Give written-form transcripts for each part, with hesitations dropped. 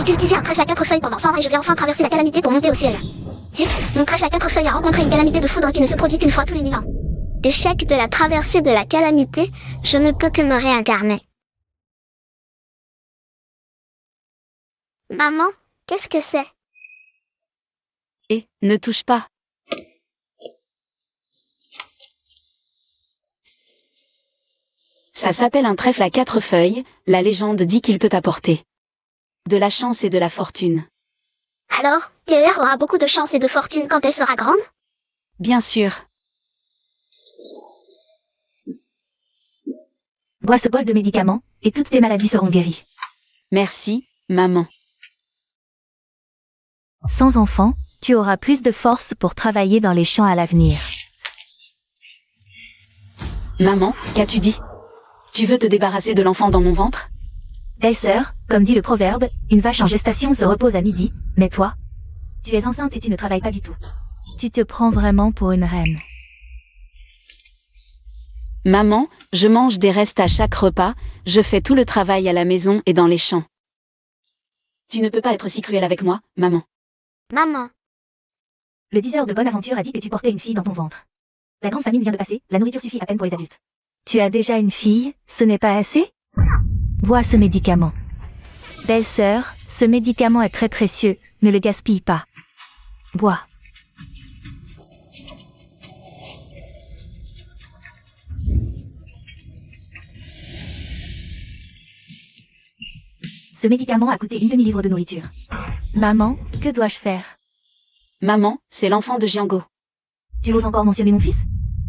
cultivé un trèfle à 4 feuilles pendant 100 ans et je vais enfin traverser la calamité pour monter au ciel. Zut, mon trèfle à 4 feuilles a rencontré une calamité de foudre qui ne se produit qu'une fois tous les 1000 ans. Échec de la traversée de la calamité, je ne peux que me réincarner. Maman, qu'est-ce que c'est? Et, ne touche pas. Ça s'appelle un trèfle à 4 feuilles, la légende dit qu'il peut apporter de la chance et de la fortune. Alors, TER aura beaucoup de chance et de fortune quand elle sera grande? Bien sûr. Bois ce bol de médicaments, et toutes tes maladies seront guéries. Merci, maman. Sans enfant, tu auras plus de force pour travailler dans les champs à l'avenir. Maman, qu'as-tu dit? Tu veux te débarrasser de l'enfant dans mon ventre? Belle-sœur, comme dit le proverbe, une vache en gestation se repose à midi, mais toi, tu es enceinte et tu ne travailles pas du tout. Tu te prends vraiment pour une reine. Maman, je mange des restes à chaque repas, je fais tout le travail à la maison et dans les champs. Tu ne peux pas être si cruelle avec moi, maman. Maman. Le diseur de bonne aventure a dit que tu portais une fille dans ton ventre. La grande famine vient de passer, la nourriture suffit à peine pour les adultes. Tu as déjà une fille, ce n'est pas assez? Bois ce médicament. Belle-sœur, ce médicament est très précieux, ne le gaspille pas. Bois. Ce médicament a coûté une demi-livre de nourriture. Maman, que dois-je faire? Maman, c'est l'enfant de Django. Tu oses encore mentionner mon fils?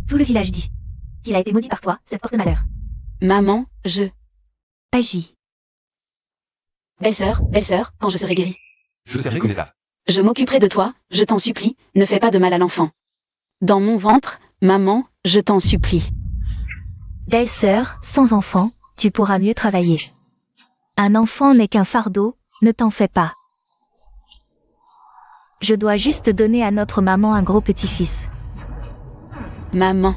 Tout le village dit qu'il a été maudit par toi, cette porte-malheur. Maman, je... Agis. Belle-sœur, quand je serai guérie. Je serai comme ça. Je m'occuperai de toi, je t'en supplie, ne fais pas de mal à l'enfant. Dans mon ventre, maman, je t'en supplie. Belle-sœur, sans enfant, tu pourras mieux travailler. Un enfant n'est qu'un fardeau, ne t'en fais pas. Je dois juste donner à notre maman un gros petit-fils. Maman.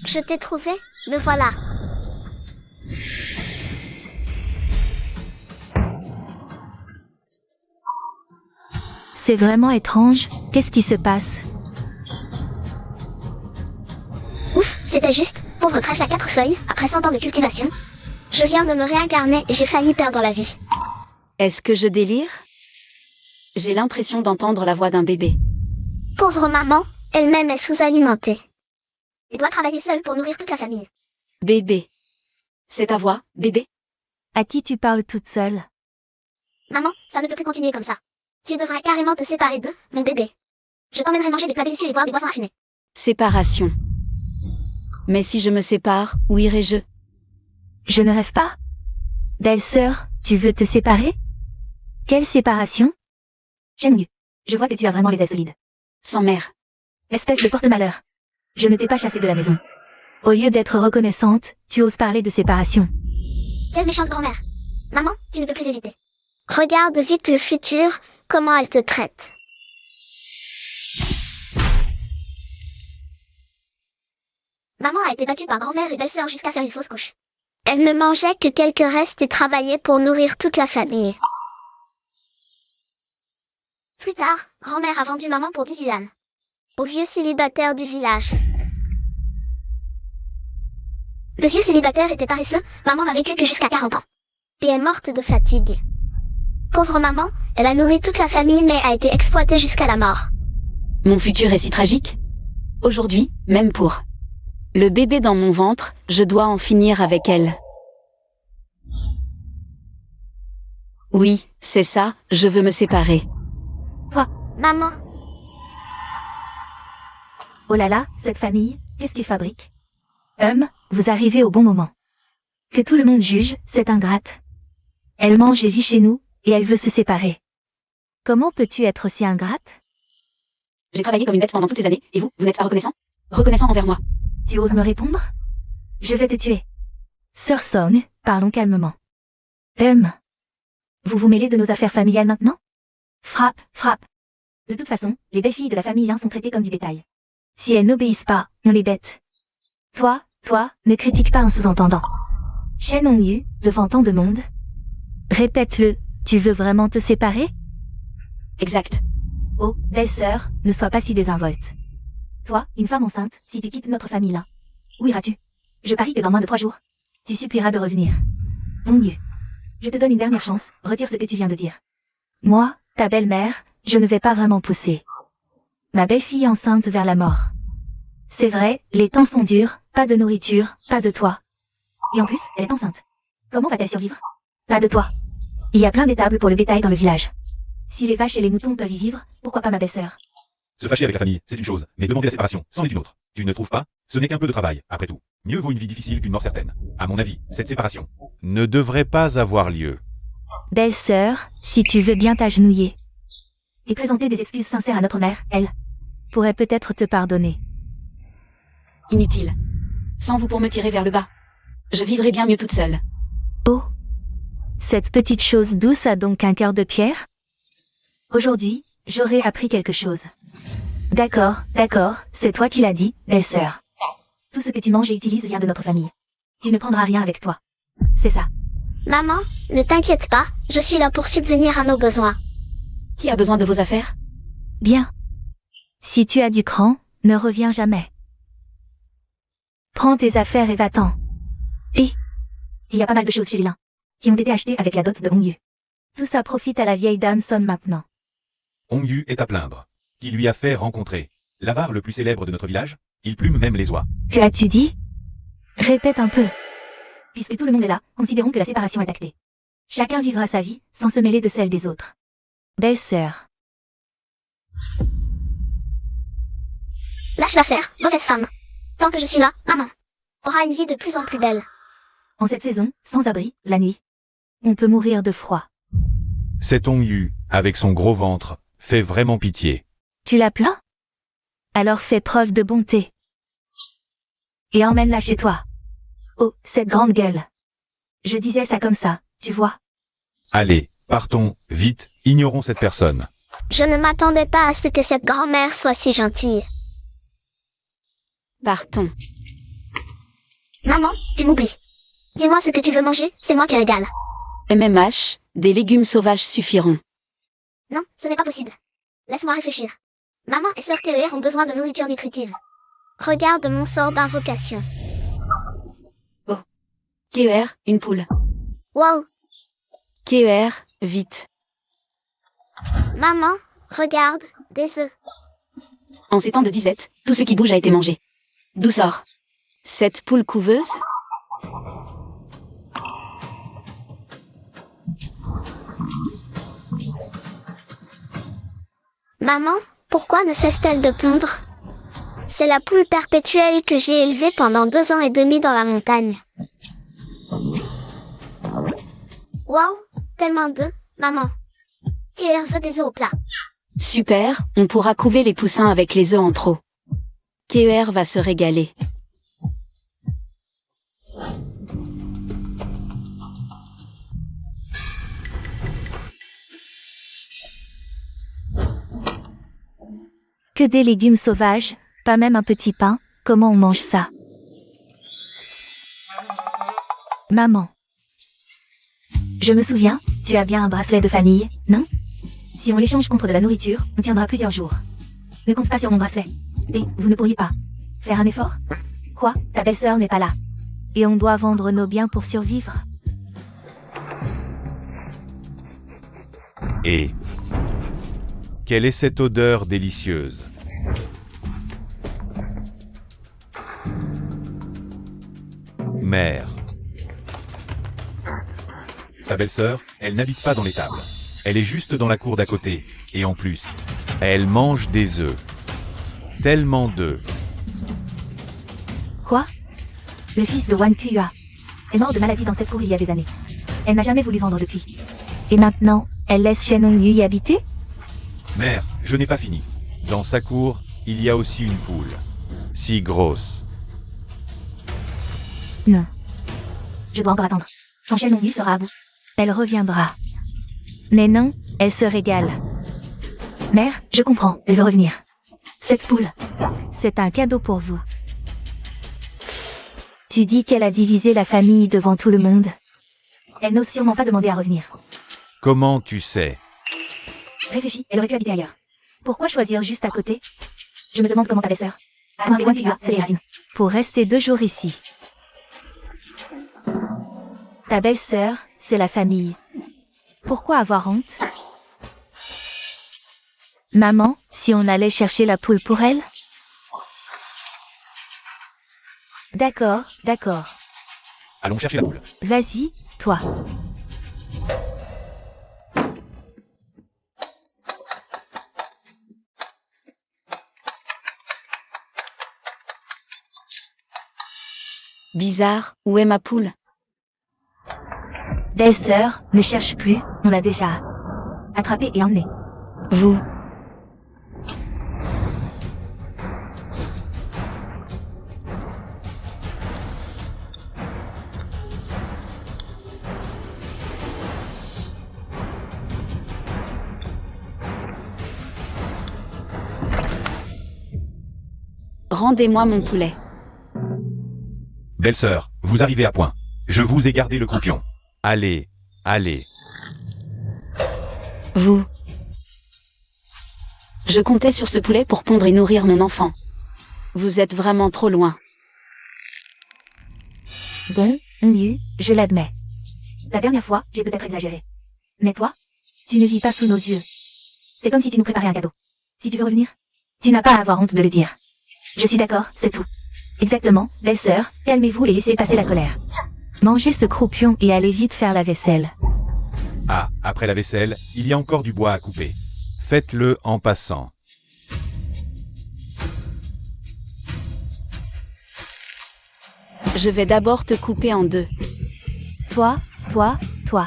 Je t'ai trouvé, me voilà. C'est vraiment étrange, qu'est-ce qui se passe? Ouf, c'était juste, pauvre trèfle à 4 feuilles, après 100 ans de cultivation. Je viens de me réincarner et j'ai failli perdre la vie. Est-ce que je délire? J'ai l'impression d'entendre la voix d'un bébé. Pauvre maman, elle-même est sous-alimentée. Elle doit travailler seule pour nourrir toute la famille. Bébé. C'est ta voix, bébé? À qui tu parles toute seule? Maman, ça ne peut plus continuer comme ça. Tu devrais carrément te séparer d'eux, mon bébé. Je t'emmènerai manger des plats délicieux et boire des boissons raffinées. Séparation. Mais si je me sépare, où irai-je? Je ne rêve pas. Belle-sœur, tu veux te séparer? Quelle séparation? Shenyu, je vois que tu as vraiment les ailes solides. Sans mère. Espèce de porte-malheur. Je ne t'ai pas chassée de la maison. Au lieu d'être reconnaissante, tu oses parler de séparation. Quelle méchante grand-mère. Maman, tu ne peux plus hésiter. Regarde vite le futur, comment elle te traite. Maman a été battue par grand-mère et belle-sœur jusqu'à faire une fausse couche. Elle ne mangeait que quelques restes et travaillait pour nourrir toute la famille. Plus tard, grand-mère a vendu maman pour 10 yuan. Au vieux célibataire du village. Le vieux célibataire était paresseux, maman n'a vécu que jusqu'à 40 ans. Et est morte de fatigue. Pauvre maman, elle a nourri toute la famille mais a été exploitée jusqu'à la mort. Mon futur est si tragique. Aujourd'hui, même pour le bébé dans mon ventre, je dois en finir avec elle. Oui, c'est ça, je veux me séparer. Toi, Maman, oh là là, cette famille, qu'est-ce qu'ils fabriquent? Vous arrivez au bon moment. Que tout le monde juge, c'est ingrate. Elle mange et vit chez nous, et elle veut se séparer. Comment peux-tu être si ingrate? J'ai travaillé comme une bête pendant toutes ces années, et vous n'êtes pas reconnaissant? Reconnaissant envers moi. Tu oses me répondre? Je vais te tuer. Sœur Song, parlons calmement. Vous vous mêlez de nos affaires familiales maintenant? Frappe. De toute façon, les belles-filles de la famille Lin sont traitées comme du bétail. Si elles n'obéissent pas, on les bête. Toi, ne critique pas en sous-entendant. Shen Hongyu, devant tant de monde. Répète-le, tu veux vraiment te séparer? Exact. Oh, belle-sœur, ne sois pas si désinvolte. Toi, une femme enceinte, si tu quittes notre famille là, où iras-tu? Je parie que dans moins de 3 jours, tu supplieras de revenir. Mon Dieu. Je te donne une dernière chance, retire ce que tu viens de dire. Moi, ta belle-mère, je ne vais pas vraiment pousser ma belle-fille enceinte vers la mort. C'est vrai, les temps sont durs, pas de nourriture, pas de toit. Et en plus, elle est enceinte. Comment va-t-elle survivre? Pas de toit. Il y a plein d'étables pour le bétail dans le village. Si les vaches et les moutons peuvent y vivre, pourquoi pas ma belle-sœur? Se fâcher avec la famille, c'est une chose, mais demander la séparation, c'en est une autre. Tu ne trouves pas? Ce n'est qu'un peu de travail, après tout. Mieux vaut une vie difficile qu'une mort certaine. À mon avis, cette séparation ne devrait pas avoir lieu. Belle-sœur, si tu veux bien t'agenouiller et présenter des excuses sincères à notre mère, elle pourrait peut-être te pardonner. Inutile. Sans vous pour me tirer vers le bas. Je vivrai bien mieux toute seule. Oh, cette petite chose douce a donc un cœur de pierre? Aujourd'hui, j'aurais appris quelque chose. D'accord, c'est toi qui l'as dit, belle-sœur. Tout ce que tu manges et utilises vient de notre famille. Tu ne prendras rien avec toi. C'est ça. Maman, ne t'inquiète pas, je suis là pour subvenir à nos besoins. Qui a besoin de vos affaires? Bien. Si tu as du cran, ne reviens jamais. Prends tes affaires et va-t'en. Et il y a pas mal de choses chez Lilin qui ont été achetées avec la dot de Hongyu. Tout ça profite à la vieille dame Son maintenant. Hongyu est à plaindre. Qui lui a fait rencontrer l'avare le plus célèbre de notre village? Il plume même les oies. Que as-tu dit? Répète un peu. Puisque tout le monde est là, considérons que la séparation est actée. Chacun vivra sa vie, sans se mêler de celle des autres. Belle-sœur. Lâche l'affaire, mauvaise femme. Tant que je suis là, maman aura une vie de plus en plus belle. En cette saison, sans abri, la nuit, on peut mourir de froid. Cet Hongyu, avec son gros ventre, fait vraiment pitié. Tu la plains? Alors fais preuve de bonté. Et emmène-la chez toi. Oh, cette grande gueule. Je disais ça comme ça, tu vois. Allez, partons, vite, ignorons cette personne. Je ne m'attendais pas à ce que cette grand-mère soit si gentille. Partons. Maman, tu m'oublies. Dis-moi ce que tu veux manger, c'est moi qui régale. MMH, des légumes sauvages suffiront. Non, ce n'est pas possible. Laisse-moi réfléchir. Maman et sœur TER ont besoin de nourriture nutritive. Regarde mon sort d'invocation. KER, une poule. Wow. KER, vite. Maman, regarde, des œufs. En ces temps de disette, tout ce qui bouge a été mangé. D'où sort cette poule couveuse? Maman, pourquoi ne cesse-t-elle de pondre? C'est la poule perpétuelle que j'ai élevée pendant 2 ans et demi dans la montagne. Wow, tellement d'œufs, maman. KER veut des œufs au plat. Super, on pourra couver les poussins avec les œufs en trop. KER va se régaler. Que des légumes sauvages, pas même un petit pain, comment on mange ça? Maman. Je me souviens, tu as bien un bracelet de famille, non? Si on l'échange contre de la nourriture, on tiendra plusieurs jours. Ne compte pas sur mon bracelet. Et vous ne pourriez pas faire un effort? Quoi? Ta belle-sœur n'est pas là. Et on doit vendre nos biens pour survivre. Et quelle est cette odeur délicieuse? Mère. Ta belle-sœur, elle n'habite pas dans l'étable. Elle est juste dans la cour d'à côté. Et en plus, elle mange des œufs. Tellement d'œufs. Quoi? Le fils de Wan Kua est mort de maladie dans cette cour il y a des années. Elle n'a jamais voulu vendre depuis. Et maintenant, elle laisse Shen Hongyu y habiter? Mère, je n'ai pas fini. Dans sa cour, il y a aussi une poule. Si grosse. Non. Je dois encore attendre. Quand Shen Hongyu sera à bout, elle reviendra. Mais non, elle se régale. Mère, je comprends, elle veut revenir. Cette poule, c'est un cadeau pour vous. Tu dis qu'elle a divisé la famille devant tout le monde. Elle n'ose sûrement pas demander à revenir. Comment tu sais? Réfléchis, elle aurait pu habiter ailleurs. Pourquoi choisir juste à côté? Je me demande comment ta belle-sœur. Moi, c'est les radines. Pour rester 2 jours ici. Ta belle-sœur, c'est la famille. Pourquoi avoir honte? Maman, si on allait chercher la poule pour elle? D'accord, d'accord. Allons chercher la poule. Vas-y, toi. Bizarre, où est ma poule? Belle-sœur, ne cherche plus, on l'a déjà attrapée et emmenée. Vous. Rendez-moi mon poulet. Belle-sœur, vous arrivez à point. Je vous ai gardé le croupion. Allez, allez. Vous. Je comptais sur ce poulet pour pondre et nourrir mon enfant. Vous êtes vraiment trop loin. Bon, je l'admets. La dernière fois, j'ai peut-être exagéré. Mais toi, tu ne vis pas sous nos yeux. C'est comme si tu nous préparais un cadeau. Si tu veux revenir, tu n'as pas à avoir honte de le dire. Je suis d'accord, c'est tout. Exactement, belle-sœur, calmez-vous et laissez passer la colère. Mangez ce croupion et allez vite faire la vaisselle. Ah, après la vaisselle, il y a encore du bois à couper. Faites-le en passant. Je vais d'abord te couper en 2. Toi, toi, toi.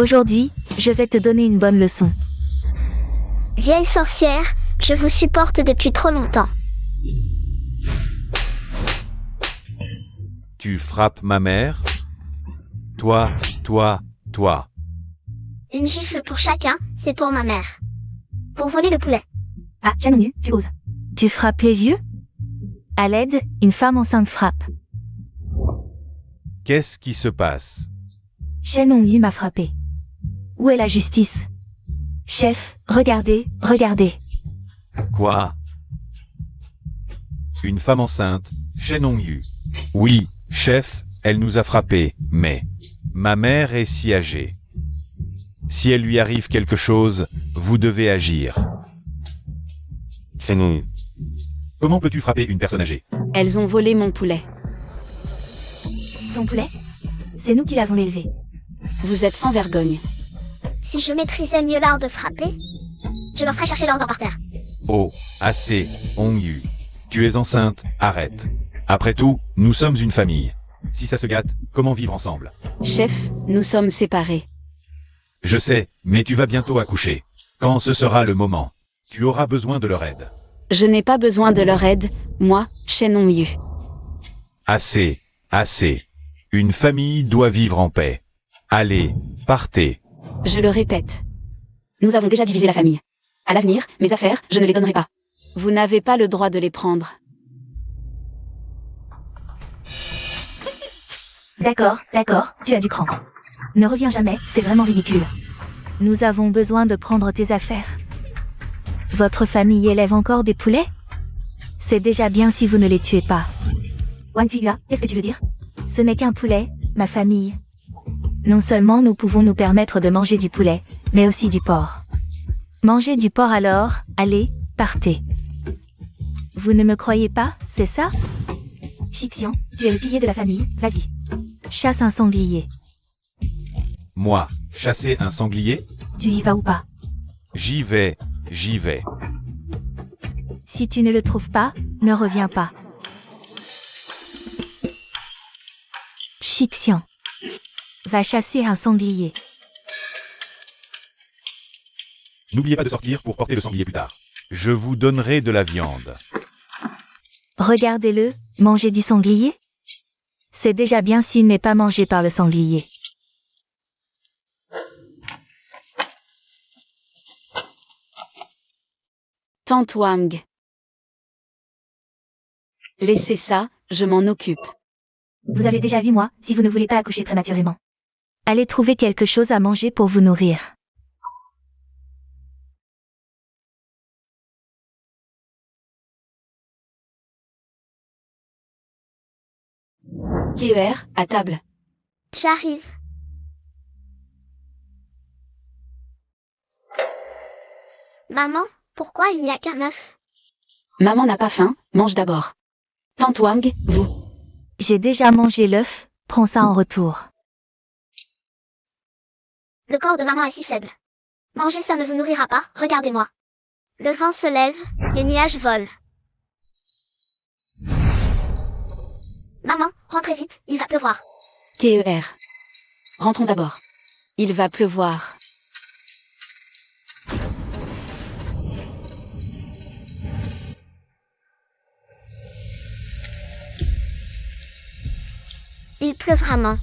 Aujourd'hui, je vais te donner une bonne leçon. Vieille sorcière, je vous supporte depuis trop longtemps. Tu frappes ma mère? Toi. Une gifle pour chacun, c'est pour ma mère. Pour voler le poulet. Ah, Chanonu, tu oses. Tu frappes les vieux? À l'aide, une femme enceinte frappe. Qu'est-ce qui se passe? Shenong Yu m'a frappé. Où est la justice? Chef, regardez, regardez. Quoi? Une femme enceinte, Shenong Yu. Oui, chef, elle nous a frappés, mais ma mère est si âgée. Si elle lui arrive quelque chose, vous devez agir. Shenong Yu. Comment peux-tu frapper une personne âgée? Elles ont volé mon poulet. Ton poulet? C'est nous qui l'avons élevé. Vous êtes sans vergogne. Si je maîtrisais mieux l'art de frapper, je leur ferais chercher l'ordre par terre. Oh, assez, Hong Yu. Tu es enceinte, arrête. Après tout, nous sommes une famille. Si ça se gâte, comment vivre ensemble? Chef, nous sommes séparés. Je sais, mais tu vas bientôt accoucher. Quand ce sera le moment, tu auras besoin de leur aide. Je n'ai pas besoin de leur aide, moi, Shenong Yu. Assez, assez. Une famille doit vivre en paix. Allez, partez. Je le répète. Nous avons déjà divisé la famille. À l'avenir, mes affaires, je ne les donnerai pas. Vous n'avez pas le droit de les prendre. D'accord, tu as du cran. Ne reviens jamais, c'est vraiment ridicule. Nous avons besoin de prendre tes affaires. Votre famille élève encore des poulets? C'est déjà bien si vous ne les tuez pas. Wang Fiyua, qu'est-ce que tu veux dire? Ce n'est qu'un poulet, ma famille. Non seulement nous pouvons nous permettre de manger du poulet, mais aussi du porc. Mangez du porc alors, allez, partez. Vous ne me croyez pas, c'est ça? Shixian, tu es le pilier de la famille, vas-y. Chasse un sanglier. Moi, chasser un sanglier? Tu y vas ou pas? J'y vais, j'y vais. Si tu ne le trouves pas, ne reviens pas. Shixian. Va chasser un sanglier. N'oubliez pas de sortir pour porter le sanglier plus tard. Je vous donnerai de la viande. Regardez-le, manger du sanglier? C'est déjà bien s'il n'est pas mangé par le sanglier. Tante Wang. Laissez ça, je m'en occupe. Vous avez déjà vu moi, si vous ne voulez pas accoucher prématurément. Allez trouver quelque chose à manger pour vous nourrir. TER, à table. J'arrive. Maman, pourquoi il n'y a qu'un œuf? Maman n'a pas faim, mange d'abord. Tante Wang, vous. J'ai déjà mangé l'œuf, prends ça en retour. Le corps de maman est si faible. Manger ça ne vous nourrira pas, regardez-moi. Le vent se lève, les nuages volent. Maman, rentrez vite, il va pleuvoir. TER. Rentrons d'abord. Il va pleuvoir. Il pleut vraiment.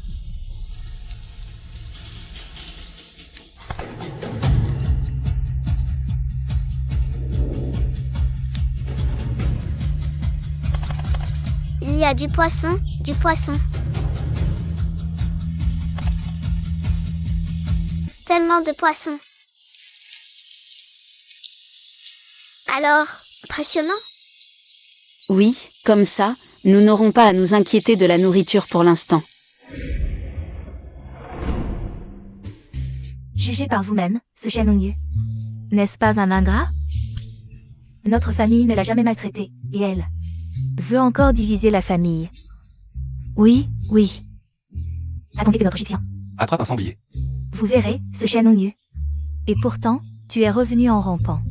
Il y a du poisson, du poisson. Tellement de poissons. Alors, impressionnant? Oui, comme ça, nous n'aurons pas à nous inquiéter de la nourriture pour l'instant. Jugez par vous-même, ce Shen Hongyu. N'est-ce pas un ingrat? Notre famille ne l'a jamais maltraité, et elle veut encore diviser la famille. Oui, oui. Attendez que notre Égyptien. Attrape un sanglier. Vous verrez, ce Shen Hongyu. Et pourtant, tu es revenu en rampant.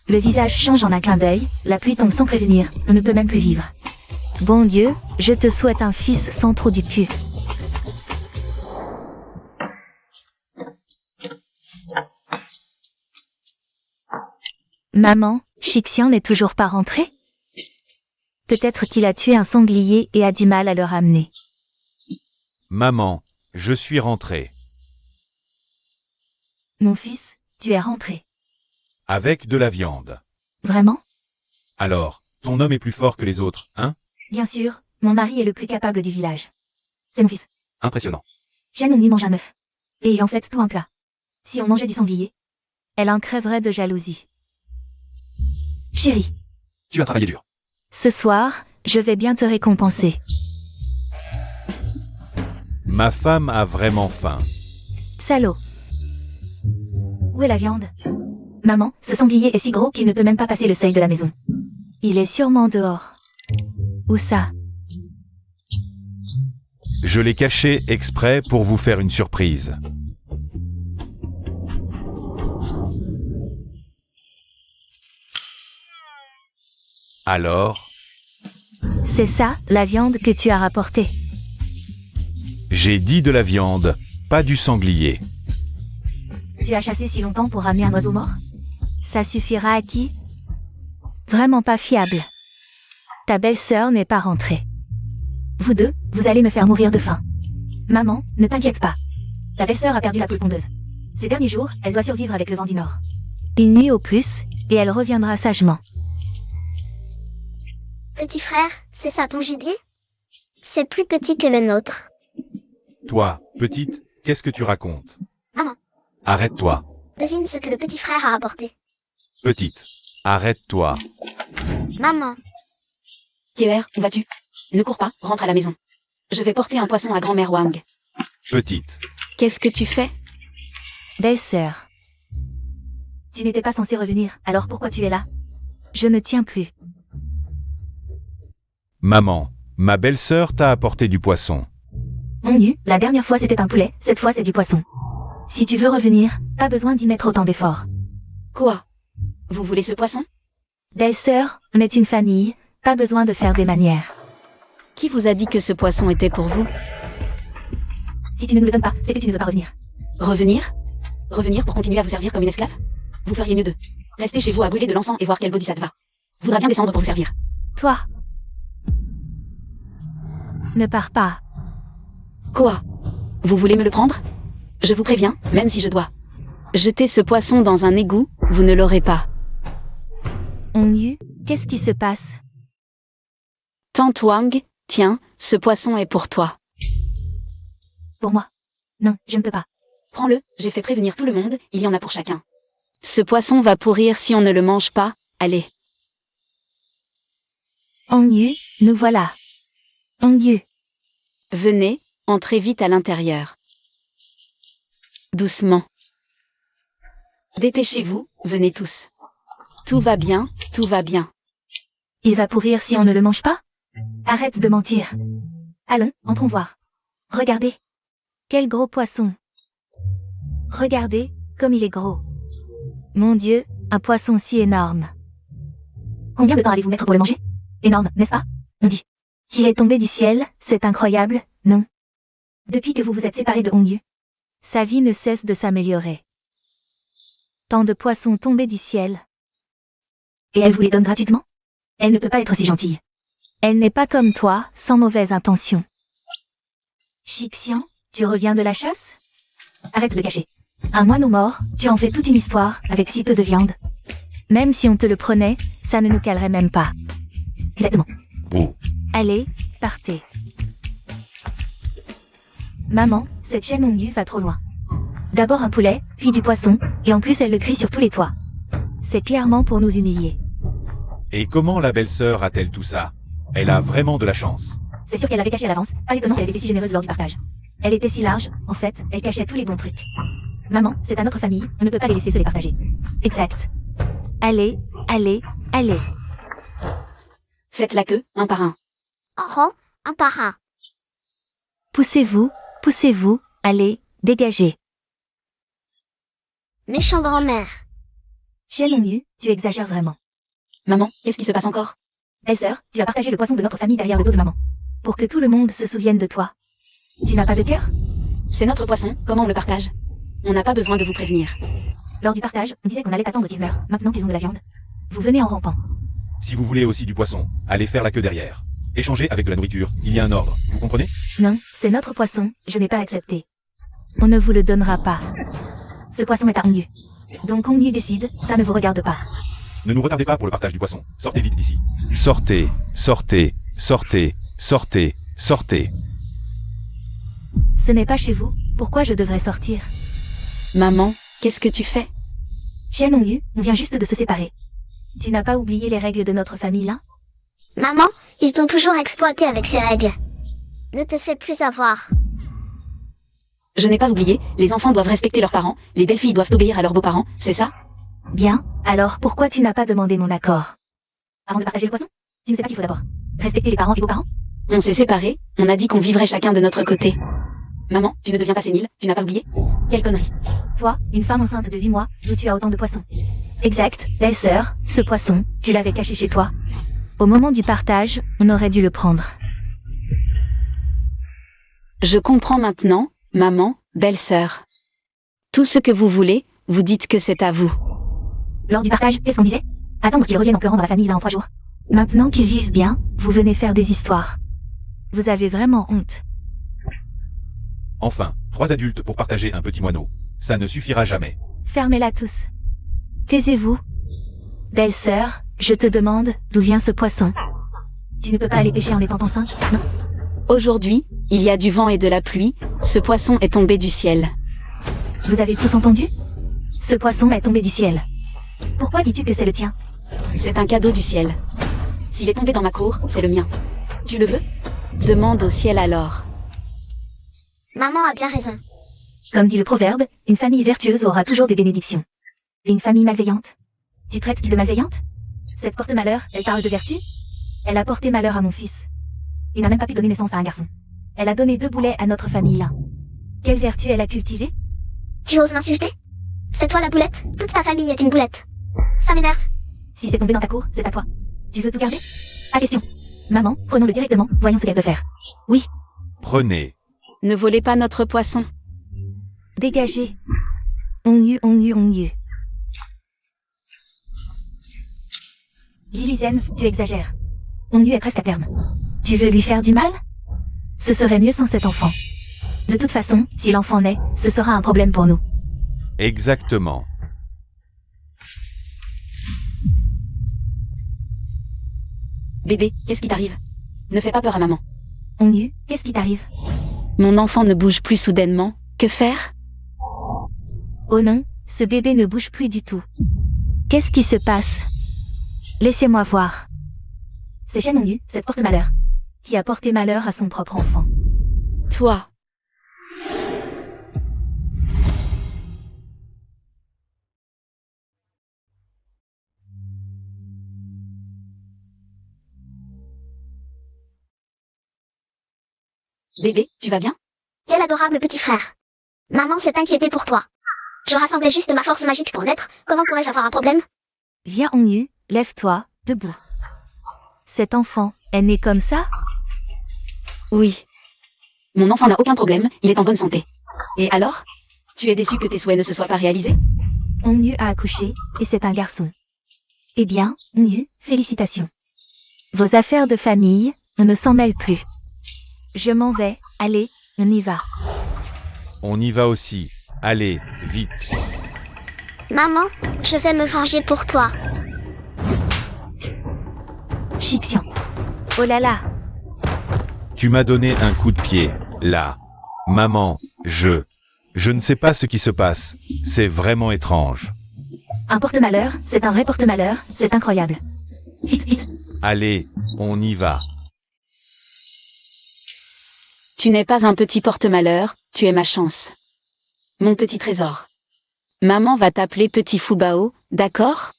Le visage change en un clin d'œil, la pluie tombe sans prévenir, on ne peut même plus vivre. Bon Dieu, je te souhaite un fils sans trou du cul. Maman, Shixian n'est toujours pas rentré? Peut-être qu'il a tué un sanglier et a du mal à le ramener. Maman, je suis rentré. Mon fils, tu es rentré. Avec de la viande. Vraiment? Alors, ton homme est plus fort que les autres, hein? Bien sûr, mon mari est le plus capable du village. C'est mon fils. Impressionnant. Shen Hongyu mange un œuf. Et en fait tout un plat. Si on mangeait du sanglier, elle en crèverait de jalousie. Chérie, Tu as travaillé dur. ce soir, je vais bien te récompenser. Ma femme a vraiment faim. Salaud. Où est la viande? Maman, ce sanglier est si gros qu'il ne peut même pas passer le seuil de la maison. Il est sûrement dehors. Où ça? Je l'ai caché exprès pour vous faire une surprise. Alors, C'est ça, la viande que tu as rapportée. j'ai dit de la viande, pas du sanglier. Tu as chassé si longtemps pour ramener un oiseau mort? Ça suffira à qui? Vraiment pas fiable. Ta belle-sœur n'est pas rentrée. Vous deux, vous allez me faire mourir de faim. Maman, ne t'inquiète pas. Ta belle-sœur a perdu la poule pondeuse. Ces derniers jours, elle doit survivre avec le vent du nord. Une nuit au plus, et elle reviendra sagement. Petit frère, c'est ça ton gibier? C'est plus petit que le nôtre. Toi, petite, qu'est-ce que tu racontes? Maman. Arrête-toi. Devine ce que le petit frère a apporté. Petite, arrête-toi. Maman, TER, où vas-tu? Ne cours pas, rentre à la maison. Je vais porter un poisson à grand-mère Wang. Petite, Qu'est-ce que tu fais? Belle-sœur. Tu n'étais pas censée revenir, alors pourquoi tu es là? Je ne tiens plus. maman, ma belle-sœur t'a apporté du poisson. Hongyu, la dernière fois c'était un poulet, cette fois c'est du poisson. Si tu veux revenir, pas besoin d'y mettre autant d'efforts. Quoi? Vous voulez ce poisson? Belle-sœur, on est une famille, pas besoin de faire des manières. Qui vous a dit que ce poisson était pour vous? Si tu ne nous le donnes pas, c'est que tu ne veux pas revenir. Revenir? Revenir pour continuer à vous servir comme une esclave? Vous feriez mieux de rester chez vous à brûler de l'encens et voir quel bodhisattva voudra bien descendre pour vous servir. Toi. Ne pars pas. Quoi? Vous voulez me le prendre? Je vous préviens, même si je dois jeter ce poisson dans un égout, vous ne l'aurez pas. Hongyu, qu'est-ce qui se passe? Tante Wang, tiens, ce poisson est pour toi. Pour moi? Non, je ne peux pas. Prends-le, j'ai fait prévenir tout le monde, il y en a pour chacun. Ce poisson va pourrir si on ne le mange pas, allez. Hongyu, nous voilà. Hongyu, Venez, entrez vite à l'intérieur. Doucement. Dépêchez-vous, venez tous. Tout va bien, tout va bien. il va pourrir si on ne le mange pas? Arrête de mentir. Allons, entrons voir. Regardez. Quel gros poisson. Regardez, comme il est gros. Mon Dieu, un poisson si énorme. Combien de temps allez-vous mettre pour le manger? Énorme, n'est-ce pas? On dit qu'il est tombé du ciel, c'est incroyable, non? Depuis que vous vous êtes séparés de Hongyu, sa vie ne cesse de s'améliorer. Tant de poissons tombés du ciel. Et elle vous les donne gratuitement? Elle ne peut pas être si gentille. Elle n'est pas comme toi, sans mauvaise intention. Shixian, tu reviens de la chasse? Arrête de cacher. Un moineau mort, tu en fais toute une histoire, avec si peu de viande. Même si on te le prenait, ça ne nous calerait même pas. Exactement. Oh, Allez, partez. Maman, cette chaîne Hongyu va trop loin. D'abord un poulet, puis du poisson, et en plus elle le crie sur tous les toits. C'est clairement pour nous humilier. et comment la belle-sœur a-t-elle tout ça? Elle a vraiment de la chance. C'est sûr qu'elle l'avait caché à l'avance, pas étonnant qu'elle était si généreuse lors du partage. Elle était si large, en fait, elle cachait tous les bons trucs. Maman, c'est à notre famille, on ne peut pas les laisser se les partager. Exact. Allez, allez, allez. Faites la queue, un par un. Oh, un par un. Poussez-vous, poussez-vous, allez, dégagez. Méchant grand-mère. Chen Hongyu, tu exagères vraiment. Maman, qu'est-ce qui se passe encore? Belle-sœur, tu as partagé le poisson de notre famille derrière le dos de maman. Pour que tout le monde se souvienne de toi. Tu n'as pas de cœur? C'est notre poisson, comment on le partage? On n'a pas besoin de vous prévenir. Lors du partage, on disait qu'on allait attendre qu'ils meurent, maintenant qu'ils ont de la viande. Vous venez en rampant. Si vous voulez aussi du poisson, allez faire la queue derrière. Échangez avec de la nourriture, il y a un ordre, vous comprenez? Non, c'est notre poisson, je n'ai pas accepté. On ne vous le donnera pas. Ce poisson est à Hongyu. Donc Hongyu décide, ça ne vous regarde pas. Ne nous retardez pas pour le partage du poisson. Sortez vite d'ici. Sortez, sortez, sortez, sortez, sortez. Ce n'est pas chez vous, pourquoi je devrais sortir? Maman, qu'est-ce que tu fais? Chen Hongyu, on vient juste de se séparer. Tu n'as pas oublié les règles de notre famille là? Maman, ils t'ont toujours exploité avec ces règles. Ne te fais plus avoir. Je n'ai pas oublié, les enfants doivent respecter leurs parents, les belles-filles doivent obéir à leurs beaux-parents, c'est ça? Bien, alors pourquoi tu n'as pas demandé mon accord? Avant de partager le poisson? Tu ne sais pas qu'il faut d'abord respecter les parents et beaux-parents? On s'est séparés, on a dit qu'on vivrait chacun de notre côté. Maman, tu ne deviens pas sénile, tu n'as pas oublié? Quelle connerie. Toi, une femme enceinte de 8 mois, d'où tu as autant de poissons? Exact, belle-sœur, ce poisson, tu l'avais caché chez toi. Au moment du partage, on aurait dû le prendre. Je comprends maintenant, maman, belle-sœur. Tout ce que vous voulez, vous dites que c'est à vous. Lors du partage, qu'est-ce qu'on disait? Attendre qu'ils reviennent en pleurant dans la famille là en 3 jours. Maintenant qu'ils vivent bien, vous venez faire des histoires. Vous avez vraiment honte. Enfin, 3 adultes pour partager un petit moineau. Ça ne suffira jamais. Fermez-la tous. Taisez-vous. Belle-sœur, je te demande, d'où vient ce poisson? Tu ne peux pas aller pêcher en étant enceinte, non? Aujourd'hui, il y a du vent et de la pluie, ce poisson est tombé du ciel. Vous avez tous entendu? Ce poisson est tombé du ciel. Pourquoi dis-tu que c'est le tien? C'est un cadeau du ciel. S'il est tombé dans ma cour, c'est le mien. Tu le veux? Demande au ciel alors. Maman a bien raison. Comme dit le proverbe, une famille vertueuse aura toujours des bénédictions. Et une famille malveillante? Tu traites qui de malveillante? Cette porte-malheur, elle parle de vertu? Elle a porté malheur à mon fils. Il n'a même pas pu donner naissance à un garçon. Elle a donné 2 boulets à notre famille là. Quelle vertu elle a cultivée? Tu oses m'insulter? C'est toi la boulette? Toute ta famille est une boulette. Ça m'énerve. Si c'est tombé dans ta cour, c'est à toi. Tu veux tout garder? Pas question. Maman, prenons-le directement, voyons ce qu'elle peut faire. Oui, Prenez. Ne volez pas notre poisson. dégagez. Hongyu, Hongyu, Hongyu. Lilizen, tu exagères. Hongyu est presque à terme. Tu veux lui faire du mal? Ce serait mieux sans cet enfant. De toute façon, si l'enfant naît, ce sera un problème pour nous. Exactement. Bébé, qu'est-ce qui t'arrive? Ne fais pas peur à maman. Onyu, qu'est-ce qui t'arrive? Mon enfant ne bouge plus soudainement. Que faire? Oh non, ce bébé ne bouge plus du tout. Qu'est-ce qui se passe? Laissez-moi voir. C'est Shen Onyu, cette porte-malheur, qui a porté malheur à son propre enfant. Toi. Bébé, tu vas bien? Quel adorable petit frère. Maman s'est inquiétée pour toi. Je rassemblais juste ma force magique pour naître. Comment pourrais-je avoir un problème? Viens Onyu, lève-toi, debout. Cet enfant est né comme ça? Oui. Mon enfant n'a aucun problème, il est en bonne santé. Et alors? Tu es déçu que tes souhaits ne se soient pas réalisés? Onyu a accouché, et c'est un garçon. Eh bien, Onyu, félicitations. Vos affaires de famille, on ne s'en mêle plus. Je m'en vais, allez, on y va. On y va aussi. Allez, vite. Maman, je vais me venger pour toi. Shixian. Oh là là, Tu m'as donné un coup de pied, là. Maman, je ne sais pas ce qui se passe. C'est vraiment étrange. un porte-malheur, c'est un vrai porte-malheur, c'est incroyable. Vite, vite. Allez, on y va. Tu n'es pas un petit porte-malheur, tu es ma chance. Mon petit trésor. Maman va t'appeler Petit Fubao, d'accord?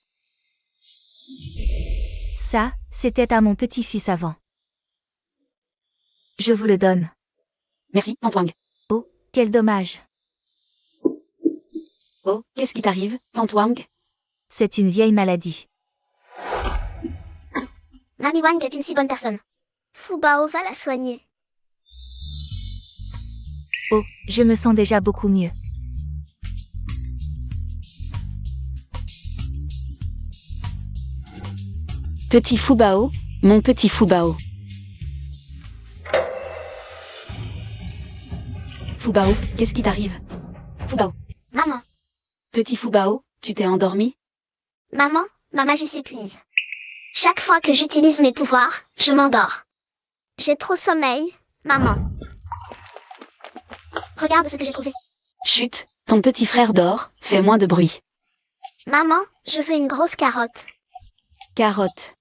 Ça, c'était à mon petit-fils avant. Je vous le donne. Merci, Tantwang. Quel dommage. Oh, qu'est-ce qui t'arrive, Tantwang? C'est une vieille maladie. Mami Wang est une si bonne personne. Fubao va la soigner. Oh, je me sens déjà beaucoup mieux. Petit Fubao, mon petit Fubao. Fubao, qu'est-ce qui t'arrive? Fubao. Maman, Petit Fubao, tu t'es endormi? maman, ma magie s'épuise. Chaque fois que j'utilise mes pouvoirs, je m'endors. J'ai trop sommeil, maman. Regarde ce que j'ai trouvé. Chut, ton petit frère dort, fais moins de bruit. Maman, je veux une grosse carotte. Carotte.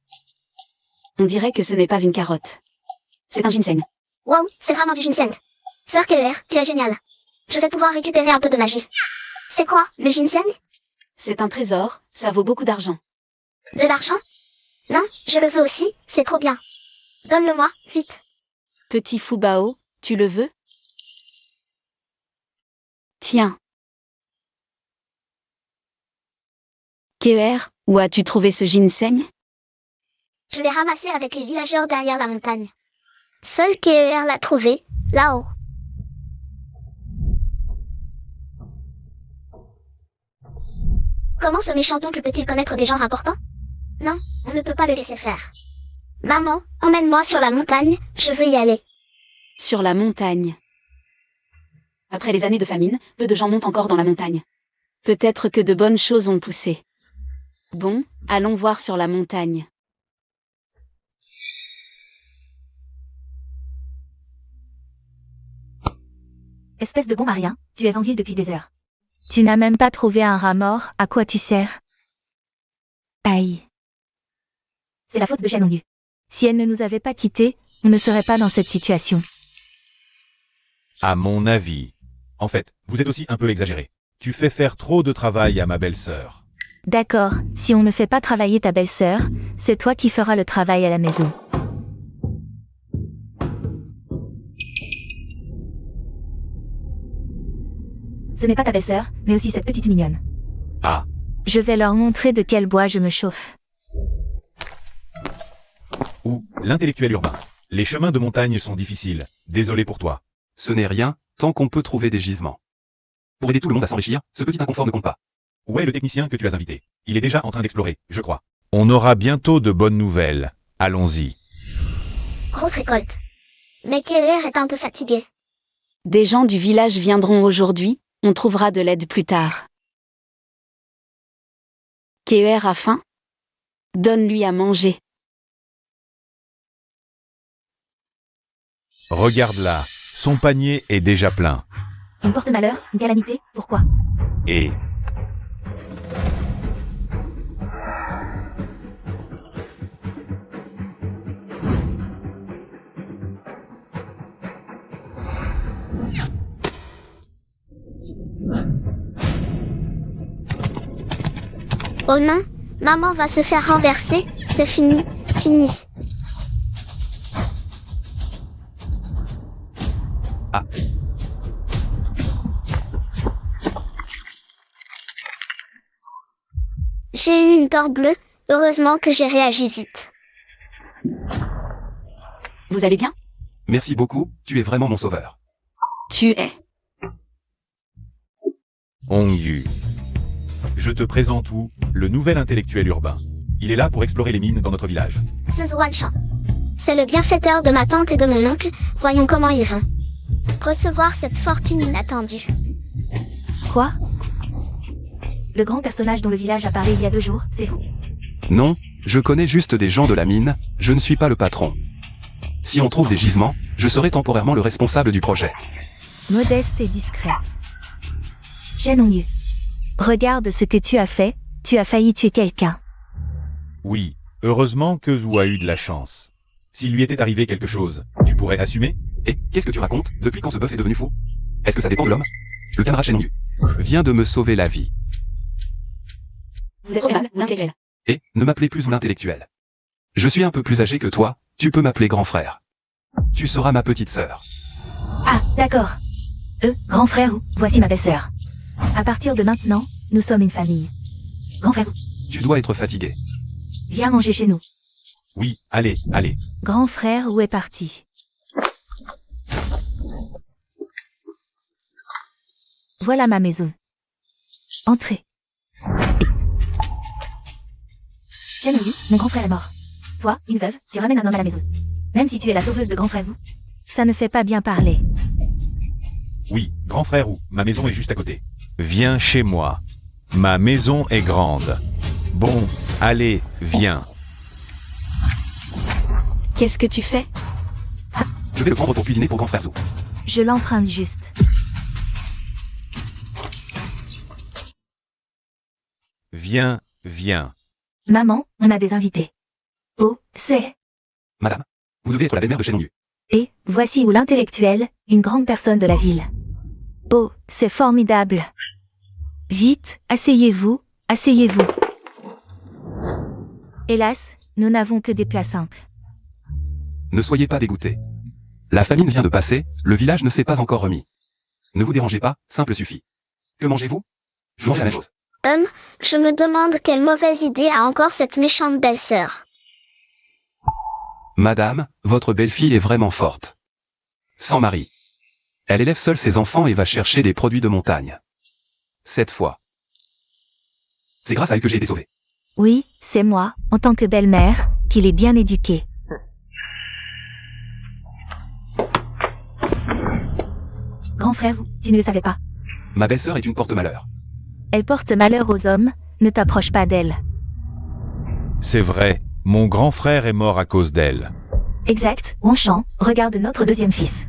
On dirait que ce n'est pas une carotte. C'est un ginseng. Wow, c'est vraiment du ginseng. Sœur KER, tu es géniale. Je vais pouvoir récupérer un peu de magie. C'est quoi, le ginseng? C'est un trésor, ça vaut beaucoup d'argent. De l'argent? Non, je le veux aussi, c'est trop bien. Donne-le-moi, vite. Petit Fubao, tu le veux? Tiens. KER, où as-tu trouvé ce ginseng? Je l'ai ramassé avec les villageurs derrière la montagne. Seul KER l'a trouvé, là-haut. Comment ce méchant oncle peut-il connaître des gens importants? Non, on ne peut pas le laisser faire. Maman, emmène-moi sur la montagne, je veux y aller. Sur la montagne. Après les années de famine, peu de gens montent encore dans la montagne. Peut-être que de bonnes choses ont poussé. Bon, allons voir sur la montagne. Espèce de bon à rien, tu es en ville depuis des heures. Tu n'as même pas trouvé un rat mort, à quoi tu sers? Aïe. C'est la faute de Shen Onyu. Si elle ne nous avait pas quittés, on ne serait pas dans cette situation. À mon avis. En fait, vous êtes aussi un peu exagéré. Tu fais faire trop de travail à ma belle-sœur. D'accord, si on ne fait pas travailler ta belle-sœur, c'est toi qui feras le travail à la maison. Ce n'est pas ta belle-sœur, mais aussi cette petite mignonne. Ah, Je vais leur montrer de quel bois je me chauffe. ou l'intellectuel urbain. Les chemins de montagne sont difficiles. Désolé pour toi. Ce n'est rien, tant qu'on peut trouver des gisements. Pour aider tout le monde à s'enrichir, ce petit inconfort ne compte pas. Où est le technicien que tu as invité? Il est déjà en train d'explorer, je crois. On aura bientôt de bonnes nouvelles. Allons-y. Grosse récolte. Mais KER est un peu fatigué. Des gens du village viendront aujourd'hui, on trouvera de l'aide plus tard. KER a faim? Donne-lui à manger. Regarde-la, son panier est déjà plein. Une porte-malheur, une calamité, pourquoi? Et... Oh non, maman va se faire renverser, c'est fini, fini. Ah. J'ai eu une peur bleue, heureusement que j'ai réagi vite. Vous allez bien? Merci beaucoup, tu es vraiment mon sauveur. Tu es. Hongyu. Je te présente Wu, le nouvel intellectuel urbain. Il est là pour explorer les mines dans notre village. Zhuanshan. C'est le bienfaiteur de ma tante et de mon oncle, voyons comment ils vont. Recevoir cette fortune inattendue. Quoi? Le grand personnage dont le village a parlé il y a 2 jours, c'est vous? Non, je connais juste des gens de la mine, je ne suis pas le patron. Si on trouve des gisements, je serai temporairement le responsable du projet. Modeste et discret. Shen Hongyu. Regarde ce que tu as fait, tu as failli tuer quelqu'un. Oui, heureusement que Zhu a eu de la chance. S'il lui était arrivé quelque chose, tu pourrais assumer? Et qu'est-ce que tu racontes? Depuis quand ce bœuf est devenu fou? Est-ce que ça dépend de l'homme? Le camarade Shen Hongyu vient de me sauver la vie. Vous êtes aimable, l'intellectuel. Et ne m'appelez plus ou l'intellectuel. Je suis un peu plus âgé que toi, tu peux m'appeler grand frère. Tu seras ma petite sœur. Ah, d'accord. Grand frère, voici ma belle-sœur. À partir de maintenant, nous sommes une famille. Grand frère, Tu dois être fatigué. viens manger chez nous. Oui, allez, allez. Grand frère, où est parti? Voilà ma maison. Entrez. Shen Hongyu, mon grand frère est mort. Toi, une veuve, tu ramènes un homme à la maison. Même si tu es la sauveuse de grand frère Zhu. Ça ne fait pas bien parler. Oui, grand frère Wu, ma maison est juste à côté. Viens chez moi. Ma maison est grande. Bon, allez, viens. Qu'est-ce que tu fais? Je vais le prendre pour cuisiner pour grand frère Zhu. Je l'emprunte juste. Viens, viens. Maman, on a des invités. Oh, c'est... Madame, vous devez être la belle-mère de Shen Hongyu. Et, voici où l'intellectuel, une grande personne de la ville. Oh, c'est formidable. Vite, asseyez-vous, asseyez-vous. Hélas, nous n'avons que des plats simples. Ne soyez pas dégoûtés. La famine vient de passer, le village ne s'est pas encore remis. Ne vous dérangez pas, simple suffit. Que mangez-vous? Je mange la même chose. Je me demande quelle mauvaise idée a encore cette méchante belle-sœur. Madame, votre belle-fille est vraiment forte. Sans mari. Elle élève seule ses enfants et va chercher des produits de montagne. Cette fois. C'est grâce à elle que j'ai été sauvé. Oui, c'est moi, en tant que belle-mère, qui l'ai bien éduquée. Grand frère, tu ne le savais pas. Ma belle-sœur est une porte-malheur. Elle porte malheur aux hommes, ne t'approche pas d'elle. C'est vrai, mon grand frère est mort à cause d'elle. Exact, Longchamp, regarde notre deuxième fils.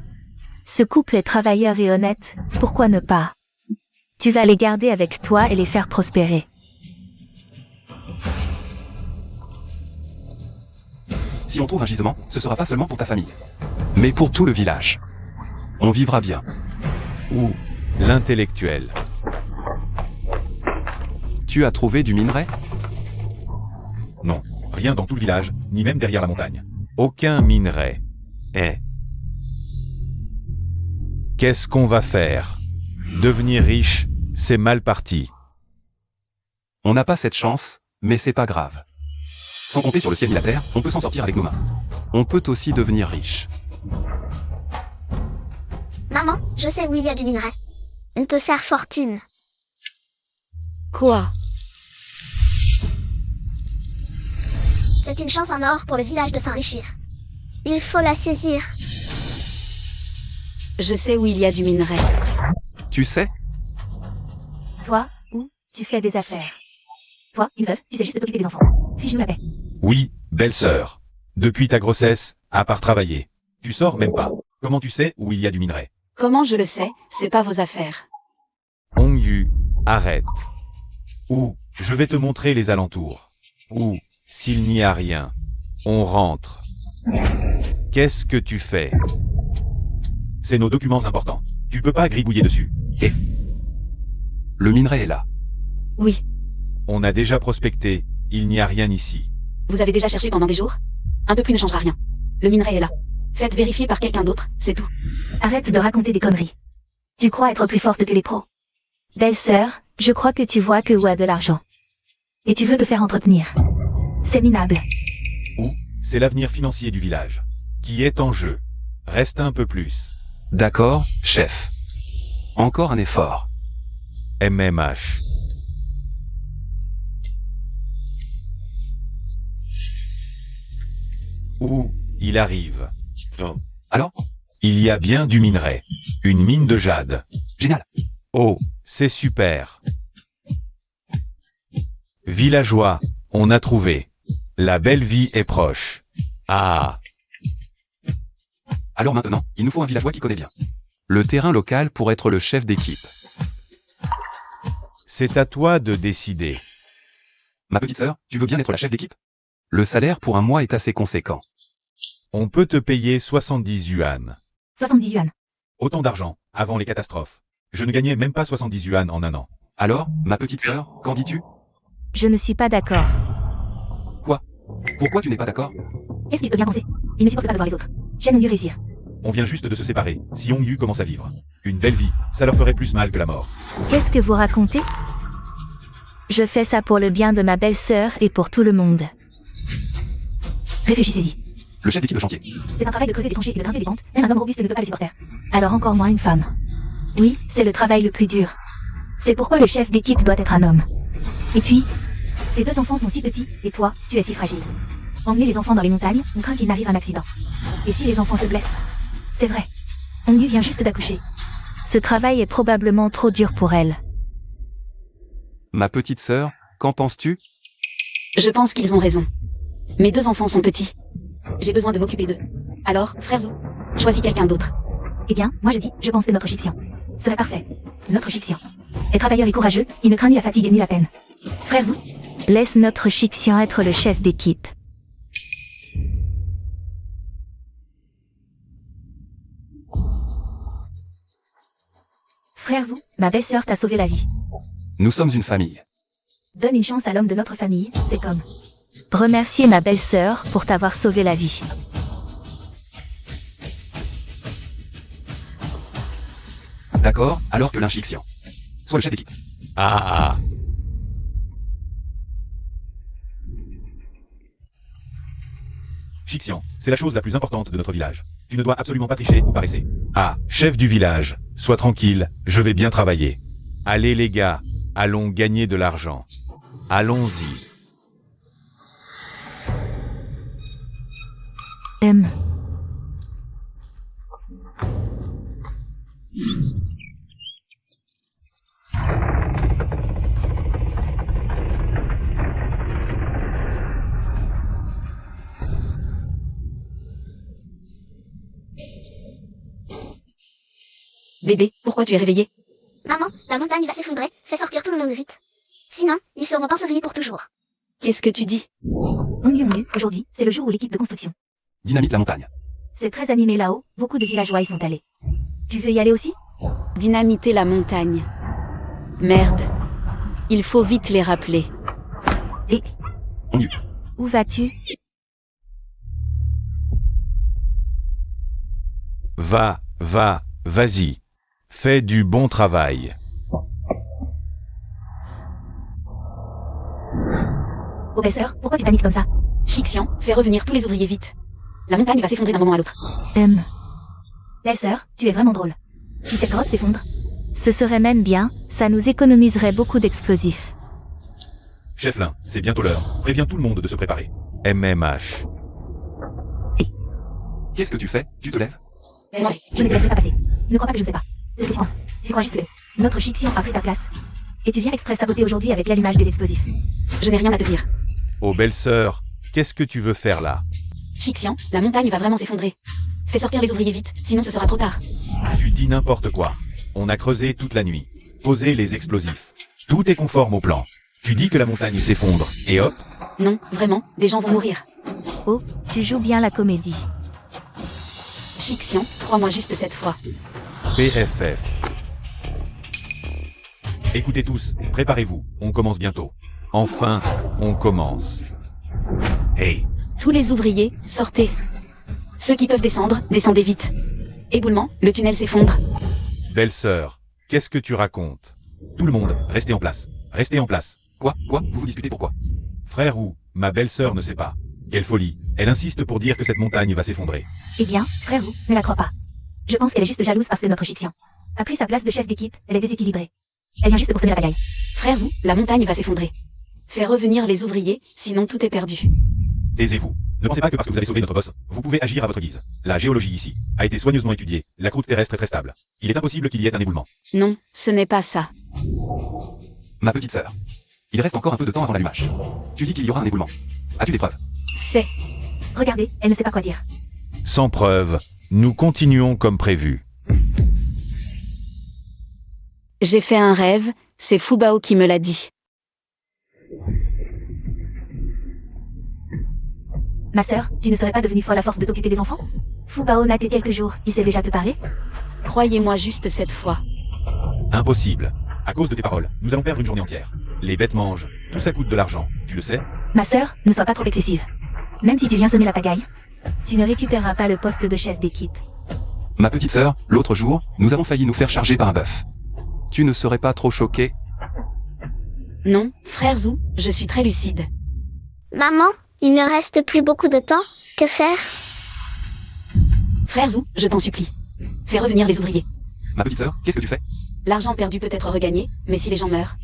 Ce couple est travailleur et honnête, pourquoi ne pas? Tu vas les garder avec toi et les faire prospérer. Si on trouve un gisement, ce sera pas seulement pour ta famille, mais pour tout le village. On vivra bien. Ou l'intellectuel. Tu as trouvé du minerai? Non, rien dans tout le village, ni même derrière la montagne. Aucun minerai. Eh. Qu'est-ce qu'on va faire? Devenir riche, c'est mal parti. On n'a pas cette chance, mais c'est pas grave. Sans compter sur le ciel et la terre, on peut s'en sortir avec nos mains. On peut aussi devenir riche. Maman, je sais où il y a du minerai. On peut faire fortune. Quoi? C'est une chance en or pour le village de s'enrichir. Il faut la saisir. Je sais où il y a du minerai. Tu sais? Toi, où tu fais des affaires. Toi, une veuve, tu sais juste t'occuper des enfants. Fiche-nous la paix. Oui, belle-sœur. Depuis ta grossesse, à part travailler, tu sors même pas. Comment tu sais où il y a du minerai? Comment je le sais, c'est pas vos affaires. Hongyu, arrête. Ou, je vais te montrer les alentours. Ou, s'il n'y a rien, on rentre. Qu'est-ce que tu fais? C'est nos documents importants. Tu peux pas gribouiller dessus. Et le minerai est là. Oui, On a déjà prospecté, il n'y a rien ici. vous avez déjà cherché pendant des jours? Un peu plus ne changera rien. Le minerai est là. Faites vérifier par quelqu'un d'autre, c'est tout. Arrête de raconter des conneries. Tu crois être plus forte que les pros. Belle-sœur, je crois que tu vois que Wu a de l'argent. Et tu veux te faire entretenir. C'est minable. Ou, c'est l'avenir financier du village. Qui est en jeu. Reste un peu plus. D'accord, chef. Encore un effort. MMH. Ou, il arrive. Alors? Il y a bien du minerai. Une mine de jade. Génial. Oh, c'est super. Villageois, on a trouvé. La belle vie est proche. Ah, Alors maintenant, il nous faut un villageois qui connaît bien. Le terrain local pour être le chef d'équipe. c'est à toi de décider. Ma petite sœur, tu veux bien être la chef d'équipe? Le salaire pour un mois est assez conséquent. On peut te payer 70 yuan. 70 yuan. Autant d'argent, avant les catastrophes. Je ne gagnais même pas 70 yuan en un an. Alors, ma petite sœur, qu'en dis-tu? Je ne suis pas d'accord. Pourquoi tu n'es pas d'accord? Qu'est-ce qu'il peut bien penser? Il ne supporte pas de voir les autres. J'aime mieux réussir. On vient juste de se séparer. Si Hongyu commence à vivre une belle vie, ça leur ferait plus mal que la mort. Qu'est-ce que vous racontez? Je fais ça pour le bien de ma belle-sœur et pour tout le monde. Réfléchissez-y. Le chef d'équipe de chantier. C'est un travail de creuser des tranchées et de grimper des pentes. Même un homme robuste ne peut pas le supporter. Alors encore moins une femme. Oui, c'est le travail le plus dur. C'est pourquoi le chef d'équipe doit être un homme. Et puis, tes deux enfants sont si petits, et toi, tu es si fragile. Emmener les enfants dans les montagnes, on craint qu'il n'arrive un accident. Et si les enfants se blessent? C'est vrai. Hongyu vient juste d'accoucher. Ce travail est probablement trop dur pour elle. Ma petite sœur, qu'en penses-tu? Je pense qu'ils ont raison. Mes deux enfants sont petits. J'ai besoin de m'occuper d'eux. Alors, frère Zou, choisis quelqu'un d'autre. Eh bien, moi je dis, je pense que notre Chixian serait parfait. Notre Chixian est travailleur et courageux, il ne craint ni la fatigue ni la peine. Frère Zou, laisse notre Chixian être le chef d'équipe. Frère Zou, ma belle-sœur t'a sauvé la vie. Nous sommes une famille. Donne une chance à l'homme de notre famille, c'est comme remercier ma belle-sœur pour t'avoir sauvé la vie. D'accord, alors que l'inchixian. Sois le chef d'équipe. Ah. Chixian, c'est la chose la plus importante de notre village. Tu ne dois absolument pas tricher ou paresser. Ah, chef du village, sois tranquille, je vais bien travailler. Allez les gars, allons gagner de l'argent. Allons-y. Bébé, pourquoi tu es réveillé? Maman, la montagne va s'effondrer, fais sortir tout le monde vite. Sinon, ils seront ensevelis pour toujours. Qu'est-ce que tu dis? Hongyu, aujourd'hui, c'est le jour où l'équipe de construction. Dynamite la montagne. C'est très animé là-haut, beaucoup de villageois y sont allés. Tu veux y aller aussi? Dynamiter la montagne. Merde. Il faut vite les rappeler. Où vas-tu? Vas-y. Fais du bon travail. Oh belle-sœur, pourquoi tu paniques comme ça? Chixian, fais revenir tous les ouvriers vite. La montagne va s'effondrer d'un moment à l'autre. Belle-sœur, tu es vraiment drôle. Si cette grotte s'effondre, ce serait même bien, ça nous économiserait beaucoup d'explosifs. Chef Lin, c'est bientôt l'heure. Préviens tout le monde de se préparer. MMH. Qu'est-ce que tu fais? Tu te lèves? Je ne te laisserai pas passer. Ne crois pas que je ne sais pas. C'est ce que tu penses. Tu crois juste que notre Chixian a pris ta place. Et tu viens exprès saboter aujourd'hui avec l'allumage des explosifs. Je n'ai rien à te dire. Oh belle-sœur, qu'est-ce que tu veux faire là? Chixian, la montagne va vraiment s'effondrer. Fais sortir les ouvriers vite, sinon ce sera trop tard. Tu dis n'importe quoi. On a creusé toute la nuit. Posé les explosifs. Tout est conforme au plan. Tu dis que la montagne s'effondre, et hop, Non, vraiment, des gens vont mourir. Oh, tu joues bien la comédie. Chixian, crois-moi juste cette fois. PFF. Écoutez tous, préparez-vous, on commence bientôt. Enfin, on commence. Hey, Tous les ouvriers, sortez. Ceux qui peuvent descendre, descendez vite. Éboulement, le tunnel s'effondre. belle-sœur, qu'est-ce que tu racontes? Tout le monde, restez en place. Restez en place. Quoi? Vous vous disputez pourquoi? Frère ou, ma belle-sœur ne sait pas. Quelle folie. Elle insiste pour dire que cette montagne va s'effondrer. Eh bien, frère, vous ne la crois pas. Je pense qu'elle est juste jalouse parce que notre Chixian a pris sa place de chef d'équipe, elle est déséquilibrée. Elle vient juste pour semer la pagaille. Frère Zou, la montagne va s'effondrer. Fais revenir les ouvriers, sinon tout est perdu. Taisez-vous. Ne pensez pas que parce que vous avez sauvé notre boss, vous pouvez agir à votre guise. La géologie ici a été soigneusement étudiée. La croûte terrestre est très stable. Il est impossible qu'il y ait un éboulement. Non, ce n'est pas ça. Ma petite sœur. Il reste encore un peu de temps avant l'allumage. Tu dis qu'il y aura un éboulement. As-tu des preuves? C'est... Regardez, elle ne sait pas quoi dire. Sans preuve, nous continuons comme prévu. J'ai fait un rêve, c'est Fubao qui me l'a dit. Ma sœur, tu ne serais pas devenue folle à force de t'occuper des enfants? Fubao n'a que quelques jours, il sait déjà te parler? Croyez-moi juste cette fois. Impossible. À cause de tes paroles, nous allons perdre une journée entière. Les bêtes mangent, tout ça coûte de l'argent, tu le sais? Ma sœur, ne sois pas trop excessive. Même si tu viens semer la pagaille, tu ne récupéreras pas le poste de chef d'équipe. Ma petite sœur, l'autre jour, nous avons failli nous faire charger par un bœuf. Tu ne serais pas trop choqué? Non, frère Zou, je suis très lucide. Maman, il ne reste plus beaucoup de temps. Que faire? Frère Zou, je t'en supplie. Fais revenir les ouvriers. Ma petite sœur, qu'est-ce que tu fais? L'argent perdu peut être regagné, mais si les gens meurent,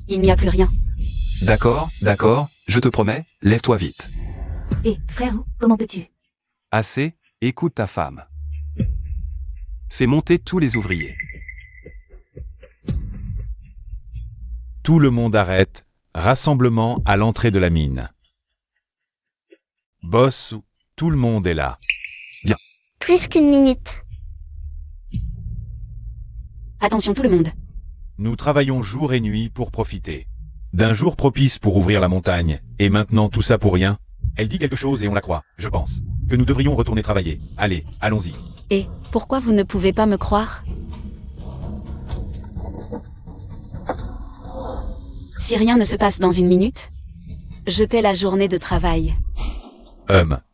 il n'y a plus rien. D'accord, je te promets, lève-toi vite. Et, frère, comment peux-tu? Assez, écoute ta femme. Fais monter tous les ouvriers. Tout le monde arrête. Rassemblement à l'entrée de la mine. Boss, tout le monde est là. Plus qu'une minute. Attention tout le monde. Nous travaillons jour et nuit pour profiter. D'un jour propice pour ouvrir la montagne, et maintenant tout ça pour rien. Elle dit quelque chose et on la croit, je pense. Que nous devrions retourner travailler. Allez, allons-y. Et, pourquoi vous ne pouvez pas me croire? Si rien ne se passe dans une minute, je paie la journée de travail.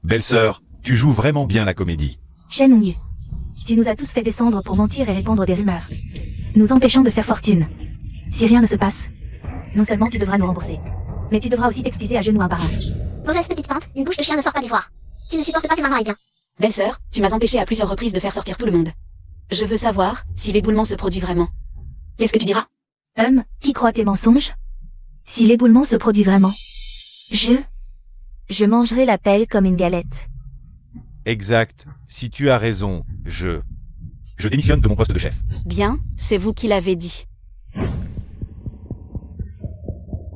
Belle-sœur, tu joues vraiment bien la comédie. Shen Hongyu, tu nous as tous fait descendre pour mentir et répandre des rumeurs, nous empêchant de faire fortune. Si rien ne se passe, non seulement tu devras nous rembourser, mais tu devras aussi t'excuser à genoux un par un. Mauvaise petite tante, une bouche de chien ne sort pas d'ivoire. Tu ne supportes pas que maman aille bien. Belle-sœur, tu m'as empêché à plusieurs reprises de faire sortir tout le monde. Je veux savoir si l'éboulement se produit vraiment. Qu'est-ce que tu diras? Qui croit tes mensonges? Si l'éboulement se produit vraiment, je mangerai la pelle comme une galette. Exact. Si tu as raison, je démissionne de mon poste de chef. Bien, c'est vous qui l'avez dit.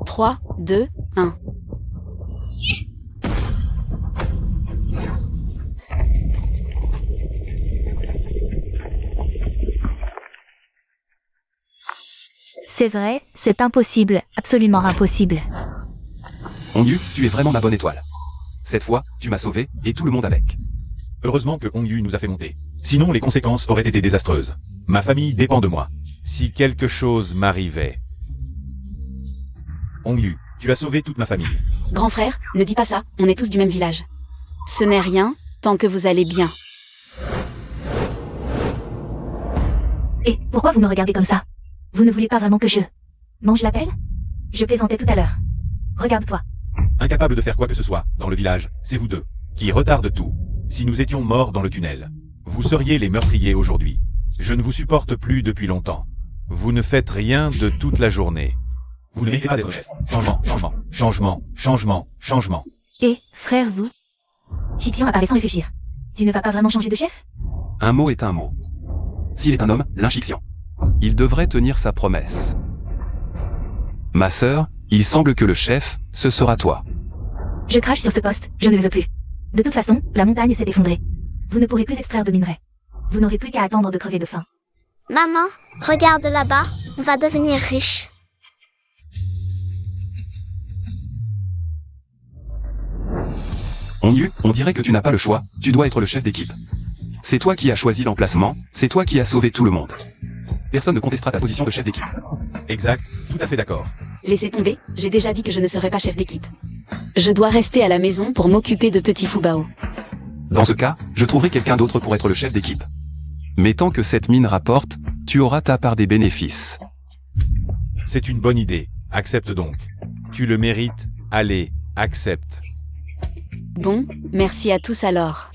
3, 2, 1. C'est vrai, c'est impossible, absolument impossible. Hongyu, tu es vraiment ma bonne étoile. Cette fois, tu m'as sauvé, et tout le monde avec. Heureusement que Hongyu nous a fait monter. Sinon, les conséquences auraient été désastreuses. Ma famille dépend de moi. Si quelque chose m'arrivait... Hongyu, tu as sauvé toute ma famille. Grand frère, ne dis pas ça, on est tous du même village. Ce n'est rien, tant que vous allez bien. Et pourquoi vous me regardez comme ça? Vous ne voulez pas vraiment que je mange la pelle? Je plaisantais tout à l'heure. Regarde-toi. Incapable de faire quoi que ce soit, dans le village, c'est vous deux, qui retardent tout. Si nous étions morts dans le tunnel, vous seriez les meurtriers aujourd'hui. Je ne vous supporte plus depuis longtemps. Vous ne faites rien de toute la journée. Vous ne méritez pas d'être chef. Changement. Et, frère Zou, Chixian a parlé sans réfléchir. Tu ne vas pas vraiment changer de chef? Un mot est un mot. S'il est un homme, l'inchixian. Il devrait tenir sa promesse. Ma sœur, il semble que le chef, ce sera toi. Je crache sur ce poste, je ne le veux plus. De toute façon, la montagne s'est effondrée. Vous ne pourrez plus extraire de minerais. Vous n'aurez plus qu'à attendre de crever de faim. Maman, regarde là-bas, on va devenir riche. On dirait que tu n'as pas le choix, tu dois être le chef d'équipe. C'est toi qui as choisi l'emplacement, c'est toi qui as sauvé tout le monde. Personne ne contestera ta position de chef d'équipe. Exact, tout à fait d'accord. Laissez tomber, j'ai déjà dit que je ne serai pas chef d'équipe. Je dois rester à la maison pour m'occuper de Petit Foubao. Dans ce cas, je trouverai quelqu'un d'autre pour être le chef d'équipe. Mais tant que cette mine rapporte, tu auras ta part des bénéfices. C'est une bonne idée, accepte donc. Tu le mérites, allez, accepte. Bon, merci à tous alors.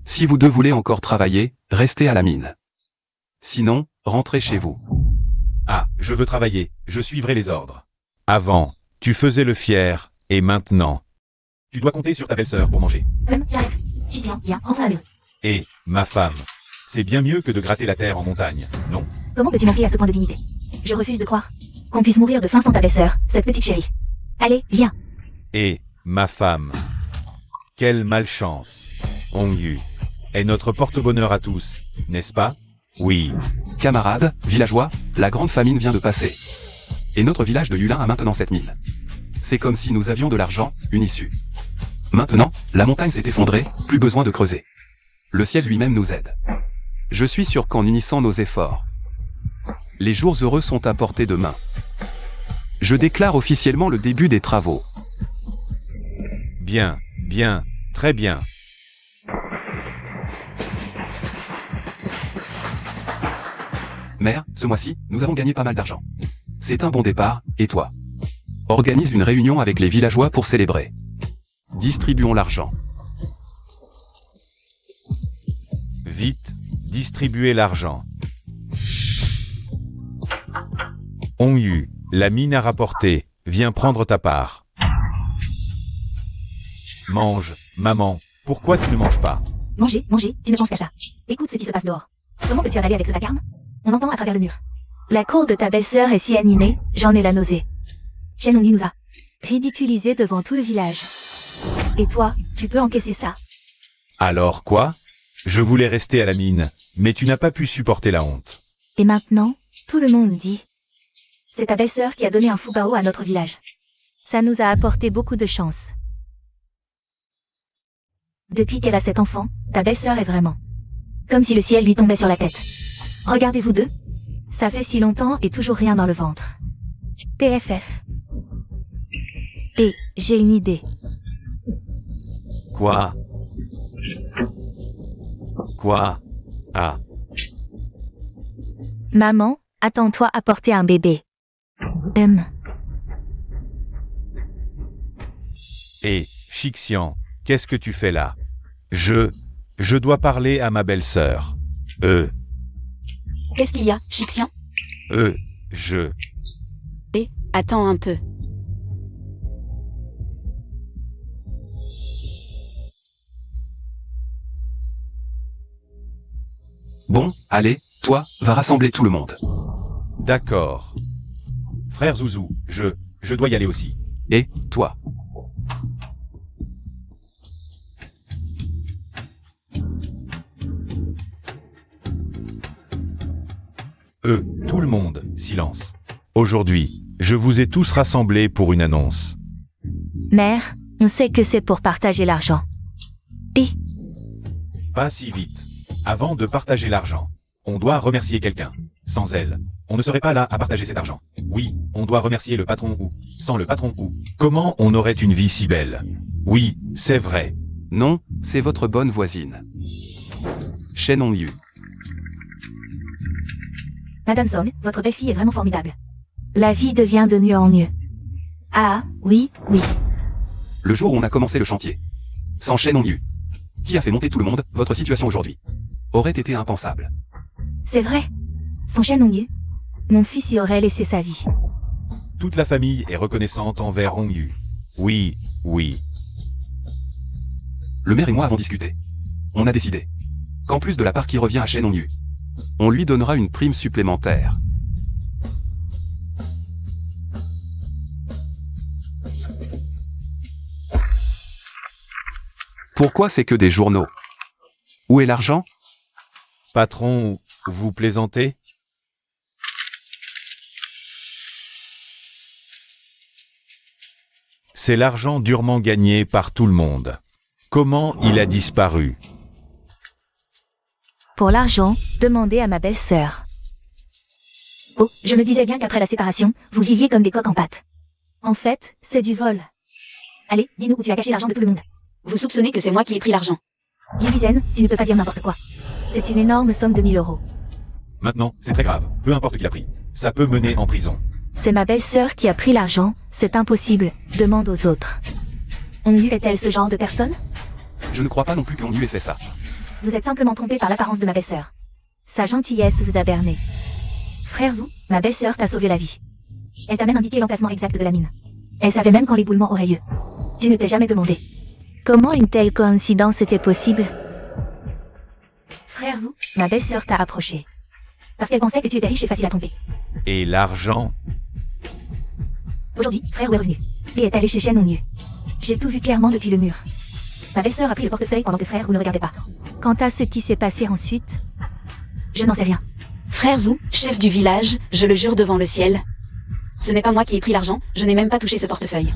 Si vous deux voulez encore travailler, restez à la mine. Sinon, rentrez chez vous. Ah, je veux travailler, je suivrai les ordres. Avant, tu faisais le fier, et maintenant, tu dois compter sur ta belle-sœur pour manger. J'arrête. Chixian, viens, rentre à la maison. Et, ma femme, c'est bien mieux que de gratter la terre en montagne, non? Comment peux-tu manquer à ce point de dignité? Je refuse de croire qu'on puisse mourir de faim sans ta belle-sœur, cette petite chérie. Allez, viens. Et, ma femme, quelle malchance. Hongyu est notre porte-bonheur à tous, n'est-ce pas? Oui. Camarades, villageois, la grande famine vient de passer. Et notre village de Yulin a maintenant cette mine. C'est comme si nous avions de l'argent, une issue. Maintenant, la montagne s'est effondrée, plus besoin de creuser. Le ciel lui-même nous aide. Je suis sûr qu'en unissant nos efforts, les jours heureux sont à portée de main. Je déclare officiellement le début des travaux. Bien, bien, très bien. Mère, ce mois-ci, nous avons gagné pas mal d'argent. C'est un bon départ, et toi? Organise une réunion avec les villageois pour célébrer. Distribuons l'argent. Vite, distribuez l'argent. Hongyu, la mine a rapporté, viens prendre ta part. Mange, maman, pourquoi tu ne manges pas? Manger, tu ne penses qu'à ça. Écoute ce qui se passe dehors. Comment peux-tu avaler avec ce vacarme? On entend à travers le mur. La cour de ta belle-sœur est si animée, j'en ai la nausée. Shen Hongyu nous a ridiculisés devant tout le village. Et toi, tu peux encaisser ça. Alors quoi? Je voulais rester à la mine, mais tu n'as pas pu supporter la honte. Et maintenant, tout le monde dit. C'est ta belle-sœur qui a donné un foubao à notre village. Ça nous a apporté beaucoup de chance. Depuis qu'elle a cet enfant, ta belle-sœur est vraiment comme si le ciel lui tombait sur la tête. Regardez-vous deux. Ça fait si longtemps et toujours rien dans le ventre. PFF. Et j'ai une idée. Quoi? Quoi? Ah, Maman, attends-toi à porter un bébé. et, Shixian, qu'est-ce que tu fais là? Je dois parler à ma belle-sœur. Qu'est-ce qu'il y a, Shixian? Je... Attends un peu. Bon, allez, toi, va rassembler tout le monde. D'accord. Frère Zouzou, je dois y aller aussi. Et, toi. Tout le monde, silence. Aujourd'hui, je vous ai tous rassemblés pour une annonce. Mère, on sait que c'est pour partager l'argent. Et Pas si vite. Avant de partager l'argent, on doit remercier quelqu'un. Sans elle, on ne serait pas là à partager cet argent. Oui, on doit remercier le patron ou, sans le patron ou, comment on aurait une vie si belle? Oui, c'est vrai. Non, c'est votre bonne voisine. Shen Hongyu. Madame Song, votre belle-fille est vraiment formidable. La vie devient de mieux en mieux. Ah, oui. Le jour où on a commencé le chantier. Sans Shen Hongyu, qui a fait monter tout le monde, votre situation aujourd'hui aurait été impensable. C'est vrai. Son Shen Hongyu. Mon fils y aurait laissé sa vie. Toute la famille est reconnaissante envers Hongyu. Oui. Le maire et moi avons discuté. On a décidé qu'en plus de la part qui revient à Shen Hongyu, on lui donnera une prime supplémentaire. Pourquoi c'est que des journaux? Où est l'argent? Patron, vous plaisantez? C'est l'argent durement gagné par tout le monde. Comment il a disparu? Pour l'argent, demandez à ma belle-sœur. Oh, je me disais bien qu'après la séparation, vous viviez comme des coqs en pâte. En fait, c'est du vol. Allez, dis-nous où tu as caché l'argent de tout le monde. Vous soupçonnez que c'est moi qui ai pris l'argent. Yulisen, tu ne peux pas dire n'importe quoi. C'est une énorme somme de 1000 euros. Maintenant, c'est très grave. Peu importe qui l'a pris. Ça peut mener en prison. C'est ma belle-sœur qui a pris l'argent, c'est impossible, demande aux autres. Onyu est-elle ce genre de personne? Je ne crois pas non plus qu'on lui ait fait ça. Vous êtes simplement trompé par l'apparence de ma belle-sœur. Sa gentillesse vous a berné. Frère Zhu, ma belle-sœur t'a sauvé la vie. Elle t'a même indiqué l'emplacement exact de la mine. Elle savait même quand l'éboulement aurait lieu. Tu ne t'es jamais demandé comment une telle coïncidence était possible. Frère Zhu, ma belle-sœur t'a approché. Parce qu'elle pensait que tu étais riche et facile à tromper. Et l'argent? Aujourd'hui, frère Wu est revenu. Et est allé chez Shen Hongyu. J'ai tout vu clairement depuis le mur. Ma belle-sœur a pris le portefeuille pendant que frère Wu ne regardait pas. Quant à ce qui s'est passé ensuite, je n'en sais rien. Frère Zhu, chef du village, je le jure devant le ciel. Ce n'est pas moi qui ai pris l'argent, je n'ai même pas touché ce portefeuille.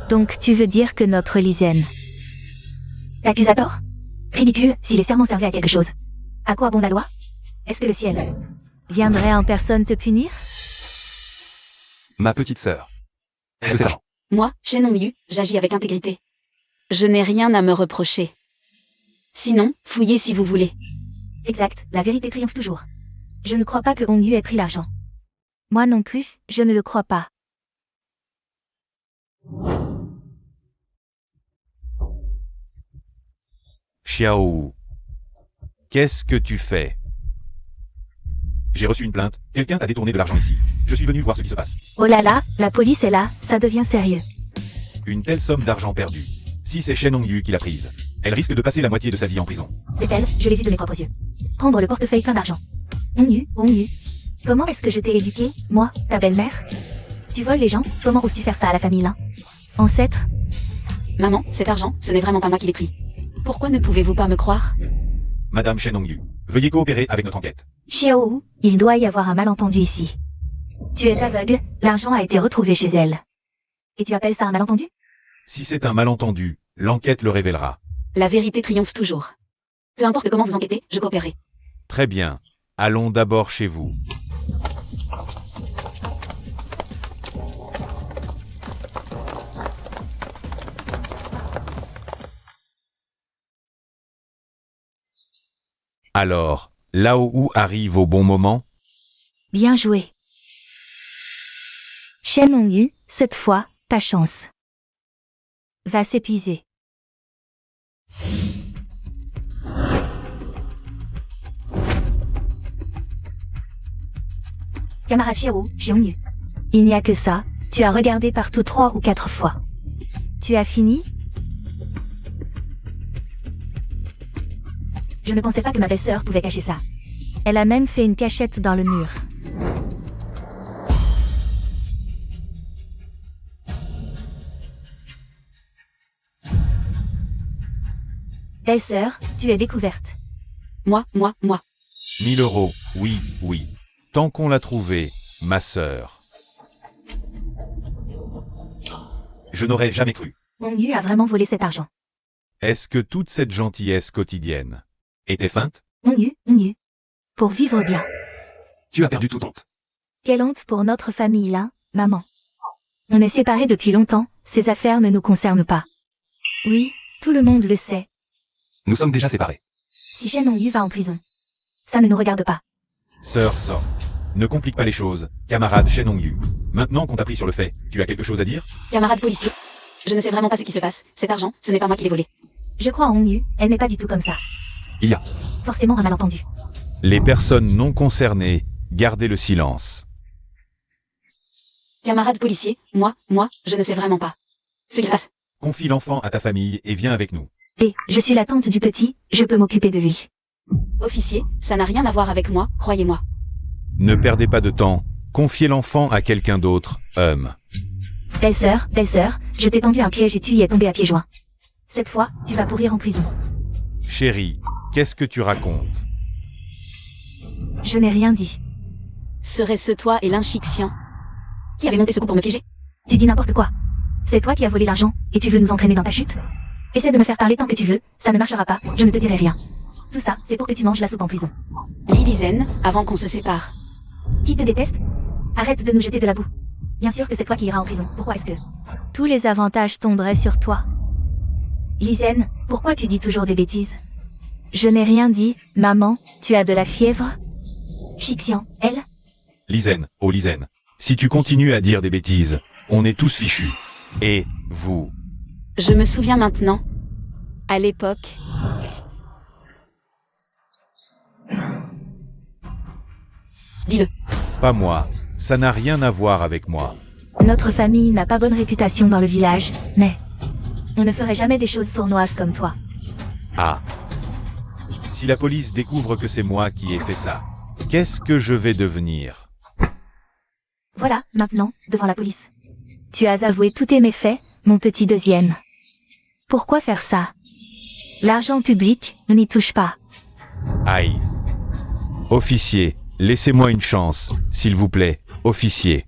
Donc tu veux dire que notre Lisen... L'accusateur? Ridicule, si les serments servaient à quelque chose. À quoi bon la loi? Est-ce que le ciel viendrait en personne te punir? Ma petite sœur. C'est cet argent. Moi, Shen Hongyu, j'agis avec intégrité. Je n'ai rien à me reprocher. Sinon, fouillez si vous voulez. Exact, la vérité triomphe toujours. Je ne crois pas que Hongyu ait pris l'argent. Moi non plus, je ne le crois pas. Xiao, qu'est-ce que tu fais? J'ai reçu une plainte. Quelqu'un a détourné de l'argent ici. Je suis venu voir ce qui se passe. Oh là là, la police est là, ça devient sérieux. Une telle somme d'argent perdue. Si c'est Shen Hongyu qui l'a prise, elle risque de passer la moitié de sa vie en prison. C'est elle, je l'ai vue de mes propres yeux. Prendre le portefeuille plein d'argent. Hongyu, comment est-ce que je t'ai éduqué, moi, ta belle-mère? Tu voles les gens, comment oses-tu faire ça à la famille là? Ancêtre? Maman, cet argent, ce n'est vraiment pas moi qui l'ai pris. Pourquoi ne pouvez-vous pas me croire? Madame Shen Hongyu, veuillez coopérer avec notre enquête. Xiao, il doit y avoir un malentendu ici. Tu es aveugle, l'argent a été retrouvé chez elle. Et tu appelles ça un malentendu? Si c'est un malentendu, l'enquête le révélera. La vérité triomphe toujours. Peu importe comment vous enquêtez, je coopérerai. Très bien. Allons d'abord chez vous. Alors, Lao Wu arrive au bon moment? Bien joué. Shen Hongyu, cette fois, ta chance va s'épuiser. Camarade Xiao, Hongyu. Il n'y a que ça, tu as regardé partout 3 ou 4 fois. Tu as fini? Je ne pensais pas que ma belle-sœur pouvait cacher ça. Elle a même fait une cachette dans le mur. Belle-sœur, tu es découverte. Moi. 1000 euros, oui. Tant qu'on l'a trouvé, ma sœur. Je n'aurais jamais cru. Hongyu a vraiment volé cet argent. Est-ce que toute cette gentillesse quotidienne était feinte? Hongyu. Pour vivre bien. Tu as perdu toute honte. Quelle honte pour notre famille là, maman. On est séparés depuis longtemps, ces affaires ne nous concernent pas. Oui, tout le monde le sait. Nous sommes déjà séparés. Si Shen Hongyu va en prison, ça ne nous regarde pas. Sœur, ne complique pas les choses, camarade Shen Hongyu. Maintenant qu'on t'a pris sur le fait, tu as quelque chose à dire? Camarade policier, je ne sais vraiment pas ce qui se passe. Cet argent, ce n'est pas moi qui l'ai volé. Je crois en Hongyu, elle n'est pas du tout comme ça. Il y a forcément un malentendu. Les personnes non concernées, gardez le silence. Camarade policier, moi, je ne sais vraiment pas ce qui se passe. Confie l'enfant à ta famille et viens avec nous. Et je suis la tante du petit, je peux m'occuper de lui. Officier, ça n'a rien à voir avec moi, croyez-moi. Ne perdez pas de temps, confiez l'enfant à quelqu'un d'autre, Belle-sœur, je t'ai tendu un piège et tu y es tombé à pieds joints. Cette fois, tu vas pourrir en prison. Chérie, qu'est-ce que tu racontes? Je n'ai rien dit. Serait-ce toi et l'inchixian qui avait monté ce coup pour me piéger? Tu dis n'importe quoi. C'est toi qui as volé l'argent, et tu veux nous entraîner dans ta chute? Essaie de me faire parler tant que tu veux, ça ne marchera pas, je ne te dirai rien. Tout ça, c'est pour que tu manges la soupe en prison. Lis Lizen, avant qu'on se sépare. Qui te déteste? Arrête de nous jeter de la boue. Bien sûr que c'est toi qui iras en prison, pourquoi est-ce que... Tous les avantages tomberaient sur toi. Lizen, pourquoi tu dis toujours des bêtises? Je n'ai rien dit, maman, tu as de la fièvre? Chixian, elle? Lizen, oh Lizen. Si tu continues à dire des bêtises, on est tous fichus. Et, vous. Je me souviens maintenant. À l'époque. Dis-le. Pas moi. Ça n'a rien à voir avec moi. Notre famille n'a pas bonne réputation dans le village, mais... on ne ferait jamais des choses sournoises comme toi. Ah. Si la police découvre que c'est moi qui ai fait ça, qu'est-ce que je vais devenir? Voilà, maintenant, devant la police. Tu as avoué tous tes méfaits, mon petit deuxième. Pourquoi faire ça? L'argent public, on n'y touche pas. Aïe. Officier, laissez-moi une chance, s'il vous plaît, officier.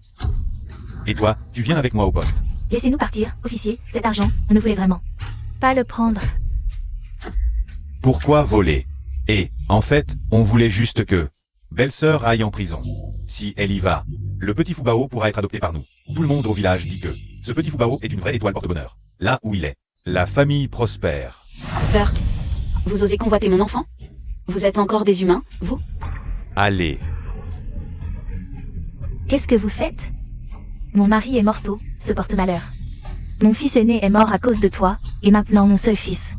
Et toi, tu viens avec moi au poste. Laissez-nous partir, officier, cet argent, on ne voulait vraiment pas le prendre. Pourquoi voler? Et, en fait, on voulait juste que belle-sœur aille en prison. Si elle y va, le petit Foubao pourra être adopté par nous. Tout le monde au village dit que ce petit Foubao est une vraie étoile porte-bonheur. Là où il est, la famille prospère. Burke, vous osez convoiter mon enfant? Vous êtes encore des humains, vous? Allez. Qu'est-ce que vous faites? Mon mari est morto, ce porte-malheur. Mon fils aîné est mort à cause de toi, et maintenant mon seul fils.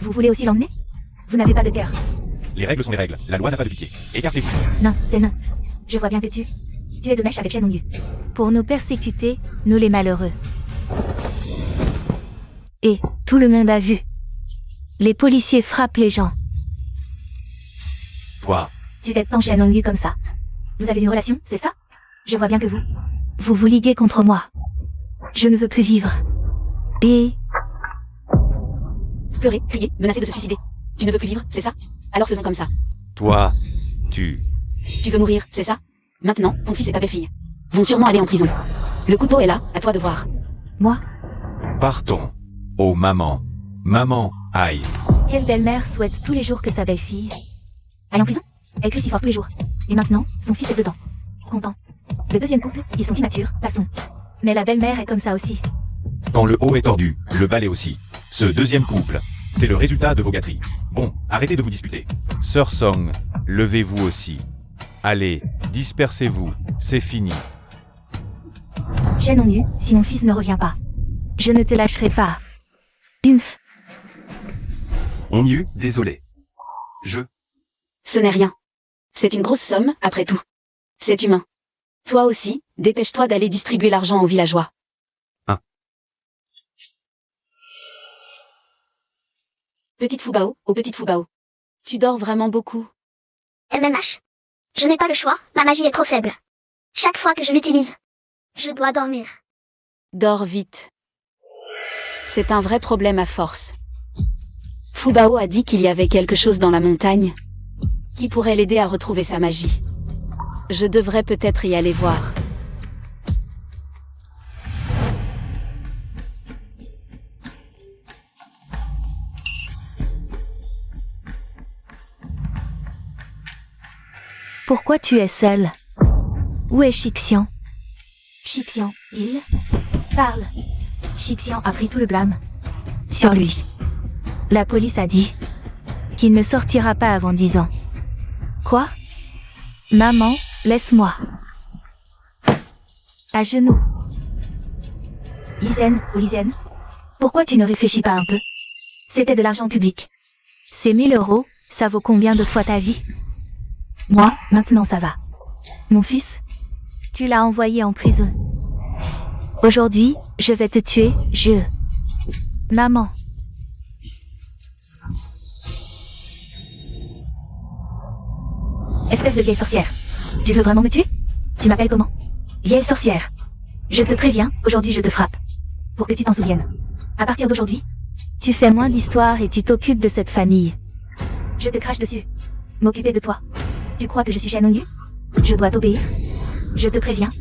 Vous voulez aussi l'emmener? Vous n'avez pas de cœur. Les règles sont les règles, la loi n'a pas de pitié. Écartez-vous. Non, c'est non. Je vois bien que tu es de mèche avec Shen Hongyu. Pour nous persécuter, nous les malheureux. Et tout le monde a vu. Les policiers frappent les gens. Toi, Tu détends Shen Hongyu comme ça. Vous avez une relation, c'est ça? Je vois bien que vous vous liguez contre moi. Je ne veux plus vivre. Et... Pleurer, crier, menacer de se suicider. Tu ne veux plus vivre, c'est ça? Alors faisons comme ça. toi, tu... Tu veux mourir, c'est ça? Maintenant, ton fils et ta belle-fille vont sûrement aller en prison. Le couteau est là, à toi de voir. moi, Partons. Oh maman. Maman, aïe. quelle belle-mère souhaite tous les jours que sa belle-fille aille en prison? Elle crie si fort tous les jours. Et maintenant, son fils est dedans. Content. Le deuxième couple, ils sont immatures, passons. Mais la belle-mère est comme ça aussi. Quand le haut est tordu, le bas l'est aussi. Ce deuxième couple, c'est le résultat de vos gâteries. Bon, arrêtez de vous disputer. Sœur Song, levez-vous aussi. Allez, dispersez-vous, c'est fini. Shen Hongyu, si mon fils ne revient pas, je ne te lâcherai pas. Humph. On y eut, désolé. Ce n'est rien. C'est une grosse somme, après tout. C'est humain. Toi aussi, dépêche-toi d'aller distribuer l'argent aux villageois. Petite Foubao, oh petite Foubao. Tu dors vraiment beaucoup. MMH. Je n'ai pas le choix, ma magie est trop faible. Chaque fois que je l'utilise, je dois dormir. Dors vite. C'est un vrai problème à force. Foubao a dit qu'il y avait quelque chose dans la montagne qui pourrait l'aider à retrouver sa magie. Je devrais peut-être y aller voir. Pourquoi tu es seul? Où est Chixian? Chixian, il parle. Chixian a pris tout le blâme sur lui. La police a dit qu'il ne sortira pas avant 10 ans. Quoi? Maman, laisse-moi. À genoux. Lizen, oh Lizen, pourquoi tu ne réfléchis pas un peu? C'était de l'argent public. Ces 1000 €, ça vaut combien de fois ta vie? Moi, maintenant ça va. Mon fils, tu l'as envoyé en prison. Aujourd'hui, je vais te tuer, Maman. Espèce de vieille sorcière. Tu veux vraiment me tuer? Tu m'appelles comment? Vieille sorcière. Je te préviens, aujourd'hui je te frappe. Pour que tu t'en souviennes. À partir d'aujourd'hui, Tu fais moins d'histoire et tu t'occupes de cette famille. Je te crache dessus. M'occuper de toi. Tu crois que je suis Shen Hongyu? Je dois t'obéir. Je te préviens.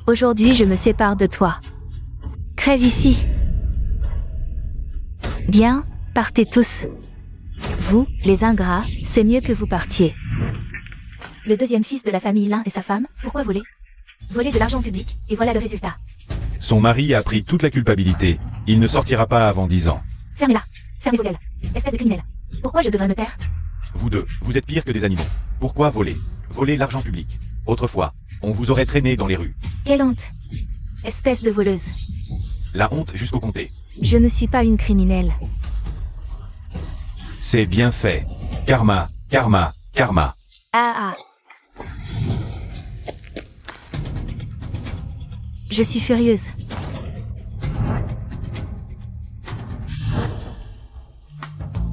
Aujourd'hui, je me sépare de toi. Crève ici. Bien, partez tous. Vous, les ingrats, c'est mieux que vous partiez. Le deuxième fils de la famille Lin et sa femme, pourquoi voler? Voler de l'argent public, et voilà le résultat. Son mari a pris toute la culpabilité. Il ne sortira pas avant 10 ans. Fermez-la. Fermez vos gueules. Espèce de criminel. Pourquoi je devrais me taire? Vous deux, vous êtes pire que des animaux. Pourquoi voler? Voler l'argent public. Autrefois, on vous aurait traîné dans les rues. Quelle honte. Espèce de voleuse. La honte jusqu'au comté. Je ne suis pas une criminelle. C'est bien fait. Karma, karma, karma. Ah ah. Je suis furieuse.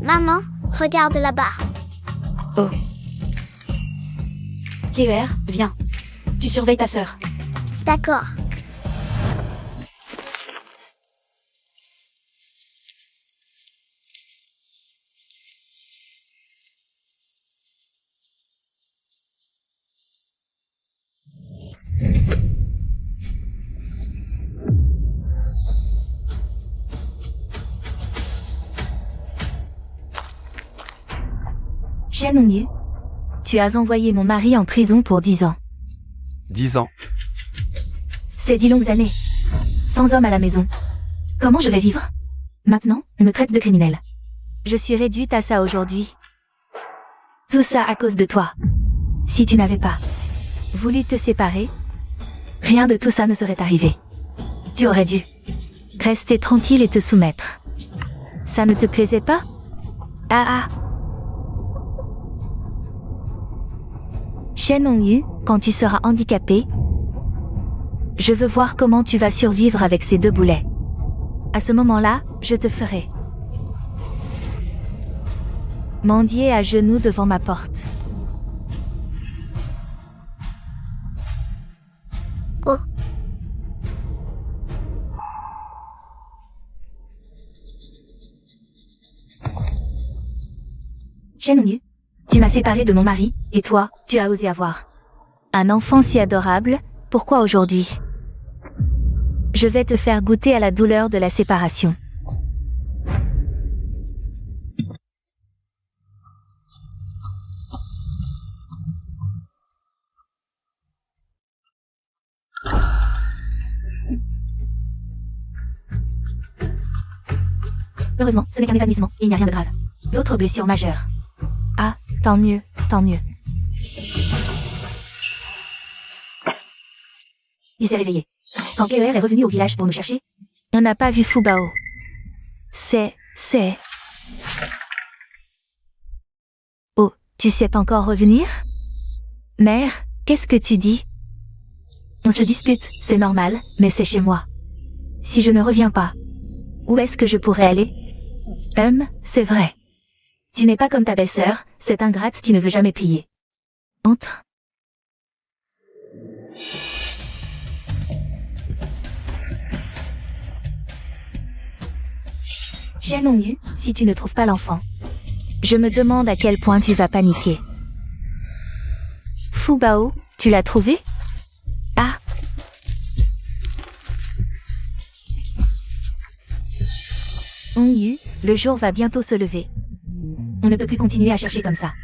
Maman, regarde là-bas. Oh. TER, viens. Tu surveilles ta sœur. D'accord. Shen Hongyu, tu as envoyé mon mari en prison pour 10 ans. 10 ans. C'est 10 longues années. Sans homme à la maison. Comment je vais vivre? Maintenant, on me traite de criminel. Je suis réduite à ça aujourd'hui. Tout ça à cause de toi. Si tu n'avais pas voulu te séparer, rien de tout ça ne serait arrivé. Tu aurais dû rester tranquille et te soumettre. Ça ne te plaisait pas? Ah ah. Shen Hongyu, quand tu seras handicapé, je veux voir comment tu vas survivre avec ces 2 boulets. À ce moment-là, je te ferai mendier à genoux devant ma porte. Oh. Shen Hongyu, tu m'as séparé de mon mari, et toi, tu as osé avoir un enfant si adorable, pourquoi aujourd'hui? Je vais te faire goûter à la douleur de la séparation. Heureusement, ce n'est qu'un évanouissement, et il n'y a rien de grave. D'autres blessures majeures. Ah, tant mieux, tant mieux. Il s'est réveillé. Quand KER est revenu au village pour nous chercher, on n'a pas vu Fubao. C'est... Oh, tu sais pas encore revenir? Mère, qu'est-ce que tu dis? On se dispute, c'est normal, mais c'est chez moi. Si je ne reviens pas, où est-ce que je pourrais aller? C'est vrai. Tu n'es pas comme ta belle-sœur, cette ingrate qui ne veut jamais plier. Entre. Shen Hongyu, si tu ne trouves pas l'enfant, je me demande à quel point tu vas paniquer. Fubao, tu l'as trouvé? Ah. Hongyu, le jour va bientôt se lever. On ne peut plus continuer à chercher comme ça.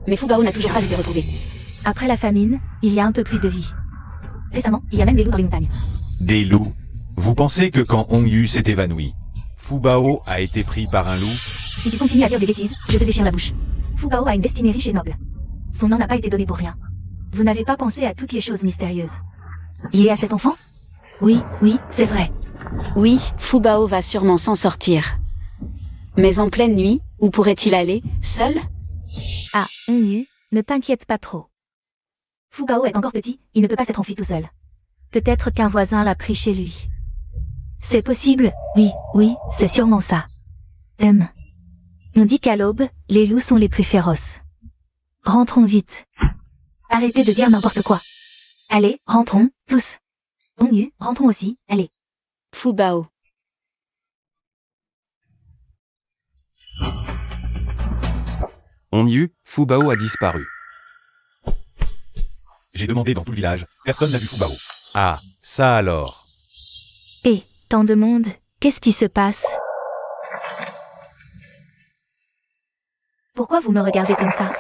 Mais Fubao n'a toujours pas été retrouvé. Après la famine, il y a un peu plus de vie. Récemment, il y a même des loups dans les montagnes. Des loups. Vous pensez que quand Hongyu s'est évanoui, Fubao a été pris par un loup? Si tu continues à dire des bêtises, je te déchire la bouche. Fubao a une destinée riche et noble. Son nom n'a pas été donné pour rien. Vous n'avez pas pensé à toutes les choses mystérieuses liées à cet enfant? Oui, c'est vrai. Oui, Fubao va sûrement s'en sortir. Mais en pleine nuit, où pourrait-il aller, seul? Ah, Hongyu, ne t'inquiète pas trop. Fubao est encore petit, il ne peut pas s'être enfui tout seul. Peut-être qu'un voisin l'a pris chez lui. C'est possible, oui, c'est sûrement ça. On dit qu'à l'aube, les loups sont les plus féroces. Rentrons vite. Arrêtez de dire n'importe quoi. Allez, rentrons, tous. Hongyu, rentrons aussi, allez. Fubao. Onyu, Fubao a disparu. J'ai demandé dans tout le village, personne n'a vu Fubao. Ah, ça alors. Et, tant de monde, qu'est-ce qui se passe? Pourquoi vous me regardez comme ça?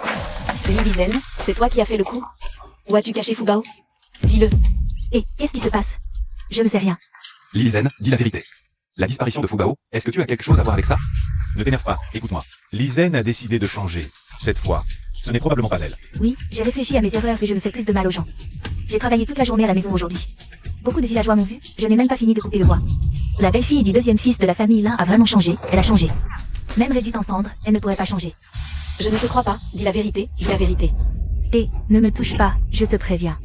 Lilizen, c'est toi qui as fait le coup? Où as-tu caché Fubao? Dis-le. Et, qu'est-ce qui se passe? Je ne sais rien. Lilizen, dis la vérité. La disparition de Fubao, est-ce que tu as quelque chose à voir avec ça? Ne t'énerve pas, écoute-moi. Lizen a décidé de changer. Cette fois, ce n'est probablement pas elle. Oui, j'ai réfléchi à mes erreurs et je me fais plus de mal aux gens. J'ai travaillé toute la journée à la maison aujourd'hui. Beaucoup de villageois m'ont vu, je n'ai même pas fini de couper le bois. La belle-fille du deuxième fils de la famille Lin a vraiment changé, elle a changé. Même réduite en cendres, elle ne pourrait pas changer. Je ne te crois pas, dis la vérité, dis la vérité. Et, ne me touche pas, je te préviens.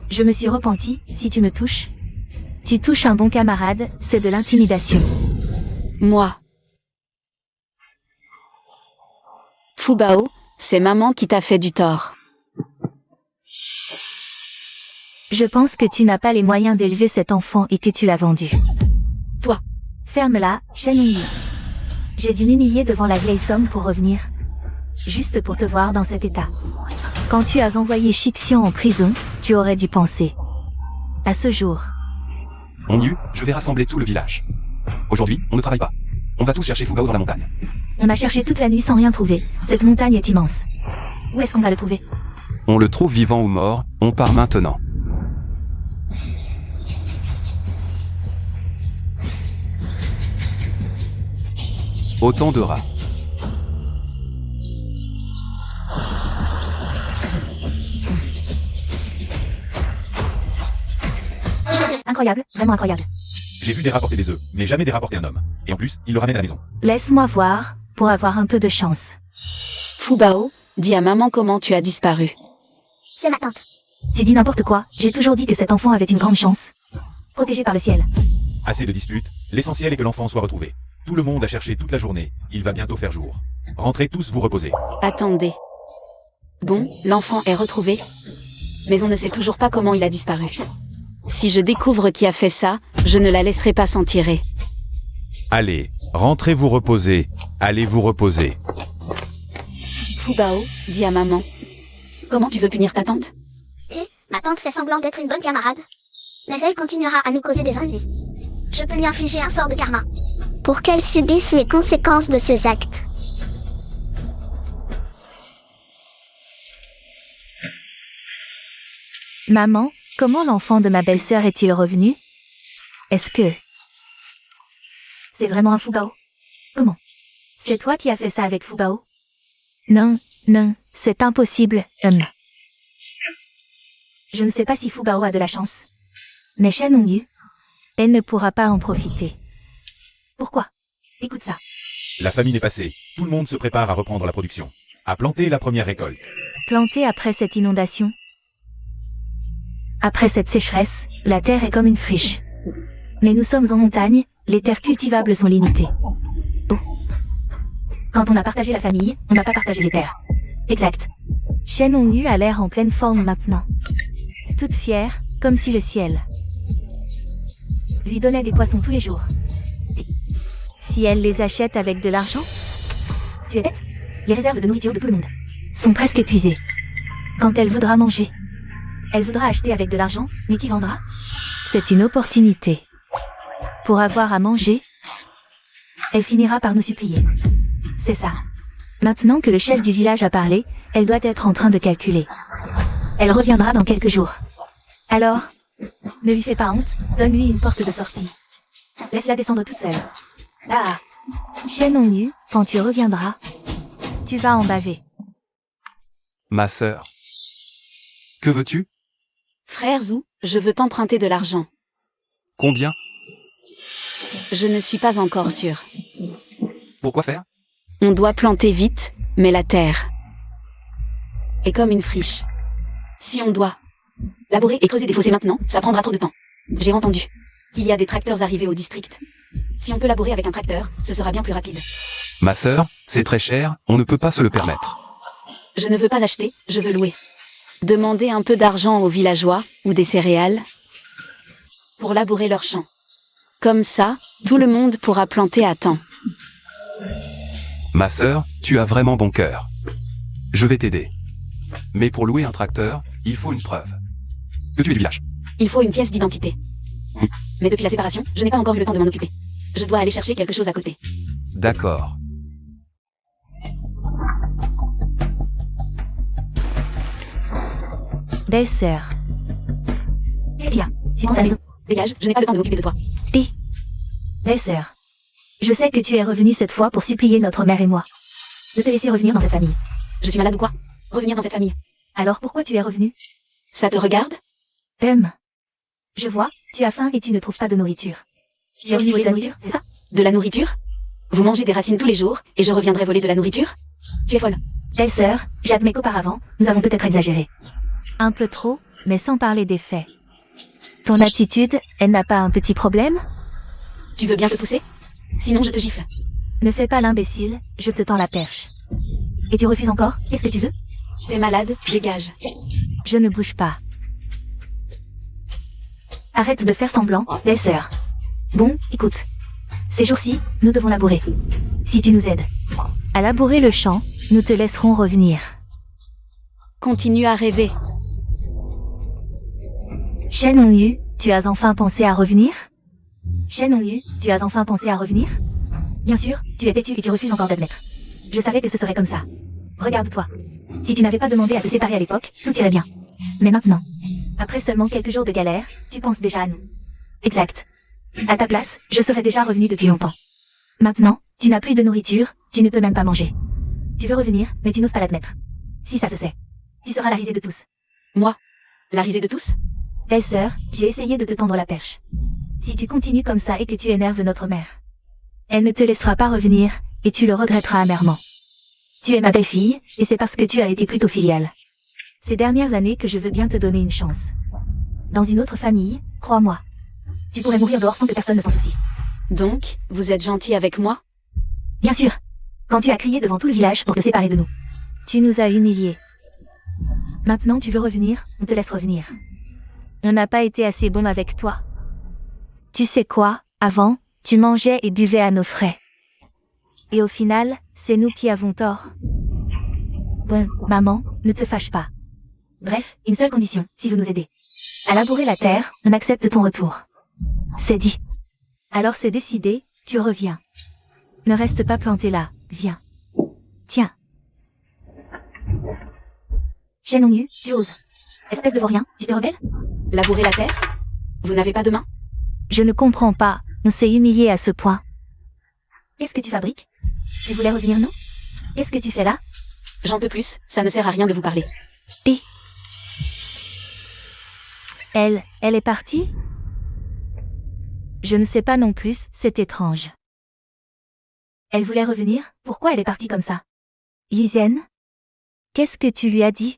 Je me suis repenti, si tu me touches. Tu touches un bon camarade, c'est de l'intimidation. Moi. Fubao, c'est maman qui t'a fait du tort. Je pense que tu n'as pas les moyens d'élever cet enfant et que tu l'as vendu. Toi. Ferme-la, Shen Hongyu. J'ai dû m'humilier devant la vieille somme pour revenir. Juste pour te voir dans cet état. Quand tu as envoyé Shixian en prison, tu aurais dû penser. À ce jour. Onyu, je vais rassembler tout le village. Aujourd'hui, on ne travaille pas. On va tous chercher Fubao dans la montagne. On a cherché toute la nuit sans rien trouver. Cette montagne est immense. Où est-ce qu'on va le trouver? On le trouve vivant ou mort, on part maintenant. Autant de rats. Incroyable, vraiment incroyable. J'ai vu des rapporter des œufs, mais jamais des rapporter un homme. Et en plus, il le ramène à la maison. Laisse-moi voir, pour avoir un peu de chance. Fubao, dis à maman comment tu as disparu. C'est ma tante. Tu dis n'importe quoi, j'ai toujours dit que cet enfant avait une grande chance. Protégé par le ciel. Assez de disputes, l'essentiel est que l'enfant soit retrouvé. Tout le monde a cherché toute la journée, il va bientôt faire jour. Rentrez tous vous reposer. Attendez. Bon, l'enfant est retrouvé. Mais on ne sait toujours pas comment il a disparu. Si je découvre qui a fait ça, je ne la laisserai pas s'en tirer. Allez, rentrez vous reposer, allez vous reposer. Fubao, dis à maman. Comment tu veux punir ta tante? Et ma tante fait semblant d'être une bonne camarade. Mais elle continuera à nous causer des ennuis. Je peux lui infliger un sort de karma. Pour qu'elle subisse les conséquences de ses actes. Maman, comment l'enfant de ma belle-sœur est-il revenu? Est-ce que... C'est vraiment un Fubao? Comment? C'est toi qui as fait ça avec Fubao? Non, non, c'est impossible, Je ne sais pas si Fubao a de la chance. Mais Shen Hongyu, elle ne pourra pas en profiter. Pourquoi? Écoute ça. La famine est passée, tout le monde se prépare à reprendre la production. À planter la première récolte. Planter après cette inondation. Après cette sécheresse, la terre est comme une friche. Mais nous sommes en montagne, les terres cultivables sont limitées. Oh. Quand on a partagé la famille, on n'a pas partagé les terres. Exact. Shen Hongyu a l'air en pleine forme maintenant. Toute fière, comme si le ciel lui donnait des poissons tous les jours. Et si elle les achète avec de l'argent? Tu es bête? Les réserves de nourriture de tout le monde sont presque épuisées. Quand elle voudra manger, elle voudra acheter avec de l'argent, mais qui vendra? C'est une opportunité. Pour avoir à manger, elle finira par nous supplier. C'est ça. Maintenant que le chef du village a parlé, elle doit être en train de calculer. Elle reviendra dans quelques jours. Alors, ne lui fais pas honte, donne-lui une porte de sortie. Laisse-la descendre toute seule. Ah, Shen Hongyu, quand tu reviendras, tu vas en baver. Ma sœur. Que veux-tu? Frère Zhou, je veux t'emprunter de l'argent. Combien? Je ne suis pas encore sûre. Pourquoi faire? On doit planter vite, mais la terre est comme une friche. Si on doit labourer et creuser des fossés maintenant, ça prendra trop de temps. J'ai entendu qu'il y a des tracteurs arrivés au district. Si on peut labourer avec un tracteur, ce sera bien plus rapide. Ma sœur, c'est très cher, on ne peut pas se le permettre. Je ne veux pas acheter, je veux louer. Demander un peu d'argent aux villageois, ou des céréales, pour labourer leurs champs. Comme ça, tout le monde pourra planter à temps. Ma sœur, tu as vraiment bon cœur. Je vais t'aider. Mais pour louer un tracteur, il faut une preuve. Que tu es du village. Il faut une pièce d'identité. Mais depuis la séparation, je n'ai pas encore eu le temps de m'en occuper. Je dois aller chercher quelque chose à côté. D'accord. Belle-sœur. Qu'est-ce qu'il y a? Tu penses à la maison? Dégage, je n'ai pas le temps de m'occuper de toi. Belle-sœur. Je sais que tu es revenue cette fois pour supplier notre mère et moi de te laisser revenir dans cette famille. Je suis malade ou quoi? Revenir dans cette famille. Alors pourquoi tu es revenue? Ça te regarde? Je vois, tu as faim et tu ne trouves pas de nourriture. Tu es revenue voler de la nourriture, c'est ça? De la nourriture? Vous mangez des racines tous les jours, et je reviendrai voler de la nourriture? Tu es folle. Belle-sœur, j'admets qu'auparavant, nous avons peut-être exagéré. Un peu trop, mais sans parler des faits. Ton attitude, elle n'a pas un petit problème? Tu veux bien te pousser? Sinon je te gifle. Ne fais pas l'imbécile, je te tends la perche. Et tu refuses encore? Qu'est-ce que tu veux? T'es malade, dégage. Je ne bouge pas. Arrête de faire semblant, belle-sœur. Bon, écoute. Ces jours-ci, nous devons labourer. Si tu nous aides à labourer le champ, nous te laisserons revenir. Continue à rêver. Shen Hongyu, tu as enfin pensé à revenir? Shen Hongyu, tu as enfin pensé à revenir? Bien sûr, tu es têtu et tu refuses encore d'admettre. Je savais que ce serait comme ça. Regarde-toi. Si tu n'avais pas demandé à te séparer à l'époque, tout irait bien. Mais maintenant, après seulement quelques jours de galère, tu penses déjà à nous. Exact. À ta place, je serais déjà revenu depuis longtemps. Maintenant, tu n'as plus de nourriture, tu ne peux même pas manger. Tu veux revenir, mais tu n'oses pas l'admettre. Si ça se sait, tu seras la risée de tous. Moi? La risée de tous? Belle-sœur, j'ai essayé de te tendre la perche. Si tu continues comme ça et que tu énerves notre mère, elle ne te laissera pas revenir, et tu le regretteras amèrement. Tu es ma belle-fille, et c'est parce que tu as été plutôt filiale. Ces dernières années que je veux bien te donner une chance. Dans une autre famille, crois-moi. Tu pourrais mourir dehors sans que personne ne s'en soucie. Donc, vous êtes gentil avec moi? Bien sûr. Quand tu as crié devant tout le village pour te séparer de nous. Tu nous as humiliés. Maintenant tu veux revenir, on te laisse revenir. On n'a pas été assez bon avec toi. Tu sais quoi, avant, tu mangeais et buvais à nos frais. Et au final, c'est nous qui avons tort. Bon, maman, ne te fâche pas. Bref, une seule condition, si vous nous aidez. À labourer la terre, on accepte ton retour. C'est dit. Alors c'est décidé, tu reviens. Ne reste pas planté là, viens. Tiens. Shen Hongyu, tu oses. Espèce de vaurien, tu te rebelles? Labourer la terre? Vous n'avez pas de main? Je ne comprends pas, on s'est humilié à ce point. Qu'est-ce que tu fabriques? Tu voulais revenir, non? Qu'est-ce que tu fais là? J'en peux plus, ça ne sert à rien de vous parler. Elle est partie? Je ne sais pas non plus, c'est étrange. Elle voulait revenir, pourquoi elle est partie comme ça? Yizen? Qu'est-ce que tu lui as dit?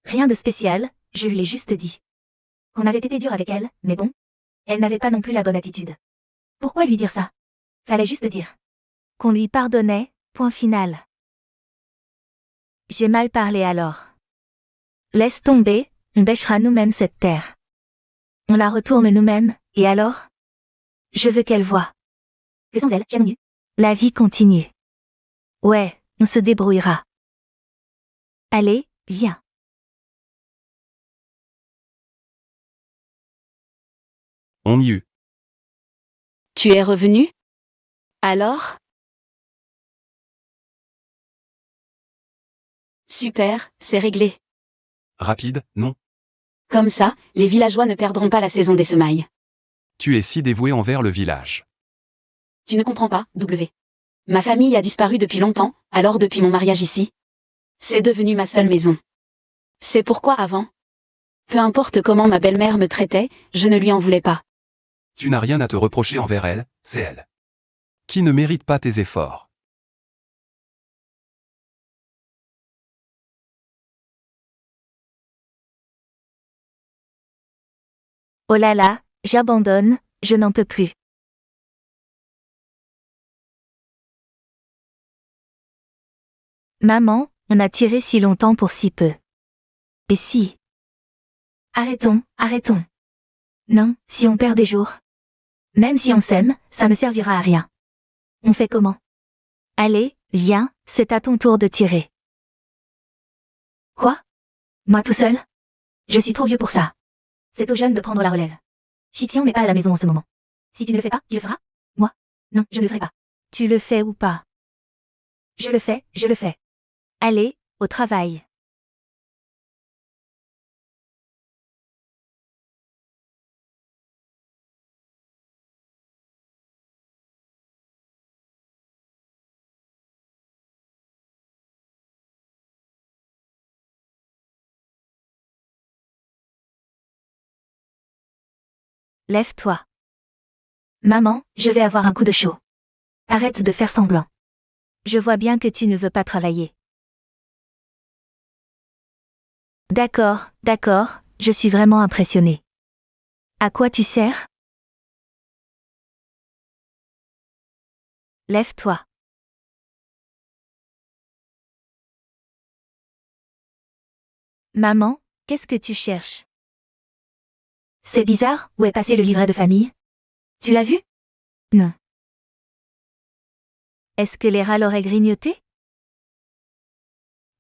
Rien de spécial, je lui ai juste dit qu'on avait été dur avec elle, mais bon, elle n'avait pas non plus la bonne attitude. Pourquoi lui dire ça? Fallait juste dire qu'on lui pardonnait, point final. J'ai mal parlé alors. Laisse tomber, on bêchera nous-mêmes cette terre. On la retourne nous-mêmes, et alors? Je veux qu'elle voie que sans elle, Shen Hongyu, la vie continue. Ouais, on se débrouillera. Allez, viens. On y eut. Tu es revenu? Alors? Super, c'est réglé. Rapide, non? Comme ça, les villageois ne perdront pas la saison des semailles. Tu es si dévoué envers le village. Tu ne comprends pas, W. Ma famille a disparu depuis longtemps, alors depuis mon mariage ici, c'est devenu ma seule maison. C'est pourquoi avant, peu importe comment ma belle-mère me traitait, je ne lui en voulais pas. Tu n'as rien à te reprocher envers elle, c'est elle qui ne mérite pas tes efforts. Oh là là, j'abandonne, je n'en peux plus. Maman, on a tiré si longtemps pour si peu. Et si? Arrêtons, arrêtons. Non, si on perd des jours. Même si on s'aime, ça ne servira à rien. On fait comment? Allez, viens, c'est à ton tour de tirer. Quoi? Moi tout seul? Je suis trop vieux pour ça. C'est aux jeunes de prendre la relève. Shixian n'est pas à la maison en ce moment. Si tu ne le fais pas, qui le fera? Moi? Non, je ne le ferai pas. Tu le fais ou pas? Je le fais, je le fais. Allez, au travail. Lève-toi. Maman, je vais avoir un coup de chaud. Arrête de faire semblant. Je vois bien que tu ne veux pas travailler. D'accord, d'accord, je suis vraiment impressionnée. À quoi tu sers? Lève-toi. Maman, qu'est-ce que tu cherches? C'est bizarre, où est passé le livret de famille? Tu l'as vu? Non. Est-ce que les rats l'auraient grignoté?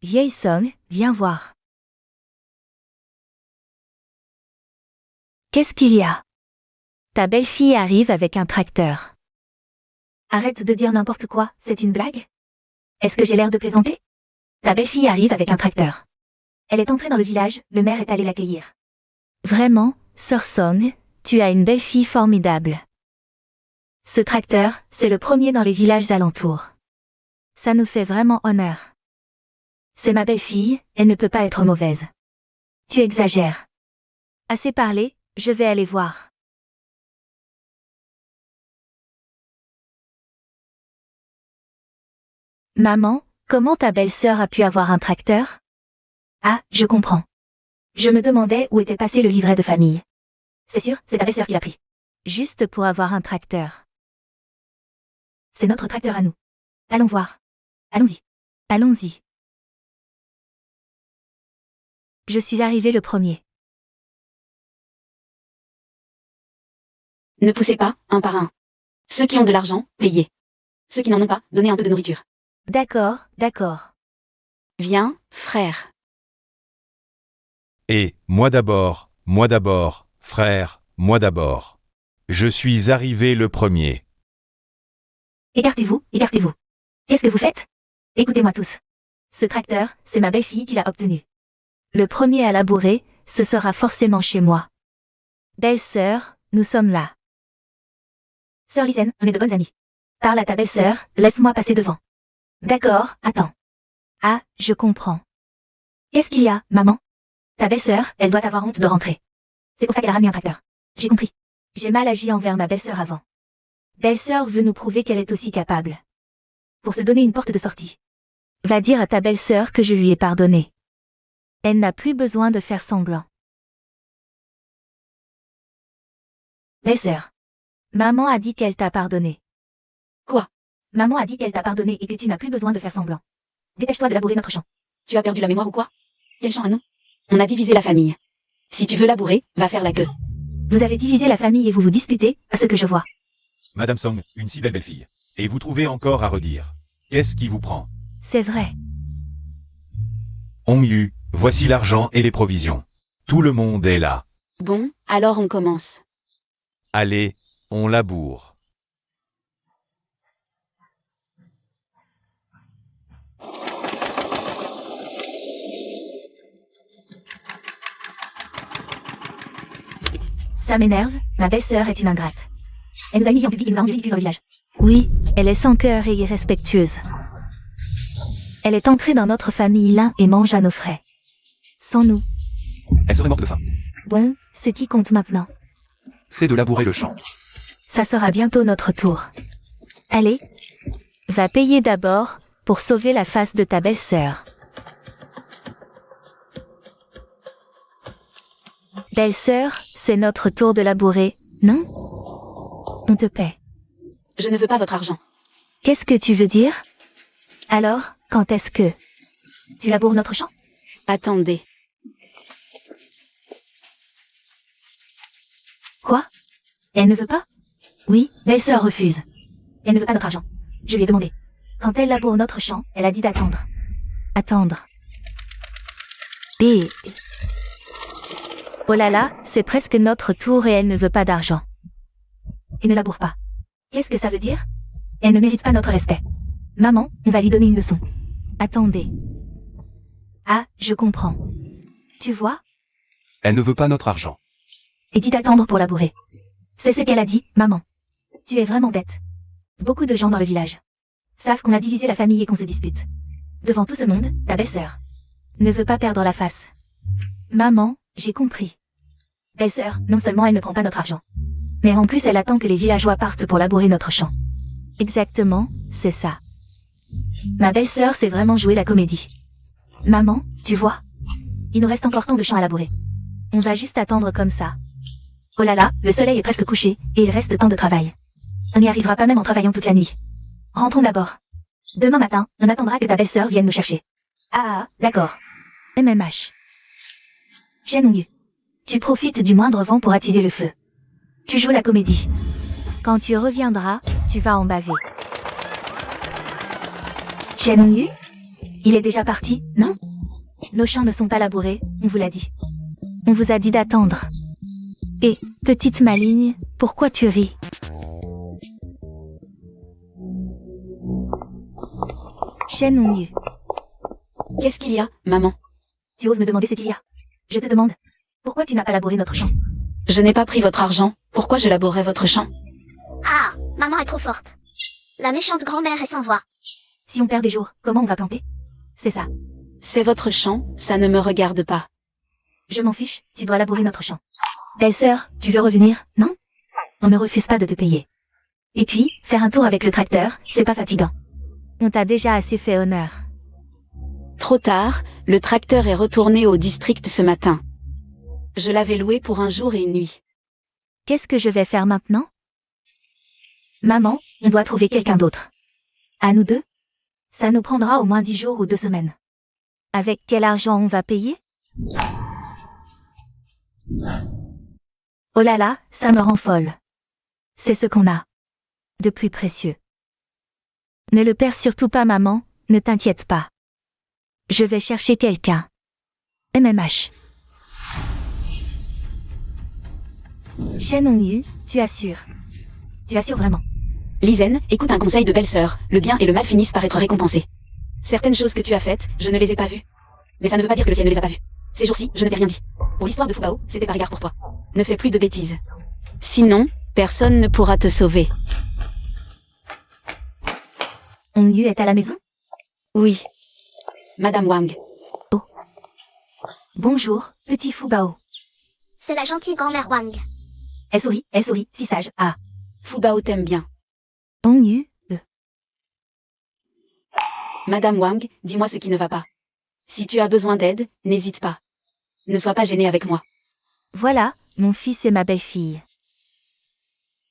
Vieille Song, viens voir. Qu'est-ce qu'il y a? Ta belle-fille arrive avec un tracteur. Arrête de dire n'importe quoi, c'est une blague? Est-ce que j'ai l'air de plaisanter? Ta belle-fille arrive avec un tracteur. Elle est entrée dans le village, le maire est allé l'accueillir. Vraiment, Sœur Song, tu as une belle-fille formidable. Ce tracteur, c'est le premier dans les villages alentours. Ça nous fait vraiment honneur. C'est ma belle-fille, elle ne peut pas être mauvaise. Tu exagères. Assez parlé, je vais aller voir. Maman, comment ta belle-sœur a pu avoir un tracteur? Ah, je comprends. Je me demandais où était passé le livret de famille. C'est sûr, c'est ta belle-sœur qui l'a pris. Juste pour avoir un tracteur. C'est notre tracteur à nous. Allons voir. Allons-y. Allons-y. Je suis arrivé le premier. Ne poussez pas, un par un. Ceux qui ont de l'argent, payez. Ceux qui n'en ont pas, donnez un peu de nourriture. D'accord, d'accord. Viens, frère. Et, moi d'abord, frère, moi d'abord. Je suis arrivé le premier. Écartez-vous, écartez-vous. Qu'est-ce que vous faites? Écoutez-moi tous. Ce tracteur, c'est ma belle-fille qui l'a obtenu. Le premier à labourer, ce sera forcément chez moi. Belle-sœur, nous sommes là. Sœur Lisen, on est de bonnes amies. Parle à ta belle-sœur, laisse-moi passer devant. D'accord, attends. Ah, je comprends. Qu'est-ce qu'il y a, maman? Ta belle-sœur, elle doit avoir honte de rentrer. C'est pour ça qu'elle a ramené un tracteur. J'ai compris. J'ai mal agi envers ma belle-sœur avant. Belle-sœur veut nous prouver qu'elle est aussi capable. Pour se donner une porte de sortie. Va dire à ta belle-sœur que je lui ai pardonné. Elle n'a plus besoin de faire semblant. Belle-sœur. Maman a dit qu'elle t'a pardonné. Quoi? Maman a dit qu'elle t'a pardonné et que tu n'as plus besoin de faire semblant. Dépêche-toi de labourer notre champ. Tu as perdu la mémoire ou quoi? Quel champ à nous? On a divisé la famille. Si tu veux labourer, va faire la queue. Vous avez divisé la famille et vous vous disputez, à ce que je vois. Madame Song, une si belle fille. Et vous trouvez encore à redire. Qu'est-ce qui vous prend? C'est vrai. Hong Yu, voici l'argent et les provisions. Tout le monde est là. Bon, alors on commence. Allez, on laboure. Ça m'énerve, ma belle-sœur est une ingrate. Elle nous a humiliés en public et nous a rendu ridicules dans le village. Oui, elle est sans cœur et irrespectueuse. Elle est entrée dans notre famille là et mange à nos frais. Sans nous. Elle serait morte de faim. Bon, ce qui compte maintenant. C'est de labourer le champ. Ça sera bientôt notre tour. Allez, va payer d'abord, pour sauver la face de ta belle-sœur. Belle-sœur, c'est notre tour de labourer, non? On te paie. Je ne veux pas votre argent. Qu'est-ce que tu veux dire? Alors, quand est-ce que... Tu laboures notre champ? Attendez. Quoi? Elle ne veut pas? Oui, belle-sœur refuse. Elle ne veut pas notre argent. Je lui ai demandé. Quand elle laboure notre champ, elle a dit d'attendre. Attendre. Et... Oh là là, c'est presque notre tour et elle ne veut pas d'argent. Et ne la bourre pas. Qu'est-ce que ça veut dire? Elle ne mérite pas notre respect. Maman, on va lui donner une leçon. Attendez. Ah, je comprends. Tu vois? Elle ne veut pas notre argent. Et dit d'attendre pour la bourrer. C'est ce qu'elle a dit, maman. Tu es vraiment bête. Beaucoup de gens dans le village savent qu'on a divisé la famille et qu'on se dispute. Devant tout ce monde, ta belle-sœur ne veut pas perdre la face. Maman, j'ai compris. Belle-sœur, non seulement elle ne prend pas notre argent, mais en plus elle attend que les villageois partent pour labourer notre champ. Exactement, c'est ça. Ma belle-sœur sait vraiment jouer la comédie. Maman, tu vois, il nous reste encore tant de champs à labourer. On va juste attendre comme ça. Oh là là, le soleil est presque couché, et il reste tant de travail. On n'y arrivera pas même en travaillant toute la nuit. Rentrons d'abord. Demain matin, on attendra que ta belle-sœur vienne nous chercher. Ah, d'accord. MMH. Shenongyu. Tu profites du moindre vent pour attiser le feu. Tu joues la comédie. Quand tu reviendras, tu vas en baver. Shenongyu, il est déjà parti, non? Nos champs ne sont pas labourés, on vous l'a dit. On vous a dit d'attendre. Et, petite maligne, pourquoi tu ris? Shenongyu. Qu'est-ce qu'il y a, maman? Tu oses me demander ce qu'il y a? Je te demande, pourquoi tu n'as pas labouré notre champ? Je n'ai pas pris votre argent, pourquoi je labourerais votre champ? Ah, maman est trop forte. La méchante grand-mère est sans voix. Si on perd des jours, comment on va planter? C'est ça. C'est votre champ, ça ne me regarde pas. Je m'en fiche, tu dois labourer notre champ. Belle-sœur, tu veux revenir, non? On ne refuse pas de te payer. Et puis, faire un tour avec le tracteur, c'est pas fatigant. On t'a déjà assez fait honneur. Trop tard, le tracteur est retourné au district ce matin. Je l'avais loué pour un jour et une nuit. Qu'est-ce que je vais faire maintenant? Maman, on doit trouver quelqu'un d'autre. À nous deux? Ça nous prendra au moins 10 jours ou 2 semaines. Avec quel argent on va payer? Oh là là, ça me rend folle. C'est ce qu'on a de plus précieux. Ne le perds surtout pas, maman, ne t'inquiète pas. Je vais chercher quelqu'un. MMH. Shenongyu, tu assures. Tu assures vraiment. Lizen, écoute un conseil de belle-sœur, le bien et le mal finissent par être récompensés. Certaines choses que tu as faites, je ne les ai pas vues. Mais ça ne veut pas dire que le ciel ne les a pas vues. Ces jours-ci, je ne t'ai rien dit. Pour l'histoire de Fubao, c'était par égard pour toi. Ne fais plus de bêtises. Sinon, personne ne pourra te sauver. Ongyu est à la maison? Oui. Madame Wang. Bonjour, petit Fubao. C'est la gentille grand-mère Wang. Elle sourit, si sage. Ah. Fubao t'aime bien. Ongyu, Madame Wang, dis-moi ce qui ne va pas. Si tu as besoin d'aide, n'hésite pas. Ne sois pas gênée avec moi. Voilà, mon fils et ma belle-fille.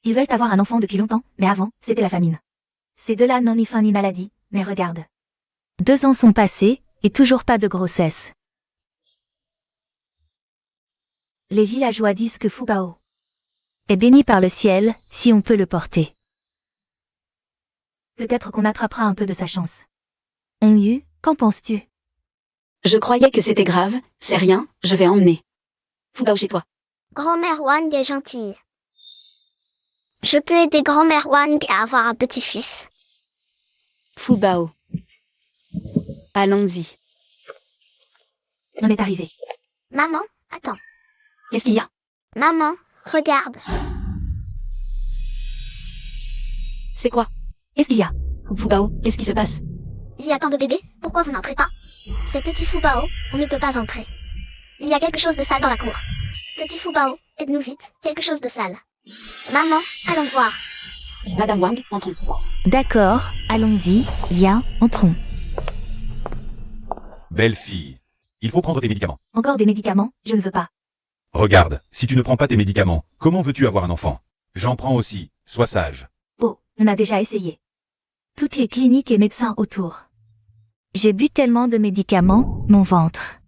Ils veulent avoir un enfant depuis longtemps, mais avant, c'était la famine. Ces deux-là n'ont ni faim ni maladie, mais regarde. 2 ans sont passés, et toujours pas de grossesse. Les villageois disent que Fubao est béni par le ciel, si on peut le porter. Peut-être qu'on attrapera un peu de sa chance. Ongyu, qu'en penses-tu? Je croyais que c'était grave, c'est rien, je vais emmener Fubao chez toi. Grand-mère Wang est gentille. Je peux aider grand-mère Wang à avoir un petit-fils. Fubao. Allons-y. On est arrivé. Maman, attends. Qu'est-ce qu'il y a? Maman, regarde. C'est quoi? Qu'est-ce qu'il y a? Fubao, qu'est-ce qui se passe? Il y a tant de bébés, pourquoi vous n'entrez pas? C'est petit Fubao, on ne peut pas entrer. Il y a quelque chose de sale dans la cour. Petit Fubao, aide-nous vite, quelque chose de sale. Maman, allons voir. Madame Wang, entrons. D'accord, allons-y, viens, entrons. Belle fille, il faut prendre tes médicaments. Encore des médicaments, je ne veux pas. Regarde, si tu ne prends pas tes médicaments, comment veux-tu avoir un enfant? J'en prends aussi, sois sage. Oh, on a déjà essayé. Toutes les cliniques et médecins autour. J'ai bu tellement de médicaments, mon ventre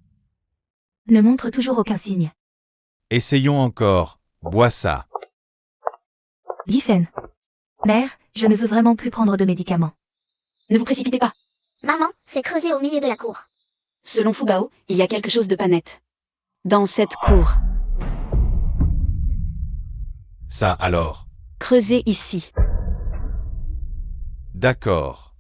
ne montre toujours aucun signe. Essayons encore, bois ça. Giffen. Mère, je ne veux vraiment plus prendre de médicaments. Ne vous précipitez pas. Maman, fais creuser au milieu de la cour. Selon Fubao, il y a quelque chose de pas net. Dans cette cour. Ça alors. Creusez ici. D'accord.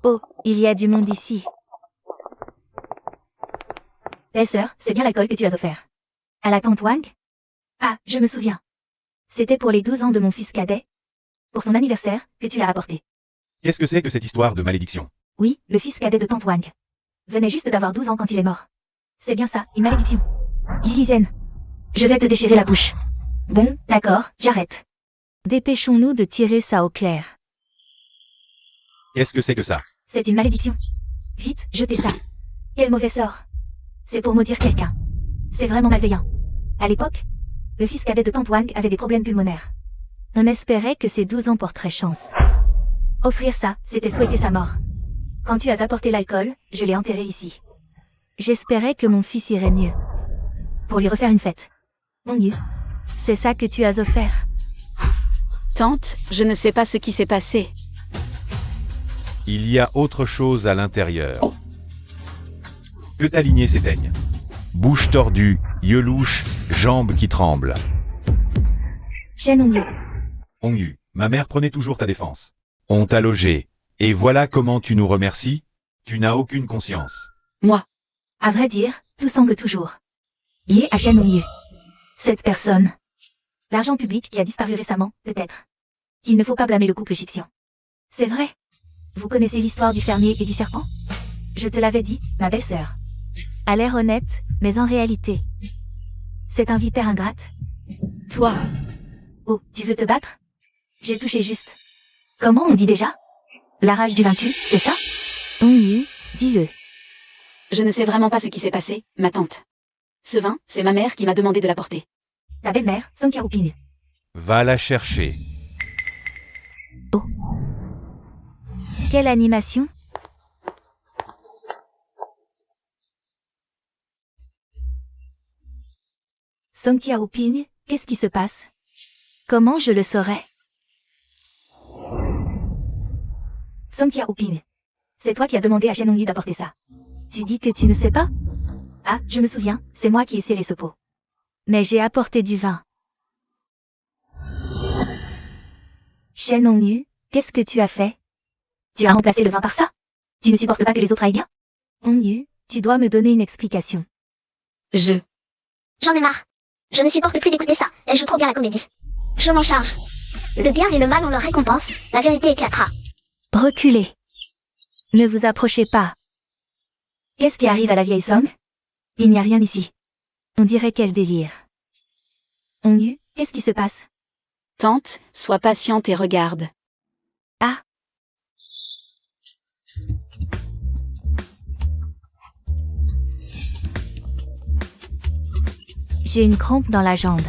Oh, il y a du monde ici. Belle-sœur, c'est bien l'alcool que tu as offert. À la tante Wang? Ah, je me souviens. C'était pour les 12 ans de mon fils cadet. Pour son anniversaire, que tu l'as apporté. Qu'est-ce que c'est que cette histoire de malédiction? Oui, le fils cadet de tante Wang. Venait juste d'avoir 12 ans quand il est mort. C'est bien ça, une malédiction. Lilizen. Je vais te déchirer la bouche. Bon, d'accord, j'arrête. Dépêchons-nous de tirer ça au clair. Qu'est-ce que c'est que ça? C'est une malédiction. Vite, jetez ça. Quel mauvais sort. C'est pour maudire quelqu'un. C'est vraiment malveillant. À l'époque, le fils cadet de tante Wang avait des problèmes pulmonaires. On espérait que ses 12 ans porteraient chance. Offrir ça, c'était souhaiter sa mort. Quand tu as apporté l'alcool, je l'ai enterré ici. J'espérais que mon fils irait mieux. Pour lui refaire une fête. Mon Dieu. C'est ça que tu as offert. Tante, je ne sais pas ce qui s'est passé. Il y a autre chose à l'intérieur. Que ta lignée s'éteigne. Bouche tordue, yeux louches, jambes qui tremblent. Shen Hongyu. Hongyu, ma mère prenait toujours ta défense. On t'a logé. Et voilà comment tu nous remercies? Tu n'as aucune conscience. Moi. À vrai dire, tout semble toujours lié à Shen Hongyu. Cette personne. L'argent public qui a disparu récemment, peut-être. Qu'il ne faut pas blâmer le couple Chixian. C'est vrai. Vous connaissez l'histoire du fermier et du serpent? Je te l'avais dit, ma belle-sœur. À l'air honnête, mais en réalité. C'est un vipère ingrate. Toi. Oh, tu veux te battre? J'ai touché juste. Comment on dit déjà? La rage du vaincu, c'est ça? Hongyu, dis-le. Je ne sais vraiment pas ce qui s'est passé, ma tante. Ce vin, c'est ma mère qui m'a demandé de l'apporter. Ta belle-mère, Song Xiaoping. Va la chercher. Quelle animation? Song Xiaoping, qu'est-ce qui se passe? Comment je le saurais? Song Xiaoping. C'est toi qui as demandé à Shen Hongyu d'apporter ça. Tu dis que tu ne sais pas? Ah, je me souviens, c'est moi qui ai scellé ce pot. Mais j'ai apporté du vin. Shen Hongyu, qu'est-ce que tu as fait? Tu as remplacé le vin par ça? Tu ne supportes pas que les autres aillent bien? Hongyu, tu dois me donner une explication. J'en ai marre. Je ne supporte plus d'écouter ça. Elle joue trop bien la comédie. Je m'en charge. Le bien et le mal ont leur récompense. La vérité éclatera. Reculez. Ne vous approchez pas. Qu'est-ce qui arrive à la vieille Song? Il n'y a rien ici. On dirait qu'elle délire. Hongyu, qu'est-ce qui se passe? Tante, sois patiente et regarde. Ah. J'ai une crampe dans la jambe.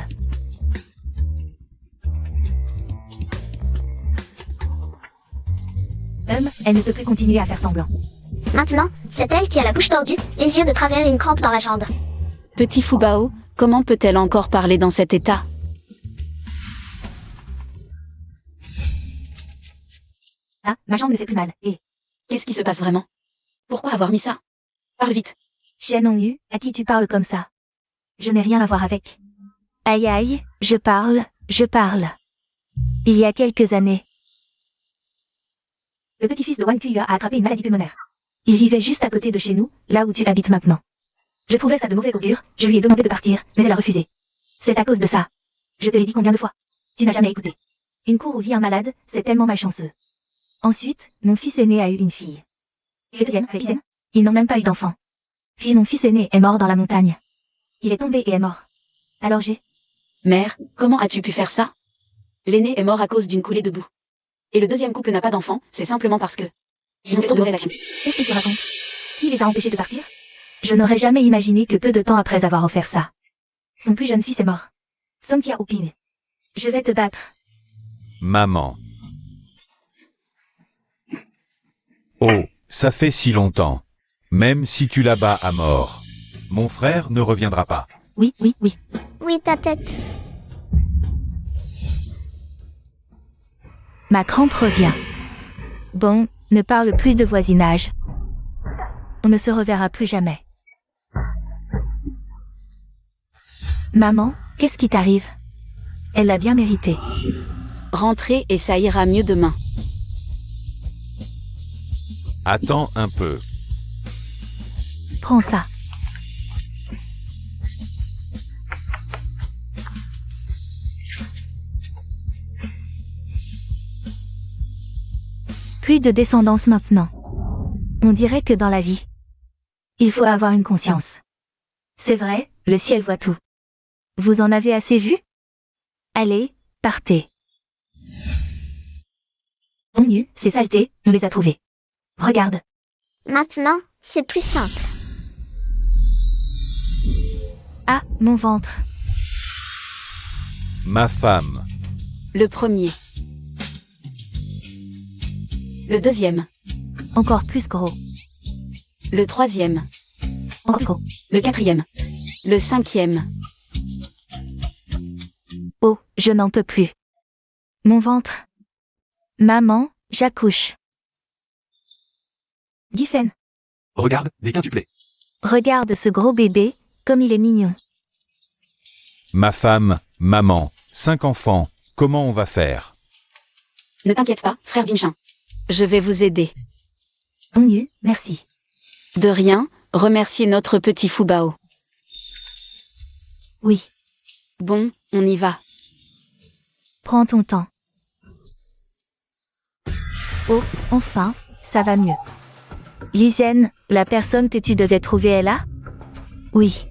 Elle ne peut plus continuer à faire semblant. Maintenant, c'est elle qui a la bouche tordue, les yeux de travers et une crampe dans la jambe. Petit Fubao, comment peut-elle encore parler dans cet état? Ah, ma jambe ne fait plus mal. Et Qu'est-ce qui se passe vraiment? Pourquoi avoir mis ça? Parle vite. Shen Hongyu, à qui tu parles comme ça? Je n'ai rien à voir avec. Aïe aïe, je parle. Il y a quelques années. Le petit-fils de Wang Kuya a attrapé une maladie pulmonaire. Il vivait juste à côté de chez nous, là où tu habites maintenant. Je trouvais ça de mauvais augure, je lui ai demandé de partir, mais elle a refusé. C'est à cause de ça. Je te l'ai dit combien de fois? Tu n'as jamais écouté. Une cour où vit un malade, c'est tellement malchanceux. Ensuite, mon fils aîné a eu une fille. Et le deuxième, avec Lizen, ils n'ont même pas eu d'enfant. Puis mon fils aîné est mort dans la montagne. Il est tombé et est mort. Alors j'ai... Mère, comment as-tu pu faire ça? L'aîné est mort à cause d'une coulée de boue. Et le deuxième couple n'a pas d'enfant, c'est simplement parce que... Ils ont fait trop de mauvaises actions. Qu'est-ce que tu racontes? Qui les a empêchés de partir? Je n'aurais jamais imaginé que peu de temps après avoir offert ça. Son plus jeune fils est mort. Song Xiaoping. Je vais te battre. Maman. Oh, ça fait si longtemps. Même si tu la bats à mort. Mon frère ne reviendra pas. Oui, oui, oui. Oui, ta tête. Ma crampe revient. Bon, ne parle plus de voisinage. On ne se reverra plus jamais. Maman, qu'est-ce qui t'arrive? Elle l'a bien mérité. Rentrez et ça ira mieux demain. Attends un peu. Prends ça. Plus de descendance maintenant. On dirait que dans la vie, il faut avoir une conscience. C'est vrai, le ciel voit tout. Vous en avez assez vu? Allez, partez. On y eut, ces saletés, on les a trouvées. Regarde. Maintenant, c'est plus simple. Ah, mon ventre. Ma femme. Le premier. Le deuxième. Encore plus gros. Le troisième. Encore plus gros. Le quatrième. Le cinquième. Oh, je n'en peux plus. Mon ventre. Maman, j'accouche. Giffen, Regarde, des quintuplés. regarde ce gros bébé, comme il est mignon. Ma femme, maman, 5 enfants, comment on va faire? Ne t'inquiète pas, frère Dimchin. Je vais vous aider. On y eut, merci. De rien, remerciez notre petit Fubao. Oui, Bon, on y va. prends ton temps. Oh, enfin, ça va mieux. Lizen, la personne que tu devais trouver est là? Oui.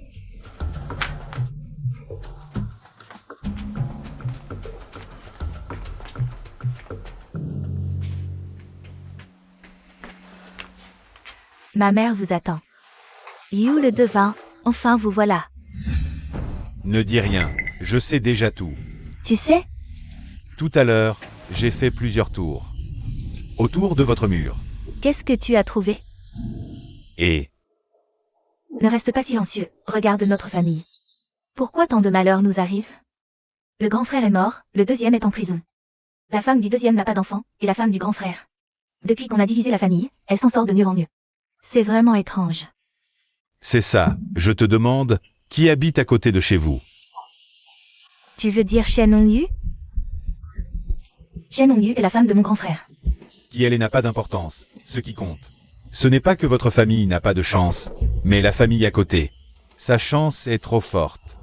Ma mère vous attend. You le devin, enfin vous voilà. Ne dis rien, je sais déjà tout. Tu sais? Tout à l'heure, j'ai fait plusieurs tours. Autour de votre mur. Qu'est-ce que tu as trouvé? Et, Ne reste pas silencieux, regarde notre famille. Pourquoi tant de malheurs nous arrivent? Le grand frère est mort, le deuxième est en prison. La femme du deuxième n'a pas d'enfant, et la femme du grand frère. Depuis qu'on a divisé la famille, elle s'en sort de mieux en mieux. C'est vraiment étrange. c'est ça, je te demande, qui habite à côté de chez vous? Tu veux dire Shen Hongyu? Shen Hongyu est la femme de mon grand frère. Qui elle n'a pas d'importance, ce qui compte. Ce n'est pas que votre famille n'a pas de chance, mais la famille à côté. Sa chance est trop forte.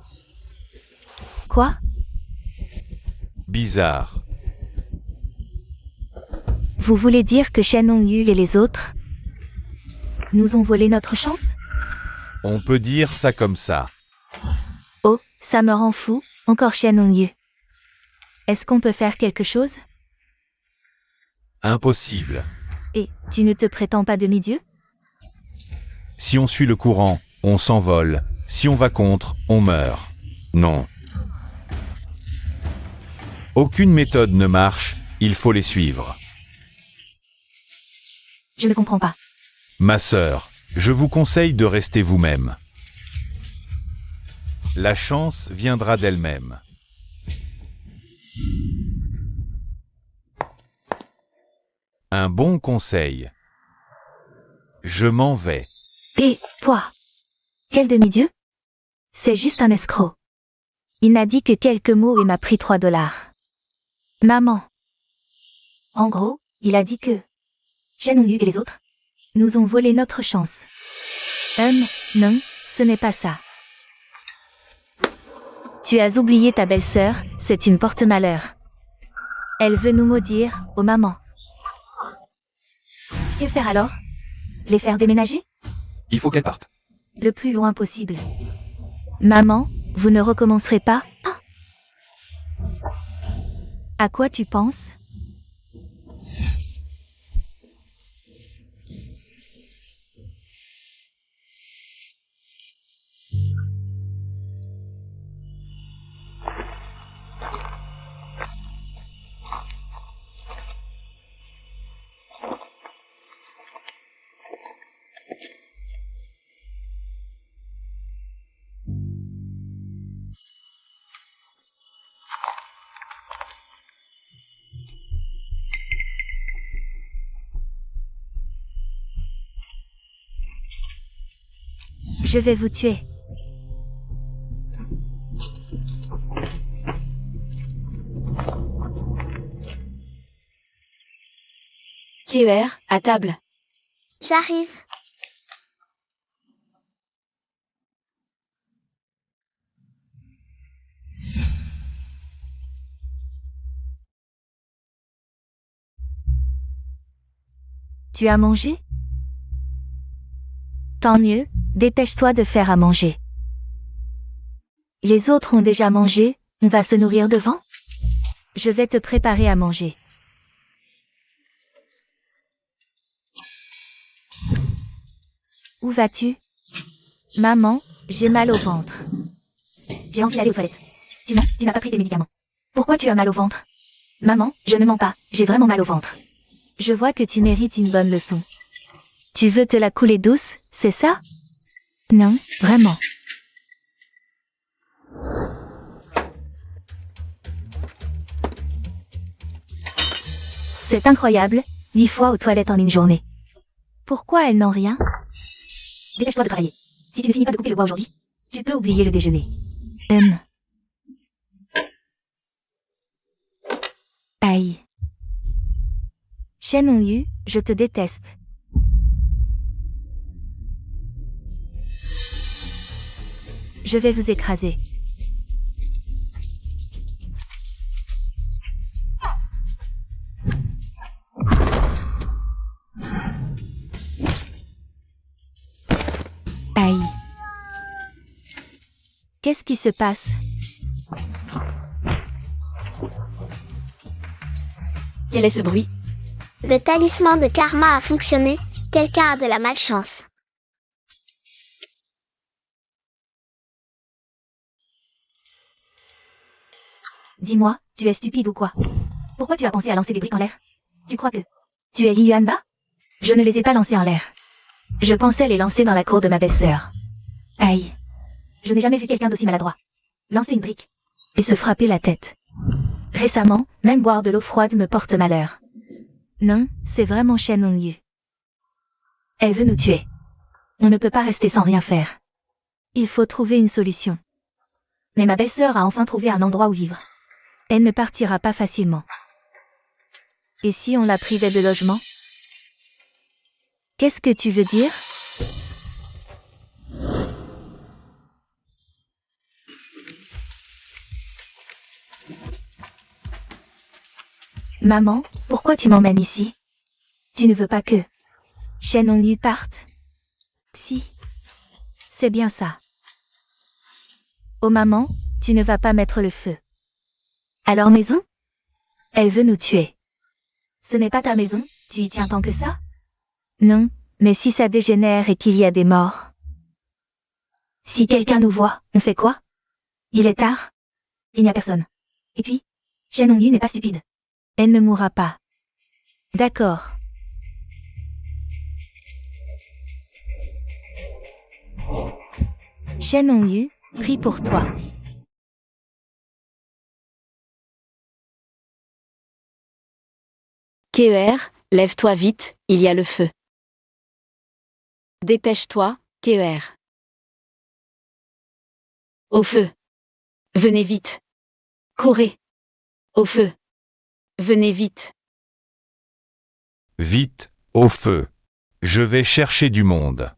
Quoi? Bizarre. Vous voulez dire que Shen Hongyu et les autres nous ont volé notre chance? On peut dire ça comme ça. Oh, ça me rend fou, encore Shen Hongyu. Est-ce qu'on peut faire quelque chose? Impossible. Et, tu ne te prétends pas demi-dieu? Si on suit le courant, on s'envole. Si on va contre, on meurt. Non. Aucune méthode ne marche, il faut les suivre. Je ne comprends pas. Ma sœur, je vous conseille de rester vous-même. La chance viendra d'elle-même. Un bon conseil. Je m'en vais. Et, toi? Quel demi-dieu? C'est juste un escroc. Il n'a dit que quelques mots et m'a pris $3. Maman. En gros, il a dit que Shen Hongyu et les autres nous ont volé notre chance. Non, ce n'est pas ça. Tu as oublié ta belle-sœur, c'est une porte-malheur. Elle veut nous maudire, oh maman. Que faire alors? Les faire déménager? Il faut qu'elle parte. Le plus loin possible. Maman, vous ne recommencerez pas? Ah. À quoi tu penses? Je vais vous tuer. KER, à table. J'arrive. Tu as mangé? Tant mieux, dépêche-toi de faire à manger. Les autres ont déjà mangé, on va se nourrir devant? Je vais te préparer à manger. Où vas-tu? Maman, j'ai mal au ventre. J'ai envie d'aller aux toilettes. Tu mens, tu n'as pas pris tes médicaments. Pourquoi tu as mal au ventre? Maman, je ne mens pas, j'ai vraiment mal au ventre. Je vois que tu mérites une bonne leçon. Tu veux te la couler douce, c'est ça? Non, vraiment. C'est incroyable, 8 fois aux toilettes en une journée. Pourquoi elles n'ont rien? Dépêche-toi de travailler. Si tu ne finis pas de couper le bois aujourd'hui, tu peux oublier le déjeuner. Aïe. Shen Hongyu, je te déteste. Je vais vous écraser. Aïe. Qu'est-ce qui se passe? Quel est ce bruit? Le talisman de karma a fonctionné. Quelqu'un a de la malchance. Dis-moi, tu es stupide ou quoi? Pourquoi tu as pensé à lancer des briques en l'air? Tu crois que tu es Li Yuanba? Je ne les ai pas lancées en l'air. Je pensais les lancer dans la cour de ma belle-sœur. Aïe. Je n'ai jamais vu quelqu'un d'aussi maladroit. Lancer une brique et se frapper la tête. Récemment, même boire de l'eau froide me porte malheur. Non, c'est vraiment Shen Hongyu. Elle veut nous tuer. On ne peut pas rester sans rien faire. Il faut trouver une solution. Mais ma belle-sœur a enfin trouvé un endroit où vivre. Elle ne partira pas facilement. Et si on la privait de logement? Qu'est-ce que tu veux dire? Maman, pourquoi tu m'emmènes ici? Tu ne veux pas que Shen Hongyu parte? Si. C'est bien ça. Oh maman, tu ne vas pas mettre le feu. À leur maison? Elle veut nous tuer. Ce n'est pas ta maison, tu y tiens tant que ça? Non, mais si ça dégénère et qu'il y a des morts. Si quelqu'un nous voit, on fait quoi? Il est tard. Il n'y a personne. Et puis, Shen Hongyu n'est pas stupide. Elle ne mourra pas. D'accord. Shen Hongyu, prie pour toi. KER, lève-toi vite, il y a le feu. Dépêche-toi, KER. Au feu. Venez vite. Courez. Au feu. Venez vite. Vite, au feu. Je vais chercher du monde.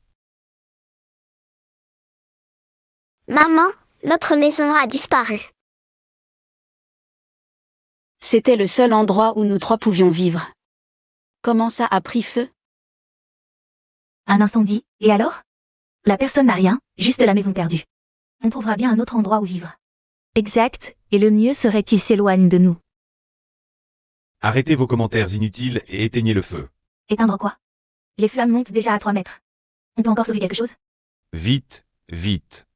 Maman, notre maison a disparu. C'était le seul endroit où nous trois pouvions vivre. Comment ça a pris feu? Un incendie, et alors? La personne n'a rien, juste la maison perdue. On trouvera bien un autre endroit où vivre. Exact, et le mieux serait qu'il s'éloigne de nous. Arrêtez vos commentaires inutiles et éteignez le feu. Éteindre quoi? Les flammes montent déjà à 3 mètres. On peut encore sauver quelque chose? Vite, vite.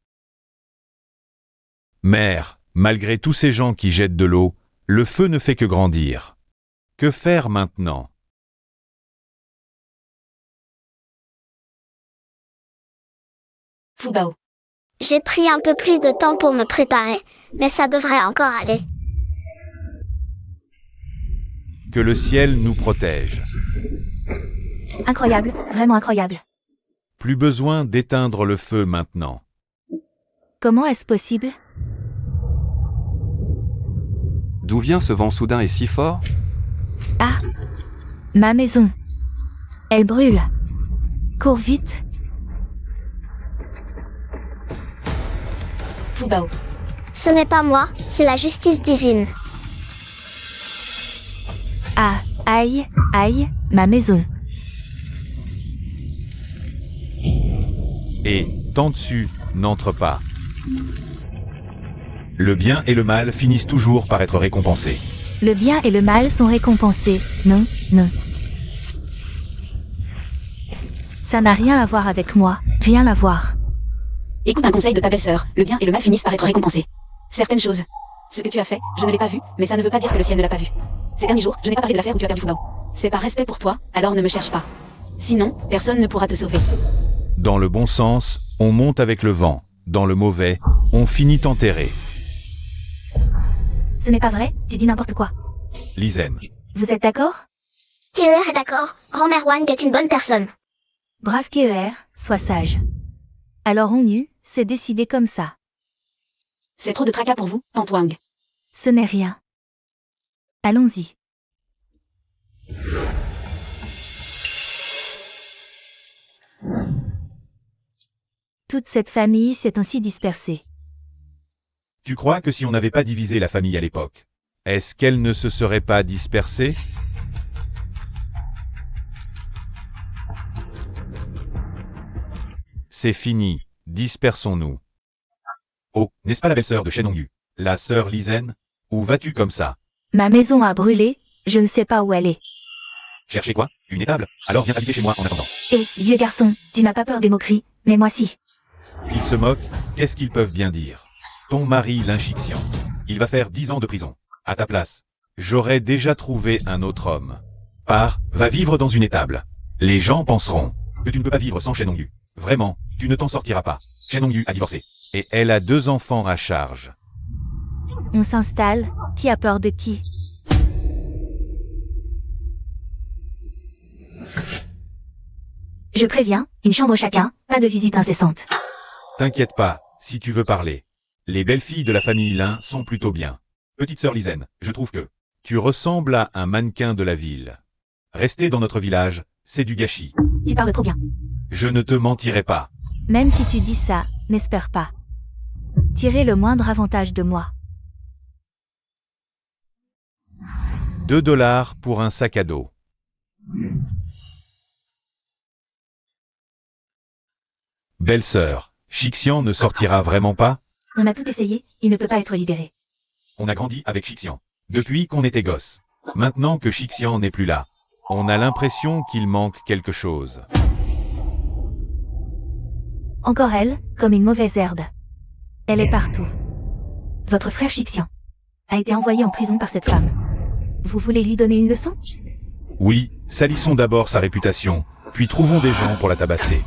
Mère, malgré tous ces gens qui jettent de l'eau, le feu ne fait que grandir. Que faire maintenant? Fubao. J'ai pris un peu plus de temps pour me préparer, mais ça devrait encore aller. Que le ciel nous protège. Incroyable, vraiment incroyable. Plus besoin d'éteindre le feu maintenant. Comment est-ce possible? D'où vient ce vent soudain et si fort? Ah! Ma maison. Elle brûle. Cours vite. Fubao. Ce n'est pas moi, c'est la justice divine. Ah! Aïe! Aïe! Ma maison. Et, tant dessus, n'entre pas. Le bien et le mal finissent toujours par être récompensés. Le bien et le mal sont récompensés. Non, non. Ça n'a rien à voir avec moi. Rien à voir. Écoute un conseil de ta belle-sœur, le bien et le mal finissent par être récompensés. Certaines choses. Ce que tu as fait, je ne l'ai pas vu, mais ça ne veut pas dire que le ciel ne l'a pas vu. Ces derniers jours, je n'ai pas parlé de l'affaire où tu as perdu Fubao. C'est par respect pour toi, alors ne me cherche pas. Sinon, personne ne pourra te sauver. Dans le bon sens, on monte avec le vent. Dans le mauvais, on finit enterré. Ce n'est pas vrai, tu dis n'importe quoi. Lizen. Vous êtes d'accord? Keller est d'accord, grand-mère Wang est une bonne personne. Brave KER, sois sage. Alors on eut, c'est décidé comme ça. C'est trop de tracas pour vous, tante Wang. Ce n'est rien. Allons-y. Toute cette famille s'est ainsi dispersée. Tu crois que si on n'avait pas divisé la famille à l'époque, est-ce qu'elle ne se serait pas dispersée? C'est fini, dispersons-nous. Oh, n'est-ce pas la belle-sœur de Shen Hongyu, la sœur Lizen? Où vas-tu comme ça? Ma maison a brûlé, je ne sais pas où elle est. Chercher quoi? Une étable? Alors viens habiter chez moi en attendant. Hé, vieux garçon, tu n'as pas peur des moqueries, mais moi si. Ils se moquent, qu'est-ce qu'ils peuvent bien dire? Ton mari l'inchixian. Il va faire 10 ans de prison. À ta place, j'aurais déjà trouvé un autre homme. Pars, va vivre dans une étable. Les gens penseront que tu ne peux pas vivre sans Shen Hongyu. Vraiment, tu ne t'en sortiras pas. Shen Hongyu a divorcé. Et elle a 2 enfants à charge. On s'installe, qui a peur de qui? Je préviens, une chambre chacun, pas de visite incessante. T'inquiète pas, si tu veux parler. Les belles filles de la famille Lin sont plutôt bien. Petite sœur Lizen, je trouve que tu ressembles à un mannequin de la ville. Rester dans notre village, c'est du gâchis. Tu parles trop bien. Je ne te mentirai pas. Même si tu dis ça, n'espère pas. Tirer le moindre avantage de moi. 2 $ pour un sac à dos. Belle-sœur, Shixian ne sortira vraiment pas? On a tout essayé, il ne peut pas être libéré. On a grandi avec Shixian. Depuis qu'on était gosse. Maintenant que Shixian n'est plus là, on a l'impression qu'il manque quelque chose. Encore elle, comme une mauvaise herbe. Elle est partout. Votre frère Shixian a été envoyé en prison par cette femme. Vous voulez lui donner une leçon? Oui, salissons d'abord sa réputation, puis trouvons des gens pour la tabasser.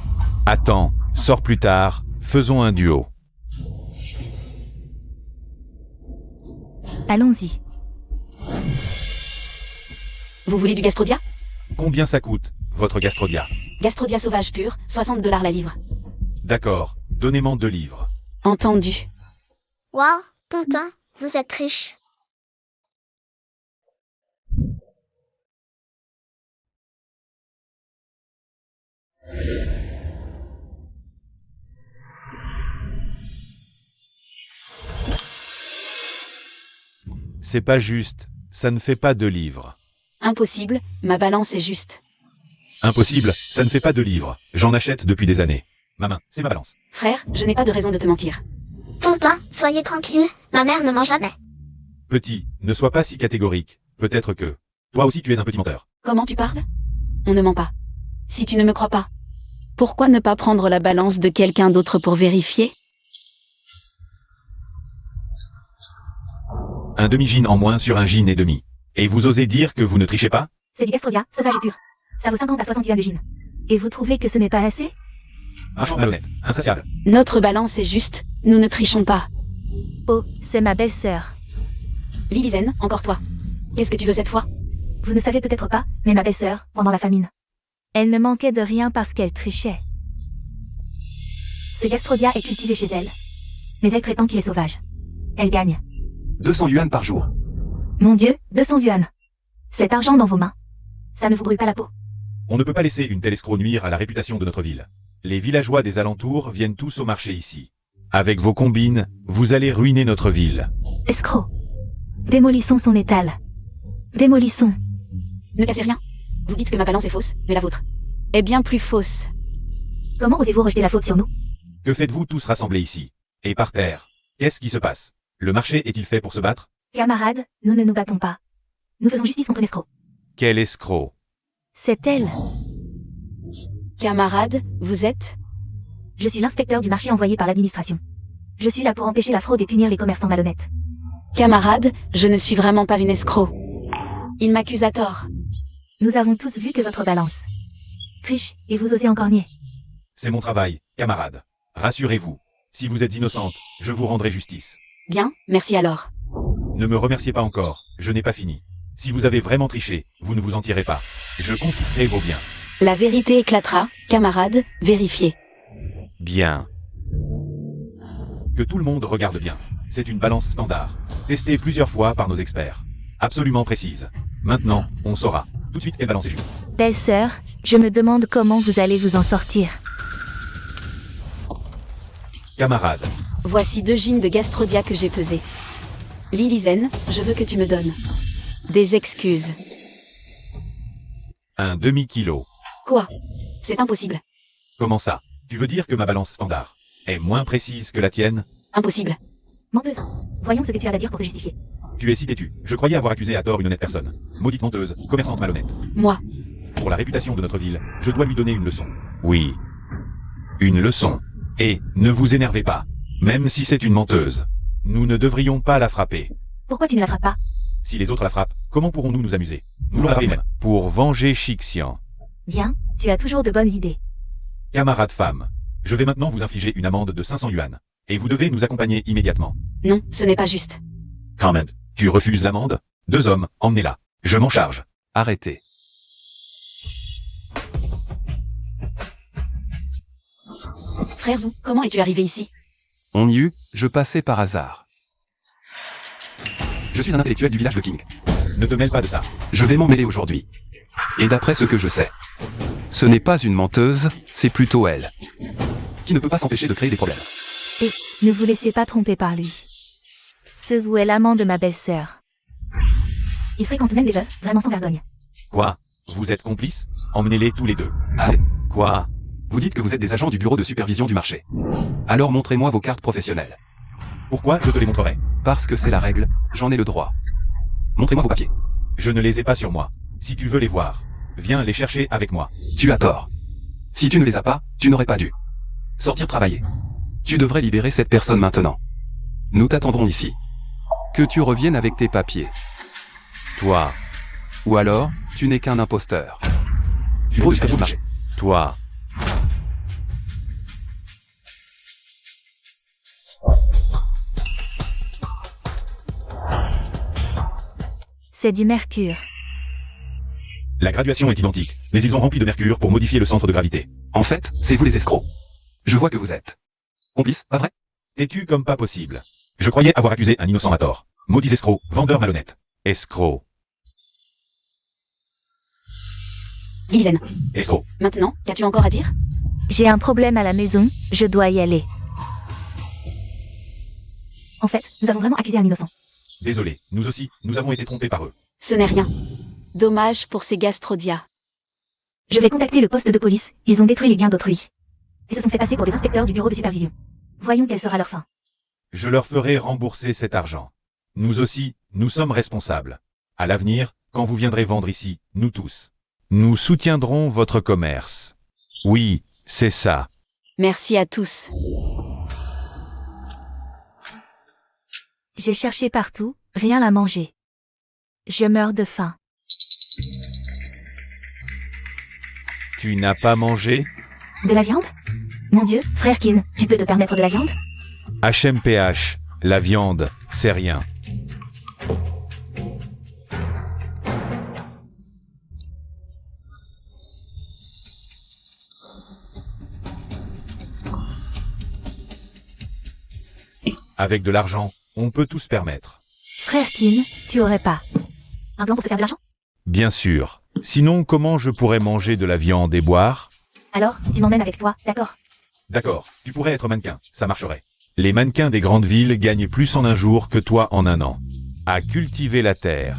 Attends, sors plus tard, faisons un duo. Allons-y. Vous voulez du gastrodia? Combien ça coûte, votre gastrodia? Gastrodia sauvage pur, 60 $ la livre. D'accord, donnez-moi 2 livres. Entendu. Waouh, tonton, vous êtes riche. C'est pas juste, ça ne fait pas 2 livres. Impossible, ma balance est juste. Impossible, ça ne fait pas 2 livres. J'en achète depuis des années. Ma main, c'est ma balance. Frère, je n'ai pas de raison de te mentir. Tonton, soyez tranquille, ma mère ne ment jamais. Petit, ne sois pas si catégorique. Peut-être que toi aussi tu es un petit menteur. Comment tu parles? On ne ment pas. Si tu ne me crois pas, pourquoi ne pas prendre la balance de quelqu'un d'autre pour vérifier? Un demi-jean en moins sur un jean et demi. Et vous osez dire que vous ne trichez pas? C'est du gastrodia, sauvage et pur. Ça vaut 50 à 60 yuan de jean. Et vous trouvez que ce n'est pas assez? Un champ malhonnête, insatiable. Notre balance est juste, nous ne trichons pas. Oh, c'est ma belle-sœur. Lilizen, encore toi. Qu'est-ce que tu veux cette fois? Vous ne savez peut-être pas, mais ma belle-sœur, pendant la famine, elle ne manquait de rien parce qu'elle trichait. Ce gastrodia est cultivé chez elle. Mais elle prétend qu'il est sauvage. Elle gagne. 200 yuan par jour. Mon Dieu, 200 yuan. Cet argent dans vos mains. Ça ne vous brûle pas la peau? On ne peut pas laisser une telle escroc nuire à la réputation de notre ville. Les villageois des alentours viennent tous au marché ici. Avec vos combines, vous allez ruiner notre ville. Escroc. Démolissons son étal. Démolissons. Ne cassez rien. Vous dites que ma balance est fausse, mais la vôtre est bien plus fausse. Comment osez-vous rejeter la faute sur nous? Que faites-vous tous rassemblés ici? Et par terre? Qu'est-ce qui se passe? Le marché est-il fait pour se battre? Camarades, nous ne nous battons pas. Nous faisons justice contre l'escroc. Quel escroc? C'est elle. Camarade, vous êtes? Je suis l'inspecteur du marché envoyé par l'administration. Je suis là pour empêcher la fraude et punir les commerçants malhonnêtes. Camarade, je ne suis vraiment pas une escroc. Il m'accuse à tort. Nous avons tous vu que votre balance triche, et vous osez encore nier. C'est mon travail, camarade. Rassurez-vous. Si vous êtes innocente, je vous rendrai justice. Bien, merci alors. Ne me remerciez pas encore, je n'ai pas fini. Si vous avez vraiment triché, vous ne vous en tirez pas. Je confisquerai vos biens. La vérité éclatera, camarade, vérifiez. Bien. Que tout le monde regarde bien. C'est une balance standard. Testée plusieurs fois par nos experts. Absolument précise. Maintenant, on saura tout de suite quelle balance est juste. Belle-sœur, je me demande comment vous allez vous en sortir. Camarade, Voici 2 jeans de gastrodia que j'ai pesés. Lilizen, je veux que tu me donnes des excuses. un demi-kilo. Quoi? C'est impossible. Comment ça? Tu veux dire que ma balance standard est moins précise que la tienne? Impossible. Menteuse. Voyons ce que tu as à dire pour te justifier. Tu es si têtu. Je croyais avoir accusé à tort une honnête personne. Maudite menteuse, commerçante malhonnête. Moi. Pour la réputation de notre ville, je dois lui donner une leçon. Oui. Une leçon. Et, ne vous énervez pas. Même si c'est une menteuse. Nous ne devrions pas la frapper. Pourquoi tu ne la frappes pas? Si les autres la frappent, comment pourrons-nous nous amuser? Nous la frapperons même. Pour venger Chixian. Bien, tu as toujours de bonnes idées. Camarade femme. Je vais maintenant vous infliger une amende de 500 yuan. Et vous devez nous accompagner immédiatement. Non, ce n'est pas juste. Comment? Tu refuses l'amende? 2 hommes, emmenez-la. Je m'en charge. Arrêtez. Frère Zou, comment es-tu arrivé ici? On y eut, je passais par hasard. Je suis un intellectuel du village de King. Ne te mêle pas de ça. Je vais m'en mêler aujourd'hui. Et d'après ce que je sais, ce n'est pas une menteuse, c'est plutôt elle. Qui ne peut pas s'empêcher de créer des problèmes. Et, ne vous laissez pas tromper par lui. Ce Zou est l'amant de ma belle-sœur. Il fréquente même des veuves, vraiment sans vergogne. Quoi? Vous êtes complices? Emmenez-les tous les deux. Allez, Quoi? vous dites que vous êtes des agents du bureau de supervision du marché. Alors montrez-moi vos cartes professionnelles. Pourquoi je te les montrerai? Parce que c'est la règle, j'en ai le droit. Montrez-moi vos papiers. Je ne les ai pas sur moi. Si tu veux les voir, viens les chercher avec moi. Tu as tort. Si tu ne les as pas, tu n'aurais pas dû sortir travailler. Tu devrais libérer cette personne maintenant. Nous t'attendrons ici. Que tu reviennes avec tes papiers. Toi, Ou alors, tu n'es qu'un imposteur. Bureau de supervision du marché. toi. C'est du mercure. La graduation est identique, mais ils ont rempli de mercure pour modifier le centre de gravité. En fait, c'est vous les escrocs. Je vois que vous êtes complices, pas vrai? Têtu comme pas possible. Je croyais avoir accusé un innocent à tort. Maudits escrocs, vendeurs malhonnêtes. Escrocs. Lilizen, Escrocs. maintenant, qu'as-tu encore à dire? J'ai un problème à la maison, je dois y aller. En fait, nous avons vraiment accusé un innocent. Désolé, nous aussi, nous avons été trompés par eux. Ce n'est rien. Dommage pour ces gastrodia. Je vais contacter le poste de police, ils ont détruit les biens d'autrui. Et se sont fait passer pour des inspecteurs du bureau de supervision. Voyons quelle sera leur fin. Je leur ferai rembourser cet argent. Nous aussi, nous sommes responsables. À l'avenir, quand vous viendrez vendre ici, nous tous, nous soutiendrons votre commerce. Oui, c'est ça. Merci à tous. J'ai cherché partout, rien à manger. Je meurs de faim. Tu n'as pas mangé? De la viande? Mon Dieu, frère Kin, tu peux te permettre de la viande? HMPH, la viande, c'est rien. Avec de l'argent, on peut tout se permettre. Frère Kin, tu aurais pas un plan pour se faire de l'argent? Bien sûr. Sinon, comment je pourrais manger de la viande et boire? Alors, tu m'emmènes avec toi, d'accord? D'accord, tu pourrais être mannequin, ça marcherait. Les mannequins des grandes villes gagnent plus en un jour que toi en un an. À cultiver la terre.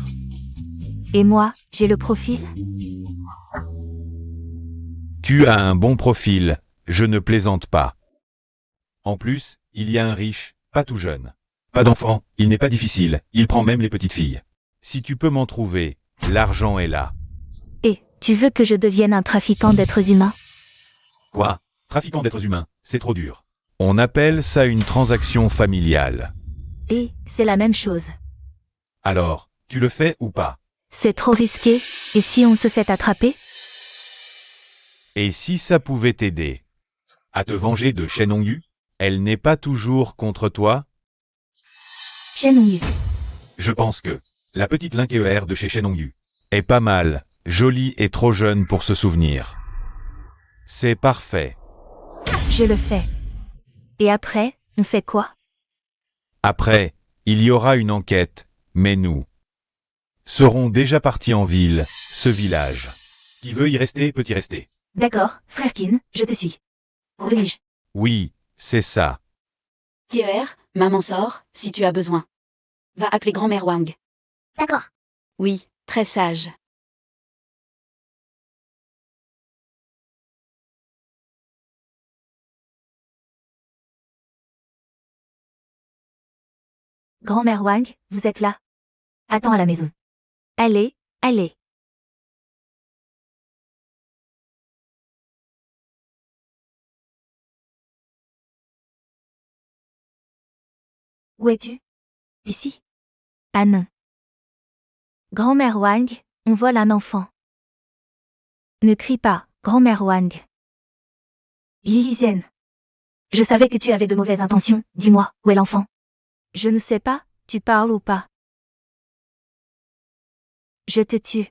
Et moi, j'ai le profil? Tu as un bon profil, je ne plaisante pas. En plus, il y a un riche, pas tout jeune. Pas d'enfant, il n'est pas difficile, il prend même les petites filles. Si tu peux m'en trouver, l'argent est là. Et, tu veux que je devienne un trafiquant d'êtres humains? Quoi? Trafiquant d'êtres humains, c'est trop dur. On appelle ça une transaction familiale. Et, c'est la même chose. Alors, tu le fais ou pas? C'est trop risqué, et si on se fait attraper? Et si ça pouvait t'aider à te venger de Shen Hongyu? Elle n'est pas toujours contre toi? Shen Hongyu. Je pense que la petite Linker de chez Shen Hongyu est pas mal, jolie et trop jeune pour se souvenir. C'est parfait. Je le fais. Et après, on fait quoi? Après, il y aura une enquête, mais nous serons déjà partis en ville, ce village. Qui veut y rester peut y rester. D'accord, frère Kin, je te suis. Où vais-je? Oui, c'est ça. Kieer, maman sort, si tu as besoin. Va appeler grand-mère Wang. D'accord. Oui, très sage. Grand-mère Wang, vous êtes là? Attends à la maison. Allez, allez. Où es-tu? Ici? Ah non. Grand-mère Wang, on vole un enfant. Ne crie pas, grand-mère Wang. Lilizienne. Je savais que tu avais de mauvaises intentions, dis-moi, où est l'enfant? Je ne sais pas, tu parles ou pas? Je te tue.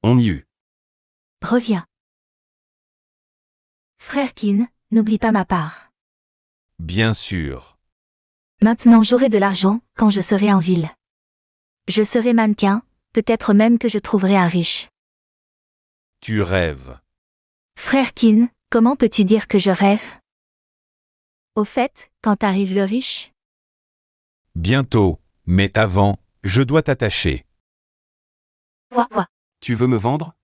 On y eut. Reviens. Frère Kin, n'oublie pas ma part. Bien sûr. Maintenant j'aurai de l'argent quand je serai en ville. Je serai mannequin, peut-être même que je trouverai un riche. Tu rêves. Frère Kin, comment peux-tu dire que je rêve? Au fait, quand arrive le riche? Bientôt, mais avant, je dois t'attacher. Vois. Tu veux me vendre?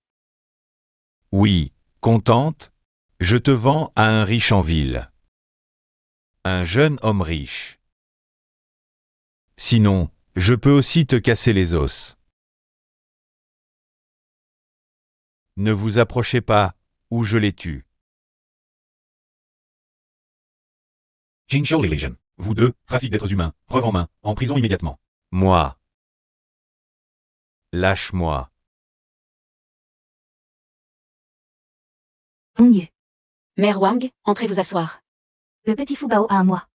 Oui, contente? Je te vends à un riche en ville. Un jeune homme riche. Sinon, je peux aussi te casser les os. Ne vous approchez pas, ou je les tue. Jinxiu Legion. Vous deux, trafic d'êtres humains, preuve en main, en prison immédiatement. Moi. Lâche-moi. Hongyu. Mère Wang, entrez vous asseoir. Le petit Fubao a un mois.